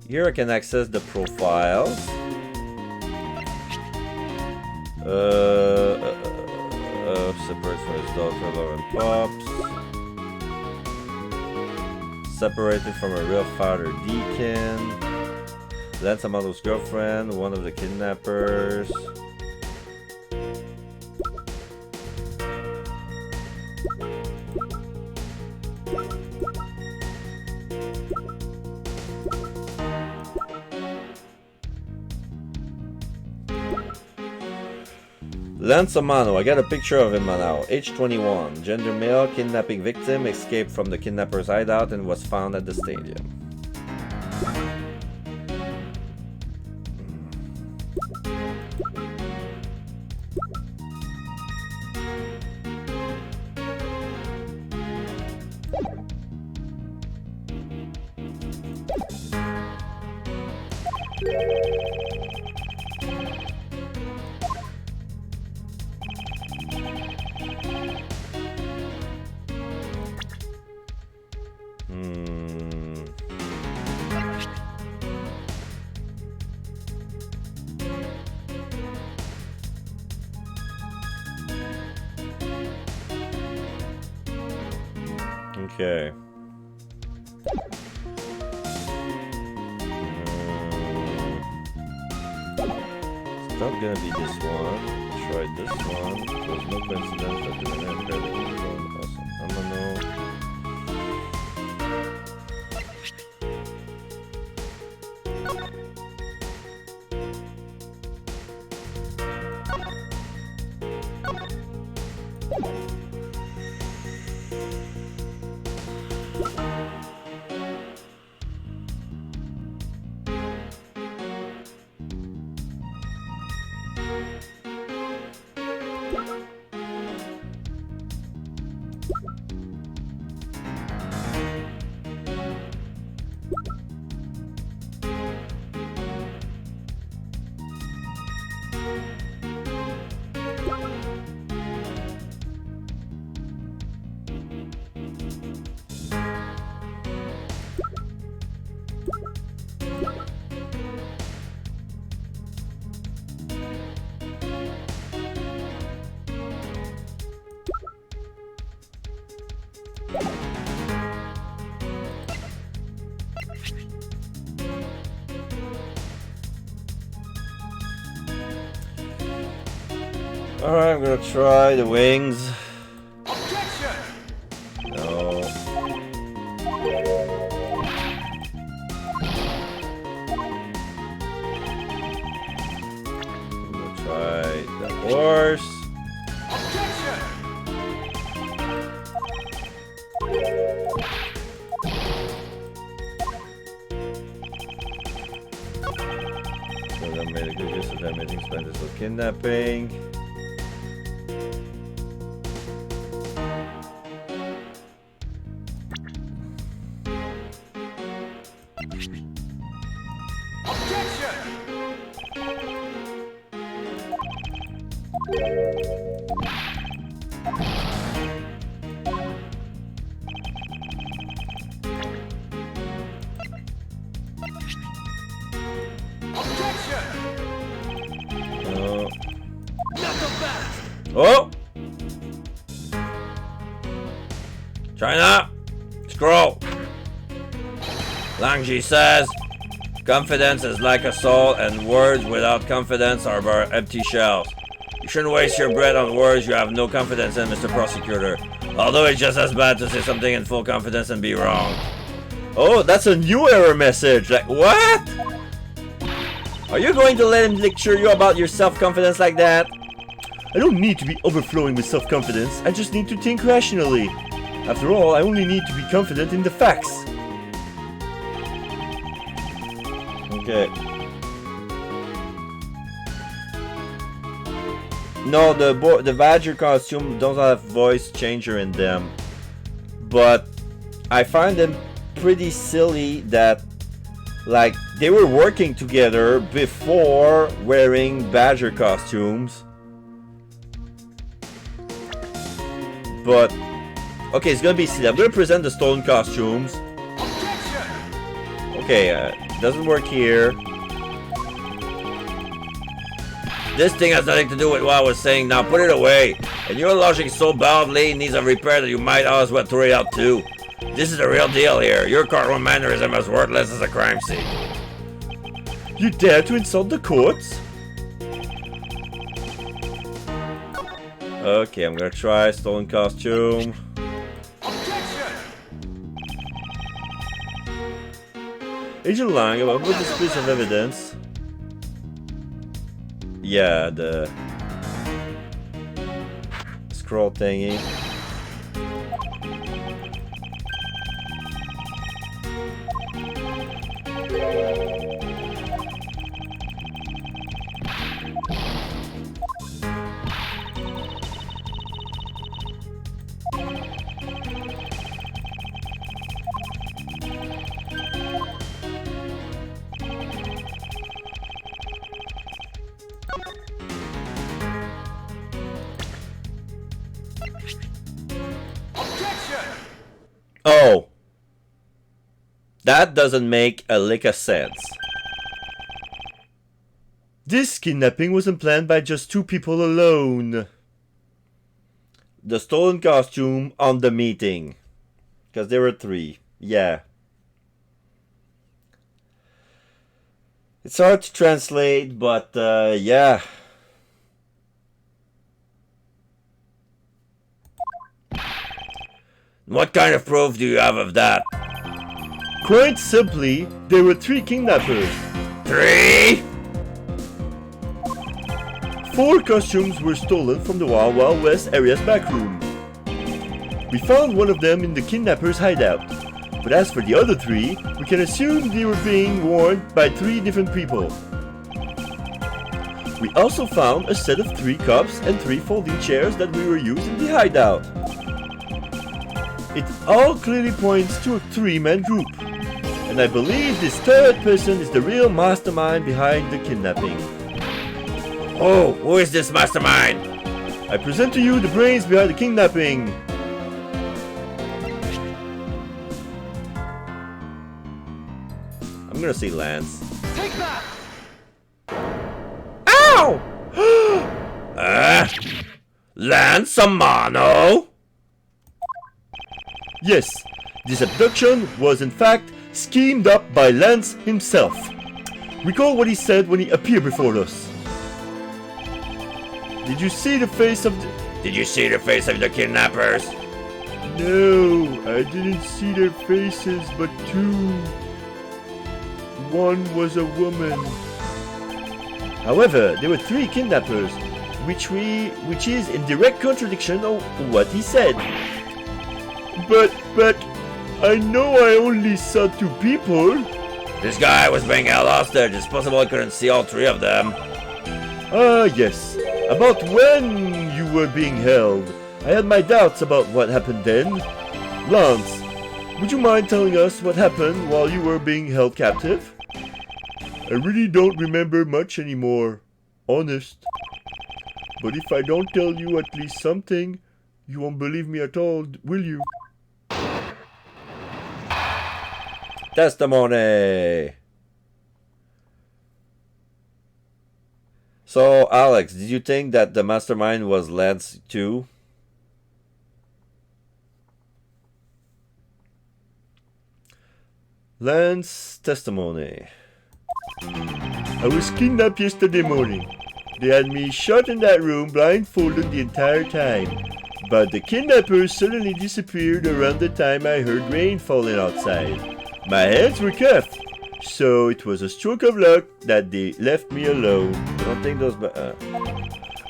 here I can access the profiles. Separate from his daughter Lauren Pops. Separated from a real father Deacon. Lance Amado's girlfriend, one of the kidnappers. Lance Amano, I got a picture of him now. Age 21, gender male, kidnapping victim, escaped from the kidnapper's hideout and was found at the stadium. Okay. It's not gonna be this one. Try this one. There's no coincidence that the winner paired the awesome. I'm gonna know. Alright, I'm gonna try the wings. Objection! No. I'm gonna try the horse. Objection! So that made a good use of that making spenders for kidnapping. No. Oh! China! Scroll! Langji says, confidence is like a soul, and words without confidence are but empty shells. You shouldn't waste your breath on words you have no confidence in, Mr. Prosecutor. Although it's just as bad to say something in full confidence and be wrong. Oh, that's a new error message. Like, what? Are you going to let him lecture you about your self-confidence like that? I don't need to be overflowing with self-confidence, I just need to think rationally. After all, I only need to be confident in the facts. Okay. No, the Badger costume don't have voice changer in them. But I find them pretty silly that like they were working together before wearing Badger costumes. But okay, it's gonna be silly. I'm gonna present the stolen costumes. Okay, doesn't work here. This thing has nothing to do with what I was saying. Now put it away. And your logic so badly needs a repair that you might as well throw it out too. This is the real deal here. Your courtroom mannerism is worthless as a crime scene. You dare to insult the courts? Okay, I'm gonna try stolen costume. Agent Lang, about what this piece of evidence? Yeah, the scroll thingy. Oh, that doesn't make a lick of sense. This kidnapping wasn't planned by just two people alone. The stolen costume on the meeting. Because there were three. Yeah. It's hard to translate, but yeah. What kind of proof do you have of that? Quite simply, there were three kidnappers. 3? 4 costumes were stolen from the Wild Wild West area's back room. We found one of them in the kidnappers' hideout. But as for the other 3, we can assume they were being worn by 3 different people. We also found a set of 3 cups and 3 folding chairs that we were used in the hideout. It all clearly points to a 3-man group. And I believe this third person is the real mastermind behind the kidnapping. Oh, who is this mastermind? I present to you the brains behind the kidnapping. I'm gonna say Lance. Take that! Ow! Lance Amano? Yes, this abduction was in fact schemed up by Lance himself. Recall what he said when he appeared before us. Did you see the face of the... Did you see the face of the kidnappers? No, I didn't see their faces, but 2. One was a woman. However, there were 3 kidnappers, which is in direct contradiction of what he said. But, I know I only saw 2 people. This guy was being held hostage. It's possible I couldn't see all 3 of them. Ah, yes. About when you were being held. I had my doubts about what happened then. Lance, would you mind telling us what happened while you were being held captive? I really don't remember much anymore. Honest. But if I don't tell you at least something, you won't believe me at all, will you? Testimony. So, Alex, did you think that the mastermind was Lance too? Lance testimony. I was kidnapped yesterday morning. They had me shut in that room blindfolded the entire time. But the kidnappers suddenly disappeared around the time I heard rain falling outside. My hands were cuffed, so it was a stroke of luck that they left me alone. I don't think those.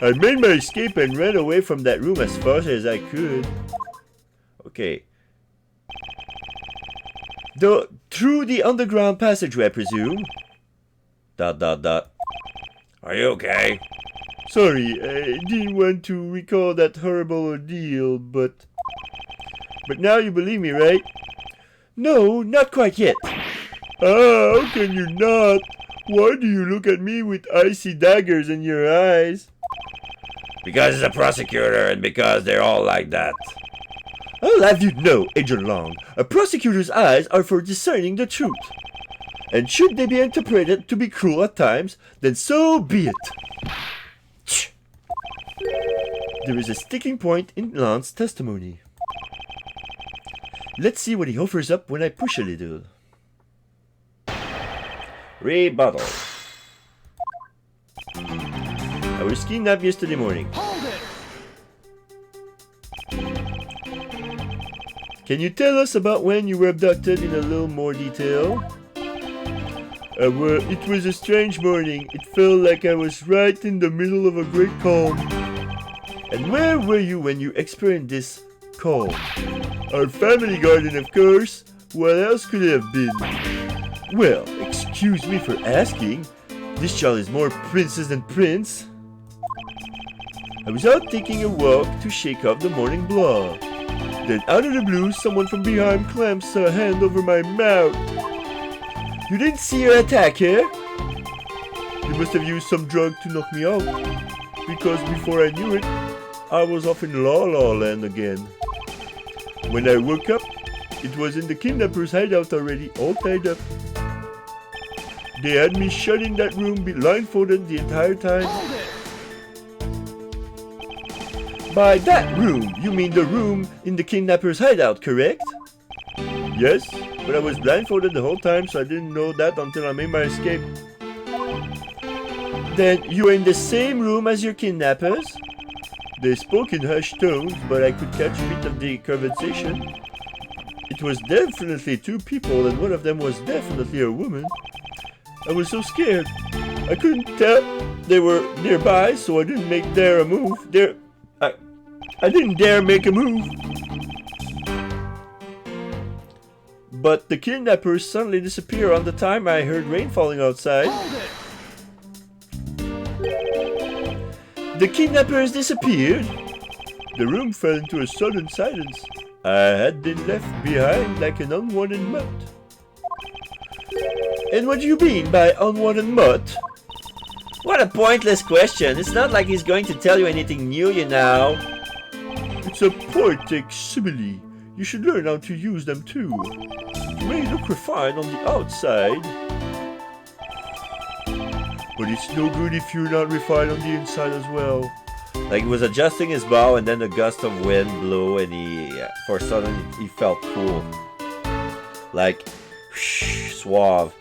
I made my escape and ran away from that room as fast as I could. Okay. Through the underground passageway, I presume. ... Are you okay? Sorry, I didn't want to recall that horrible ordeal, but now you believe me, right? No, not quite yet. How can you not? Why do you look at me with icy daggers in your eyes? Because he's a prosecutor and because they're all like that. I'll have you know, Agent Long, a prosecutor's eyes are for discerning the truth. And should they be interpreted to be cruel at times, then so be it. There is a sticking point in Lon's testimony. Let's see what he offers up when I push a little. Rebuttal. I was kidnapped yesterday morning. Hold it! Can you tell us about when you were abducted in a little more detail? Well, it was a strange morning. It felt like I was right in the middle of a great calm. And where were you when you experienced this calm? Our family garden, of course. What else could it have been? Well, excuse me for asking. This child is more princess than prince. I was out taking a walk to shake off the morning blah. Then out of the blue, someone from behind clamps a hand over my mouth. You didn't see her attack, eh? You must have used some drug to knock me out. Because before I knew it, I was off in La La Land again. When I woke up, it was in the kidnappers' hideout already, all tied up. They had me shut in that room blindfolded the entire time. By that room, you mean the room in the kidnappers' hideout, correct? Yes, but I was blindfolded the whole time, so I didn't know that until I made my escape. Then you were in the same room as your kidnappers? They spoke in hushed tones, but I could catch a bit of the conversation. It was definitely two people, and one of them was definitely a woman. I was so scared. I couldn't tell they were nearby, so I didn't dare a move. I didn't dare make a move. But the kidnappers suddenly disappeared on the time I heard rain falling outside. The kidnappers disappeared. The room fell into a sudden silence. I had been left behind like an unwanted mutt. And what do you mean by unwanted mutt? What a pointless question. It's not like he's going to tell you anything new, you know. It's a poetic simile. You should learn how to use them too. You may look refined on the outside, but it's no good if you're not refined on the inside as well. Like he was adjusting his bow and then a gust of wind blew and for a sudden he felt cool. Like, suave.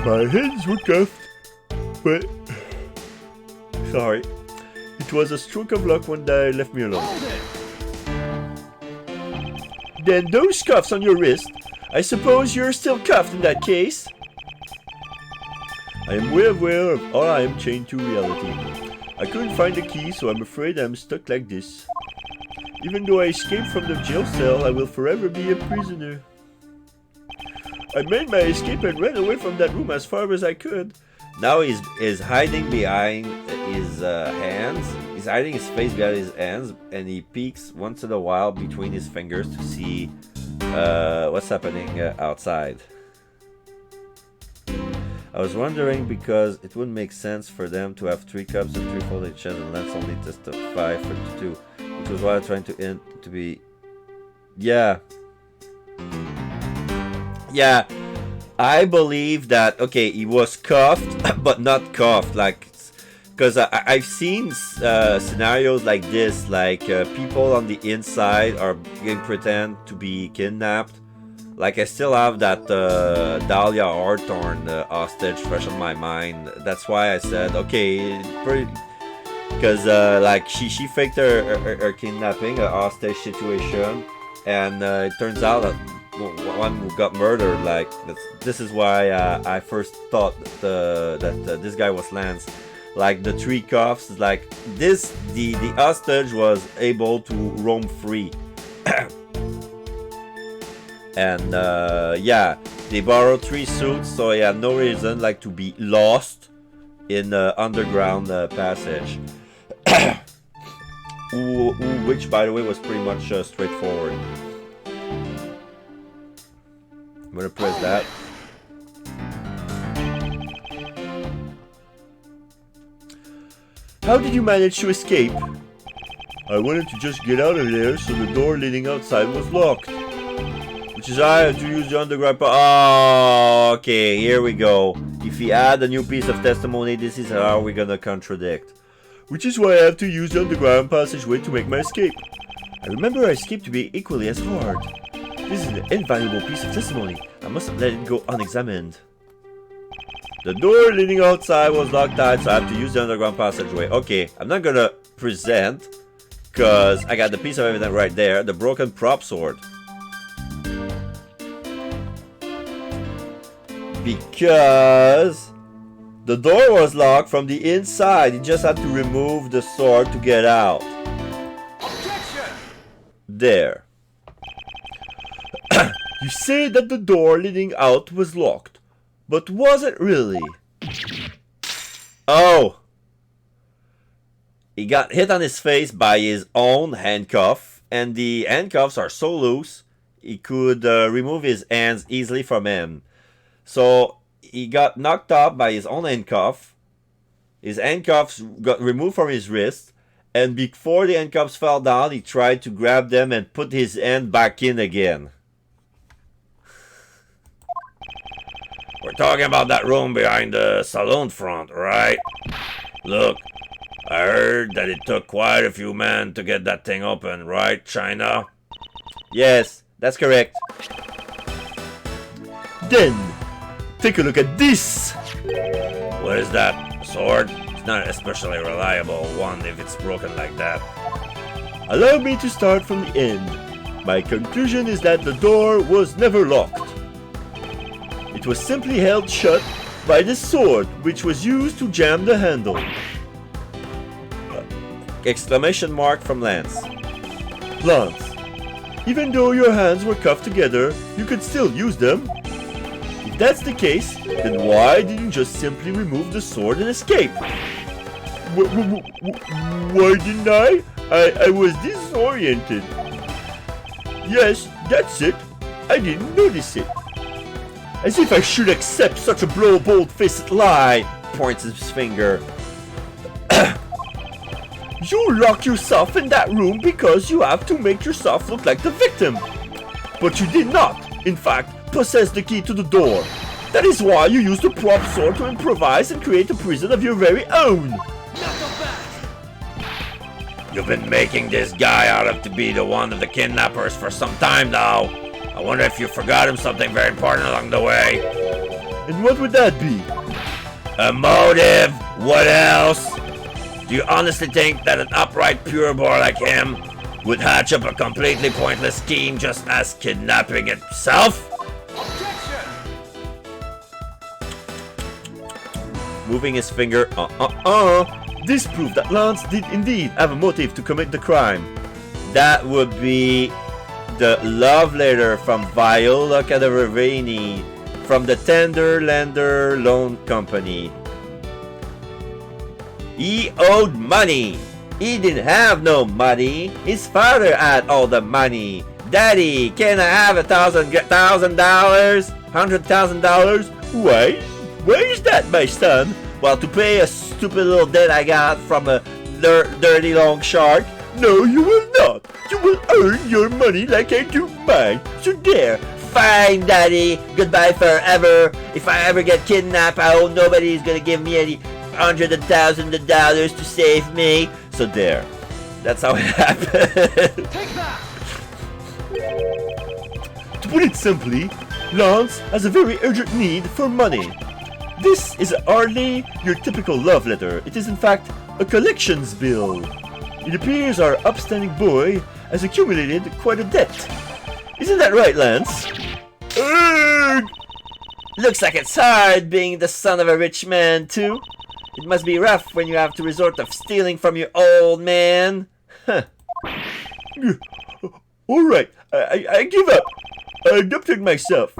My hands were cuffed, but... Sorry. It was a stroke of luck when they left me alone. Then those cuffs on your wrist, I suppose you're still cuffed in that case? I am well aware of all I am chained to reality. I couldn't find the key, so I'm afraid I'm stuck like this. Even though I escaped from the jail cell, I will forever be a prisoner. I made my escape and ran away from that room as far as I could. Now he's hiding behind his hands. He's hiding his face behind his hands, and he peeks once in a while between his fingers to see what's happening outside. I was wondering because it wouldn't make sense for them to have 3 cups and 3 folded chairs and let's only testify for 2, which was why I'm trying to be. Yeah. I believe that, okay, he was cuffed, but not cuffed, like, because I've seen scenarios like this, like people on the inside are being pretend to be kidnapped, Like I still have that Dahlia Hawthorne hostage fresh on my mind. That's why I said, okay, because like she faked her kidnapping, a hostage situation, and it turns out that one who got murdered. Like this is why I first thought that this guy was Lance. Like the three cuffs, like this, the hostage was able to roam free. And yeah, they borrowed 3 suits, so he had no reason like to be lost in the underground passage. Which, by the way, was pretty much straightforward. I'm gonna press that. How did you manage to escape? I wanted to just get out of there, so the door leading outside was locked. Which is I had to use the underground oh, okay, here we go. If we add a new piece of testimony, this is how we're gonna contradict. Which is why I have to use the underground passageway to make my escape. I remember I escaped to be equally as hard. This is an invaluable piece of testimony. I mustn't let it go unexamined. The door leading outside was locked tight, so I have to use the underground passageway. Okay, I'm not gonna present, because I got the piece of evidence right there, the broken prop sword. Because the door was locked from the inside, you just had to remove the sword to get out. Objection! There. You say that the door leading out was locked, but was it really? Oh! He got hit on his face by his own handcuff, and the handcuffs are so loose, he could remove his hands easily from him. So, he got knocked off by his own handcuff, his handcuffs got removed from his wrist, and before the handcuffs fell down, he tried to grab them and put his hand back in again. We're talking about that room behind the saloon front, right? Look, I heard that it took quite a few men to get that thing open, right, China? Yes, that's correct. Then, take a look at this! What is that? A sword? It's not an especially reliable one if it's broken like that. Allow me to start from the end. My conclusion is that the door was never locked. It was simply held shut by the sword, which was used to jam the handle. Exclamation mark from Lance. Lance, even though your hands were cuffed together, you could still use them. If that's the case, then why didn't you just simply remove the sword and escape? Why didn't I? I was disoriented. Yes, that's it. I didn't notice it. As if I should accept such a bold-faced lie, Points his finger. You lock yourself in that room because you have to make yourself look like the victim. But you did not, in fact, possess the key to the door. That is why you used the prop sword to improvise and create a prison of your very own. You've been making this guy out to be the one of the kidnappers for some time now. I wonder if you forgot him something very important along the way. And what would that be? A motive? What else? Do you honestly think that an upright pure boy like him would hatch up a completely pointless scheme just as kidnapping itself? Objection! Moving his finger. This proved that Lance did indeed have a motive to commit the crime. That would be the love letter from Viola Cadaverini from the Tender Lender Loan Company. He owed money. He didn't have no money. His father had all the money. Daddy, can I have $1,000? $100,000? Why is that, my son? Well, to pay a stupid little debt I got from a dirty long shark. No, you will not. You will earn your money like I do mine. So there. Fine, Daddy. Goodbye forever. If I ever get kidnapped, I hope nobody's gonna give me any hundreds of thousands of dollars to save me. So there. That's how it happened. Take that! To put it simply, Lance has a very urgent need for money. This is hardly your typical love letter. It is in fact a collections bill. It appears our upstanding boy has accumulated quite a debt. Isn't that right, Lance? Looks like it's hard being the son of a rich man, too. It must be rough when you have to resort to stealing from your old man. Huh. Alright, I give up. I adopted myself.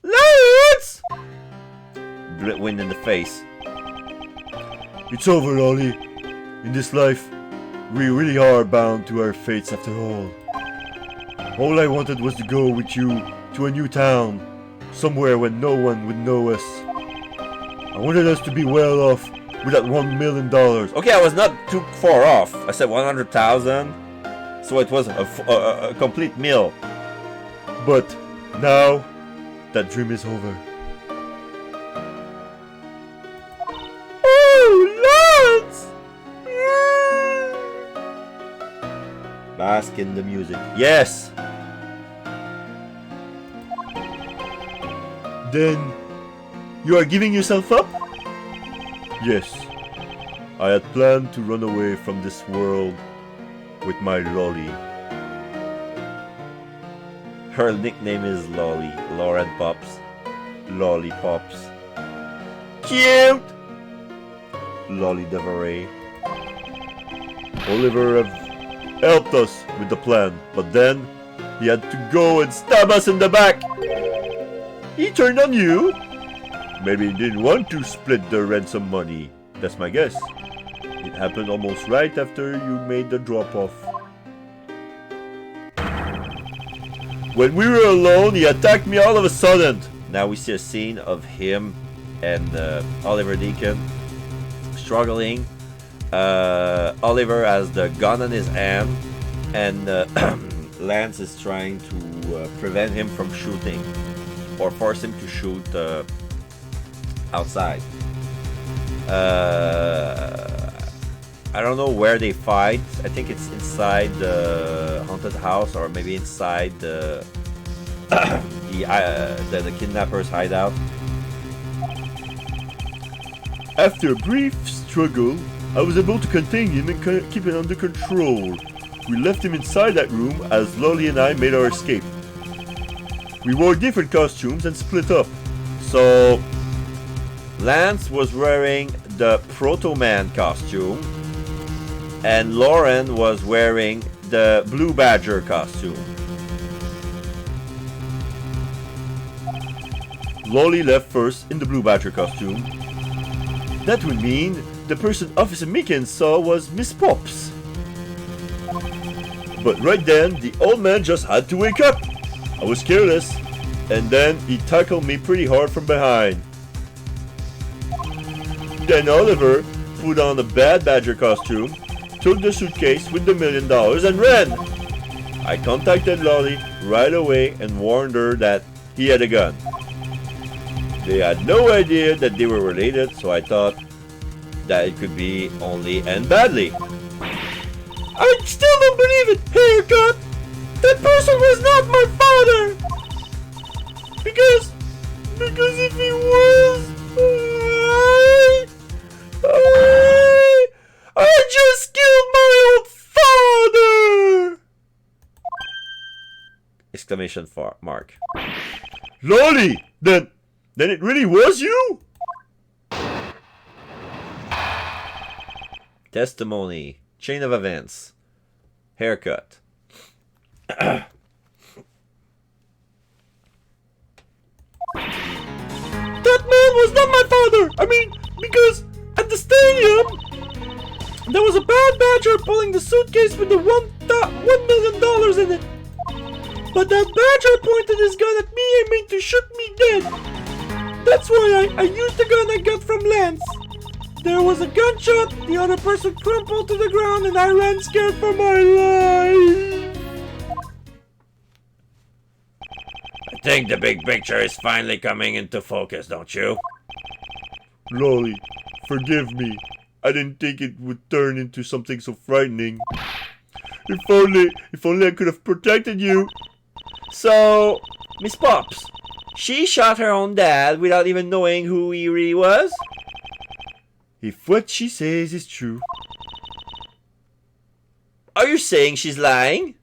Lance! Wind in the face. It's over, Lolly. In this life, we really are bound to our fates after all. All I wanted was to go with you to a new town, somewhere where no one would know us. I wanted us to be well off with that $1 million. Okay, I was not too far off. I said 100,000, so it was a complete meal. But now, that dream is over. Oh, Lance! Bask in the music. Yes! Then, you are giving yourself up? Yes. I had planned to run away from this world with my lolly. Her nickname is Lolly. Lauren Pops. Lollipops. Cute! Lolly Deveray. Oliver helped us with the plan, but then he had to go and stab us in the back. He turned on you. Maybe he didn't want to split the ransom money. That's my guess. It happened almost right after you made the drop-off. When we were alone, he attacked me all of a sudden. Now we see a scene of him and Oliver Deacon struggling. Oliver has the gun in his hand, and Lance is trying to prevent him from shooting or force him to shoot outside. I don't know where they fight. I think it's inside the haunted house, or maybe inside the the kidnapper's hideout. After a brief struggle, I was able to contain him and keep him under control. We left him inside that room as Lolly and I made our escape. We wore different costumes and split up. So Lance was wearing the Proto Man costume, and Lauren was wearing the Blue Badger costume. Lolly left first in the Blue Badger costume. That would mean the person Officer Meekins saw was Miss Pops. But right then, the old man just had to wake up. I was careless, and then he tackled me pretty hard from behind. Then Oliver put on a Bad Badger costume, took the suitcase with the $1 million and ran. I contacted Lolly right away and warned her that he had a gun. They had no idea that they were related, so I thought that it could be only end badly. I still don't believe it, Haircut! That person was not my father! Because if he was, I just killed my old father! Exclamation mark. Lolly! Then it really was you? Testimony. Chain of events. Haircut. That man was not my father! I mean, because at the stadium, there was a Bad Badger pulling the suitcase with the $1 million in it. But that Badger pointed his gun at me and meant to shoot me dead. That's why I used the gun I got from Lance. There was a gunshot, the other person crumpled to the ground, and I ran scared for my life. I think the big picture is finally coming into focus, don't you? Lolly, forgive me. I didn't think it would turn into something so frightening. If only I could have protected you. So, Miss Pops, she shot her own dad without even knowing who he really was? If what she says is true. Are you saying she's lying?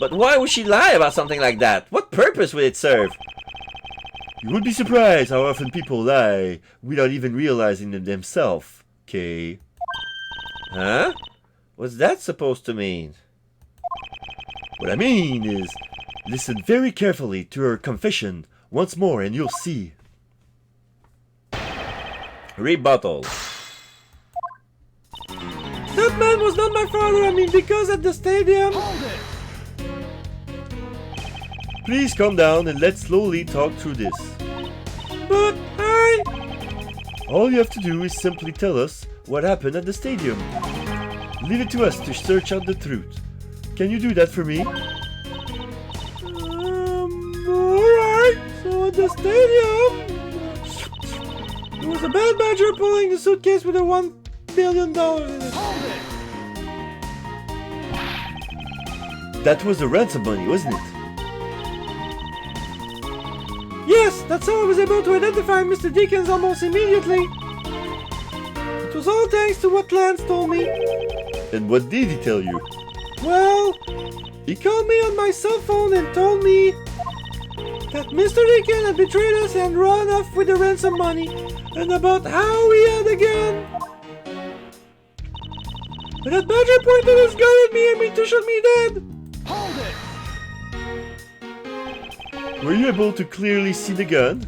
But why would she lie about something like that? What purpose would it serve? You would be surprised how often people lie without even realizing it themselves, okay? Huh? What's that supposed to mean? What I mean is, listen very carefully to her confession once more and you'll see. Rebuttal. That man was not my father. I mean, because at the stadium. Hold it! Please calm down and let's slowly talk through this. But All you have to do is simply tell us what happened at the stadium. Leave it to us to search out the truth. Can you do that for me? Alright. So at the stadium, there was a bad badger pulling the suitcase with a $1 billion in it. Hold it! That was the ransom money, wasn't it? Yes, that's how I was able to identify Mr. Deakins almost immediately. It was all thanks to what Lance told me. And what did he tell you? Well, he called me on my cell phone and told me that Mr. Deakin had betrayed us and run off with the ransom money, and about how he had a gun. And that badger pointed his gun at me and meant to shoot me dead. Hold it! Were you able to clearly see the gun?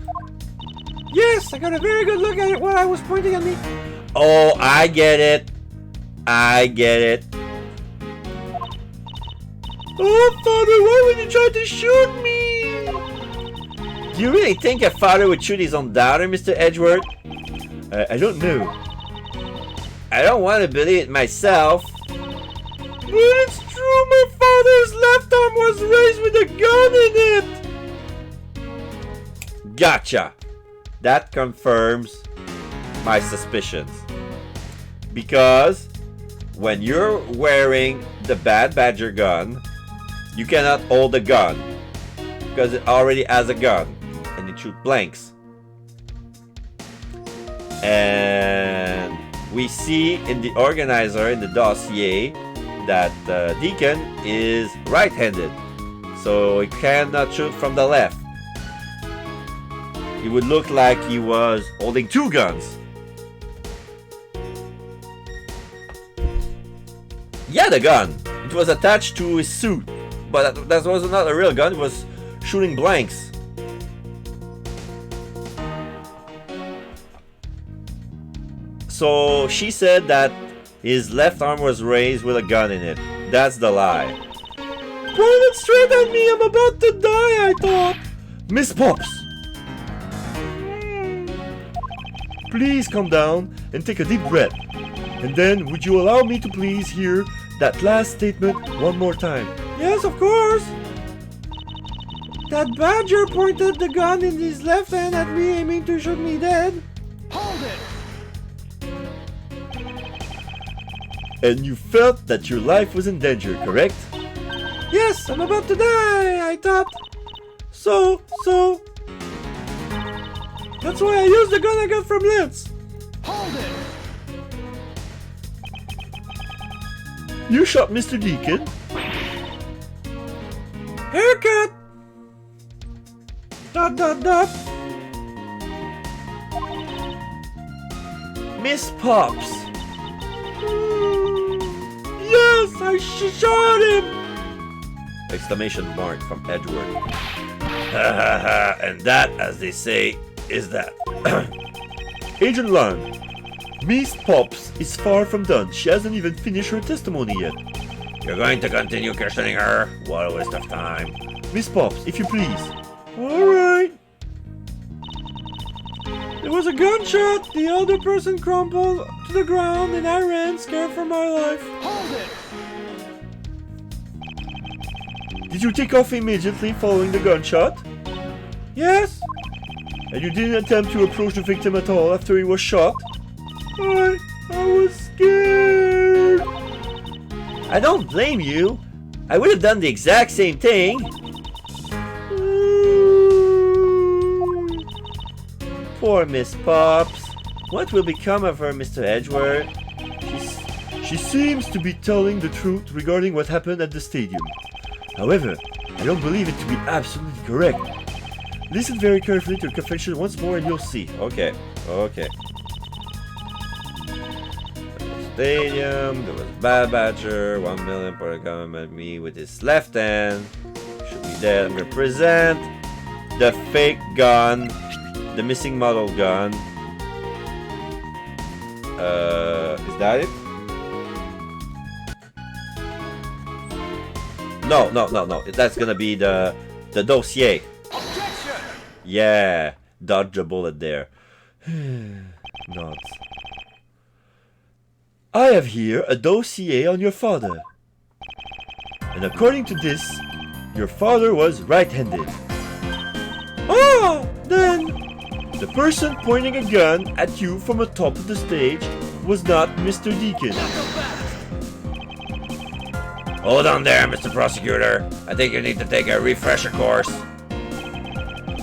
Yes, I got a very good look at it while I was pointing at me. Oh, I get it. I get it. Oh, Father, why would you try to shoot me? Do you really think a father would shoot his own daughter, Mr. Edgeworth? I don't know. I don't want to believe it myself. But it's true, my father's left arm was raised with a gun in it. Gotcha. That confirms my suspicions. Because when you're wearing the Bad Badger gun, you cannot hold a gun. Because it already has a gun. And it shoots blanks. And we see in the organizer, in the dossier, that Deacon is right-handed. So he cannot shoot from the left. It would look like he was holding two guns. He had a gun. It was attached to his suit. But that was not a real gun. It was shooting blanks. So she said that his left arm was raised with a gun in it. That's the lie. Pointed straight at me. I'm about to die, I thought. Miss Pops! Please calm down and take a deep breath. And then, would you allow me to please hear that last statement one more time? Yes, of course. That badger pointed the gun in his left hand at me, aiming to shoot me dead. Hold it! And you felt that your life was in danger, correct? Yes, I'm about to die, I thought. So. That's why I used the gun I got from Lance. Hold it! You shot Mr. Deacon? Haircut. ... Miss Pops. Yes, I shot him. Exclamation mark from Edgeworth. And that, as they say, is that. Agent Lang, Miss Pops is far from done. She hasn't even finished her testimony yet. You're going to continue questioning her? What a waste of time. Miss Pops, if you please. Alright. There was a gunshot, the other person crumpled to the ground, and I ran, scared for my life. Hold it! Did you take off immediately following the gunshot? Yes, And you didn't attempt to approach the victim at all after he was shot? I was scared. I don't blame you. I would have done the exact same thing. Poor Miss Pops. What will become of her, Mr. Edgeworth? She seems to be telling the truth regarding what happened at the stadium. However, I don't believe it to be absolutely correct. Listen very carefully to the confession once more and you'll see. Okay, okay. Stadium, there was Bad Badger, 1 million for the government, me with his left hand. Should be there and represent the fake gun, the missing model gun. Is that it? No. That's gonna be the dossier. Objection! Yeah, dodge a bullet there. Nuts. I have here a dossier on your father. And according to this, your father was right-handed. Oh, then The person pointing a gun at you from the top of the stage was not Mr. Deacon. Hold on there, Mr. Prosecutor. I think you need to take a refresher course.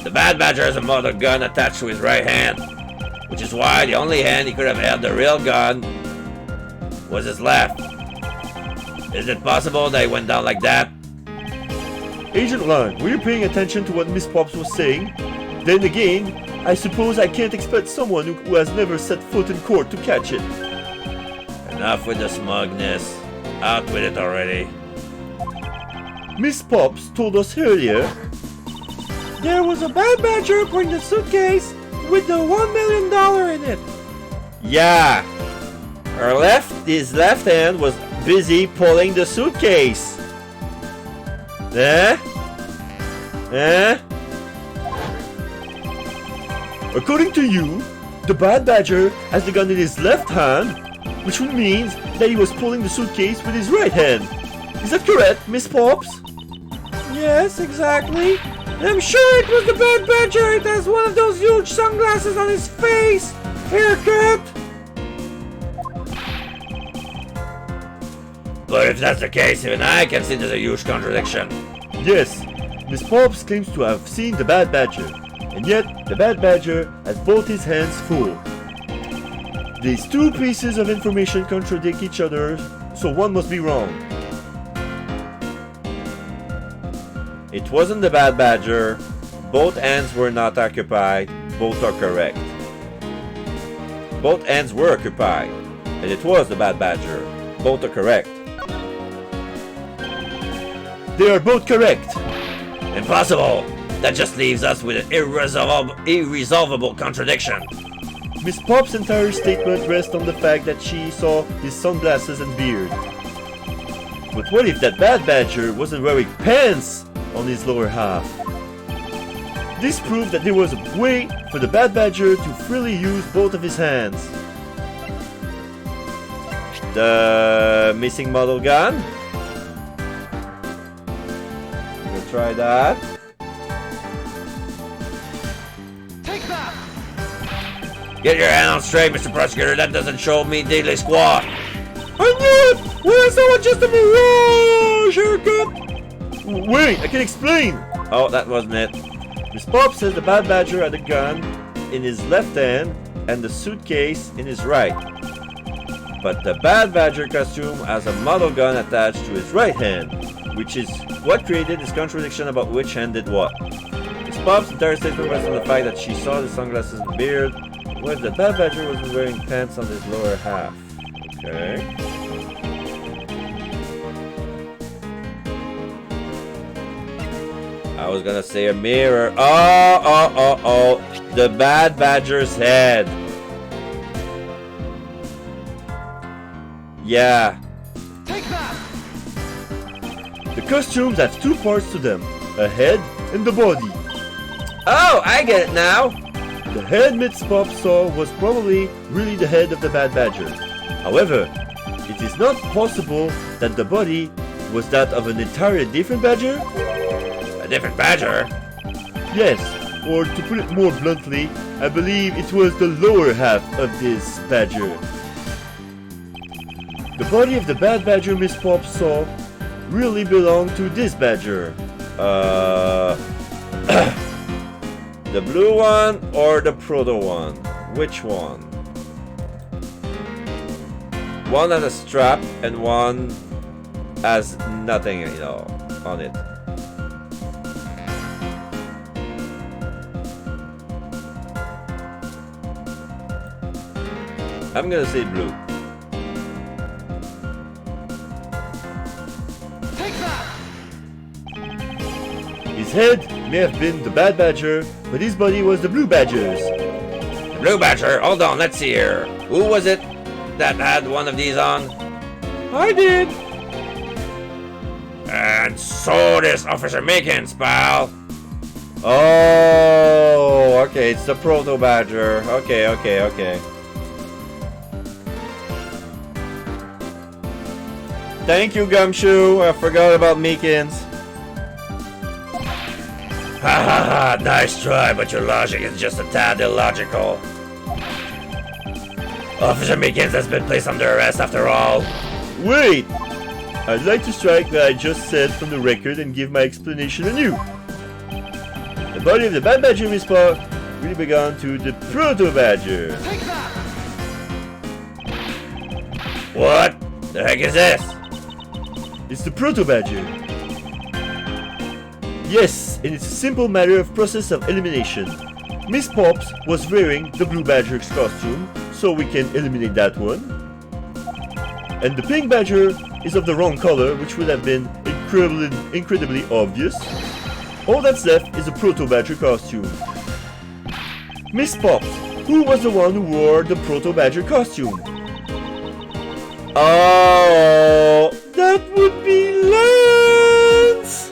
The Bad Badger has a model gun attached to his right hand, which is why the only hand he could have held the real gun was his left. Is it possible that he went down like that? Agent Lang, were you paying attention to what Miss Pops was saying? Then again, I suppose I can't expect someone who has never set foot in court to catch it. Enough with the smugness. Out with it already. Miss Pops told us earlier There was a Bad Badger putting the suitcase with the $1 million in it. yeah, his left hand was busy pulling the suitcase. Eh? according to you, the Bad Badger has the gun in his left hand, which means that he was pulling the suitcase with his right hand. Is that correct, Miss Pops? Yes, exactly. And I'm sure it was the Bad Badger. It has one of those huge sunglasses on his face. Haircut. But if that's the case, even I can see there's a huge contradiction. Yes, Miss Pops claims to have seen the Bad Badger, and yet the Bad Badger has both his hands full. These two pieces of information contradict each other, so one must be wrong. It wasn't the Bad Badger. Both hands were not occupied. Both are correct. Both hands were occupied, and it was the Bad Badger. Both are correct. They are both correct. Impossible! That just leaves us with an irresolvable contradiction. Miss Pop's entire statement rests on the fact that she saw his sunglasses and beard. But what if that Bad Badger wasn't wearing pants on his lower half? This proved that there was a way for the Bad Badger to freely use both of his hands. The missing model gun. We'll try that. Take that! Get your hand on straight, Mr. Prosecutor. That doesn't show me diddly squat. I knew it. When I saw it, just a mirage haircut. Wait, I can explain! Oh, that wasn't it. Miss Pop says the Bad Badger had a gun in his left hand and the suitcase in his right. But the Bad Badger costume has a model gun attached to his right hand, which is what created this contradiction about which hand did what. Miss Pop's entire statement rests on the fact that she saw the sunglasses and beard, where the Bad Badger wasn't wearing pants on his lower half. Okay. I was gonna say a mirror. Oh. The Bad Badger's head. Yeah. Take that! The costumes have two parts to them, a head and the body. Oh, I get it now. The head Miss Pop saw was probably really the head of the Bad Badger. However, it is not possible that the body was that of an entirely different badger? A different badger? Yes, or to put it more bluntly, I believe it was the lower half of this badger. The body of the Bad Badger Miss Pop saw really belonged to this badger. The blue one or the proto one? Which one? One has a strap and one has nothing, you know, on it. I'm gonna say blue. Take that! His head may have been the bad badger, but his body was the blue badger's. Blue Badger, hold on, let's see here. Who was it that had one of these on? I did. And so this Officer Makins, pal. Oh, okay, it's the proto badger. Okay. Thank you, Gumshoe. I forgot about Meekins. Ha ha ha, nice try, but your logic is just a tad illogical. Officer Makins has been placed under arrest after all. Wait! I'd like to strike what I just said from the record and give my explanation anew. The body of the bad badger respawn really began to the proto badger. Take that! What the heck is this? It's the proto badger. Yes, and it's a simple matter of process of elimination. Miss Pops was wearing the blue badger's costume, so we can eliminate that one. And the pink badger is of the wrong color, which would have been incredibly obvious. All that's left is a proto badger costume. Miss Pops, who was the one who wore the proto badger costume? Oh, that would be Lance!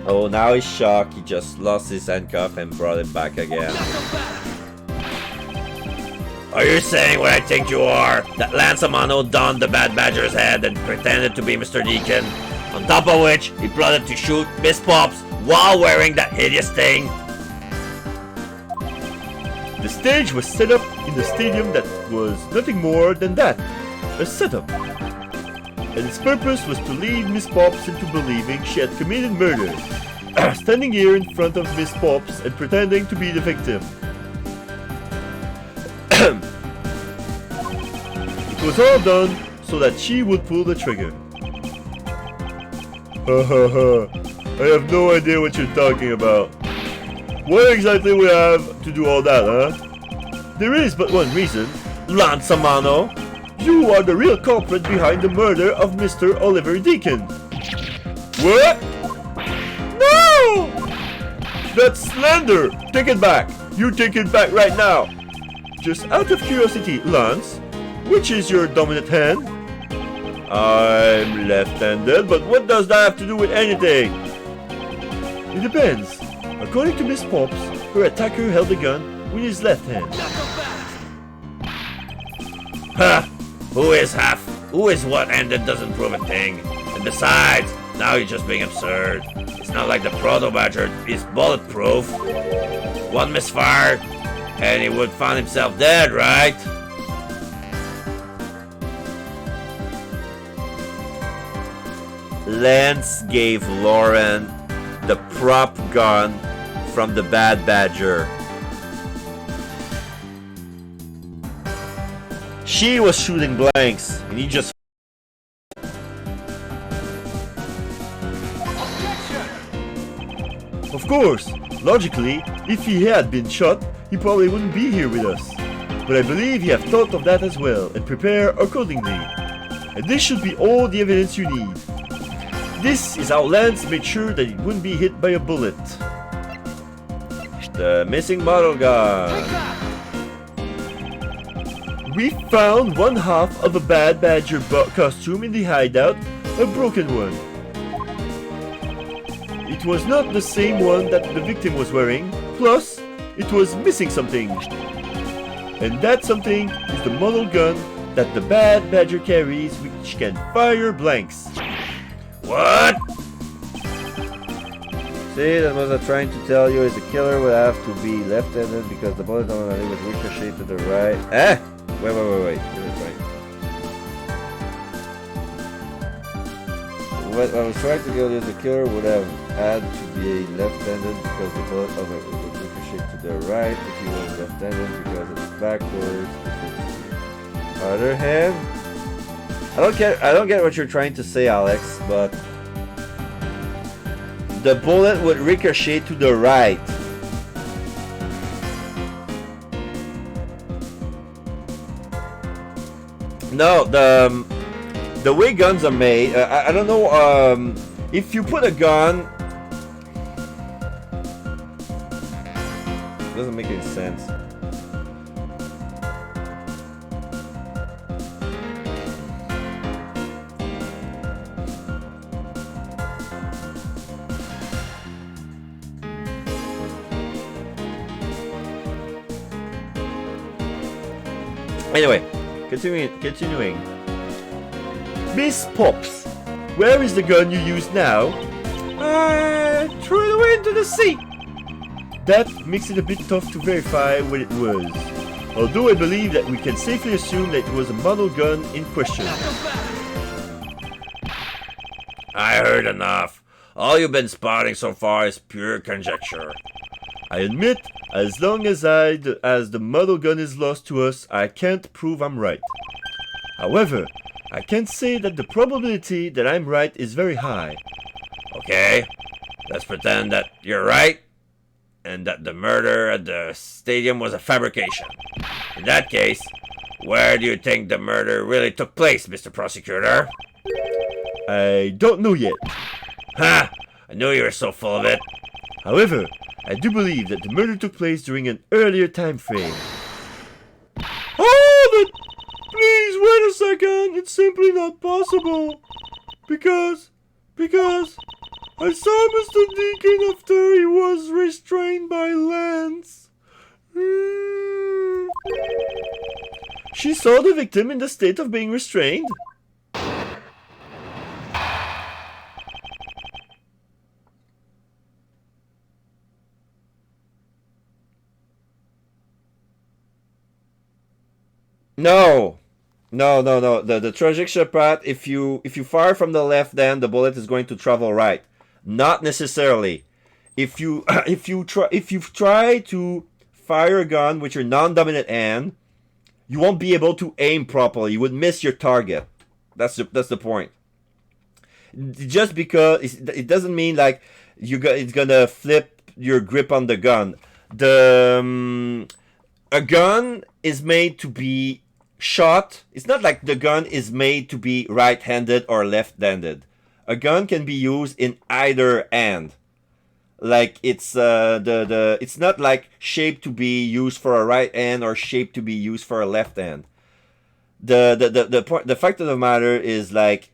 Oh, now he's shocked. He just lost his handcuff and brought it back again. Are you saying what I think you are? That Lance Amano donned the Bad Badger's head and pretended to be Mr. Deacon? On top of which, he plotted to shoot Miss Pops while wearing that hideous thing? The stage was set up in the stadium that was nothing more than that, a setup. And its purpose was to lead Miss Pops into believing she had committed murder, standing here in front of Miss Pops and pretending to be the victim. It was all done so that she would pull the trigger. Ha ha ha, I have no idea what you're talking about. Why exactly we have to do all that, huh? There is but one reason. Lance Amano! You are the real culprit behind the murder of Mr. Oliver Deacon. What? No! That's slander! Take it back! You take it back right now! Just out of curiosity, Lance, which is your dominant hand? I'm left-handed, but what does that have to do with anything? It depends. According to Miss Pops, her attacker held a gun with his left hand. Ha! Who is what-handed doesn't prove a thing. And besides, now you're just being absurd. It's not like the Proto Badger is bulletproof. One misfire, and he would find himself dead, right? Lance gave Lauren the prop gun from the Bad Badger. She was shooting blanks, and he just... Of course, logically, if he had been shot, he probably wouldn't be here with us. But I believe you have thought of that as well, and prepare accordingly. And this should be all the evidence you need. This is how Lance made sure that he wouldn't be hit by a bullet. The missing model gun. We found one half of a Bad Badger costume in the hideout, a broken one. It was not the same one that the victim was wearing, plus it was missing something. And that something is the model gun that the Bad Badger carries, which can fire blanks. What? See, that was I trying to tell you is the killer would have to be left-handed because the bullet on it would ricochet to the right. Eh? Wait. You're right. What I was trying to tell you is the killer would have had to be left-handed because the bullet of it would ricochet to the right if he was left-handed because it's backwards. Other hand. I don't get what you're trying to say, Alex, but the bullet would ricochet to the right. No, the way guns are made, I don't know, if you put a gun, doesn't make any sense. Anyway, continuing. Miss Pops, where is the gun you use now? Threw it away into the sea. That makes it a bit tough to verify what it was. Although I believe that we can safely assume that it was a model gun in question. I heard enough. All you've been spotting so far is pure conjecture. I admit, as long as the model gun is lost to us, I can't prove I'm right. However, I can say that the probability that I'm right is very high. Okay, let's pretend that you're right and that the murder at the stadium was a fabrication. In that case, where do you think the murder really took place, Mr. Prosecutor? I don't know yet. Ha! I knew you were so full of it. However, I do believe that the murder took place during an earlier time frame. Hold it! Please wait a second. It's simply not possible. Because I saw Mr. Deacon after he was restrained by Lance. She saw the victim in the state of being restrained? No. The trajectory path, if you fire from the left, then the bullet is going to travel right. Not necessarily. If you try to fire a gun with your non-dominant hand, you won't be able to aim properly. You would miss your target. That's the point. Just because it doesn't mean like it's gonna flip your grip on the gun. A gun is made to be shot. It's not like the gun is made to be right-handed or left-handed. A gun can be used in either hand. Like it's it's not like shaped to be used for a right hand or shaped to be used for a left hand. The fact of the matter is, like,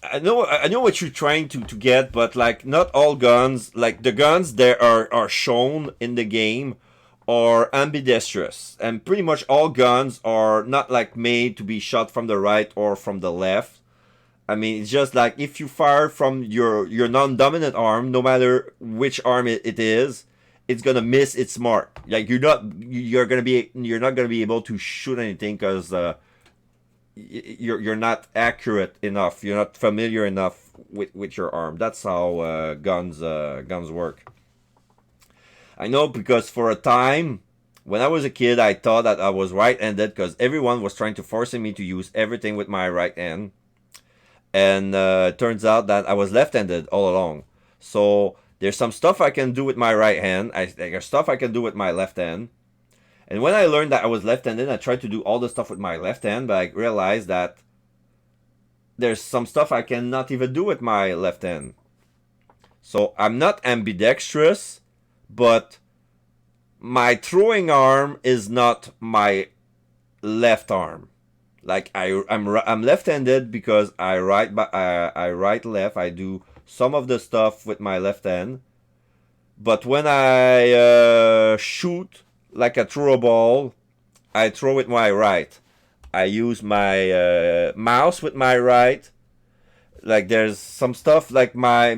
I know what you're trying to get, but like not all guns, like the guns there are shown in the game, are ambidextrous, and pretty much all guns are not like made to be shot from the right or from the left. I mean, it's just like if you fire from your non-dominant arm, no matter which arm it is, it's gonna miss its mark. Like you're not gonna be able to shoot anything because you're not accurate enough. You're not familiar enough with your arm. That's how guns work. I know because for a time, when I was a kid, I thought that I was right-handed because everyone was trying to force me to use everything with my right hand. And it turns out that I was left-handed all along. So there's some stuff I can do with my right hand. There's stuff I can do with my left hand. And when I learned that I was left-handed, I tried to do all the stuff with my left hand, but I realized that there's some stuff I cannot even do with my left hand. So I'm not ambidextrous, but my throwing arm is not my left arm. Like I'm left-handed because I right left. I do some of the stuff with my left hand, but when I shoot, like I throw a ball, I throw with my right. I use my mouse with my right. Like there's some stuff like my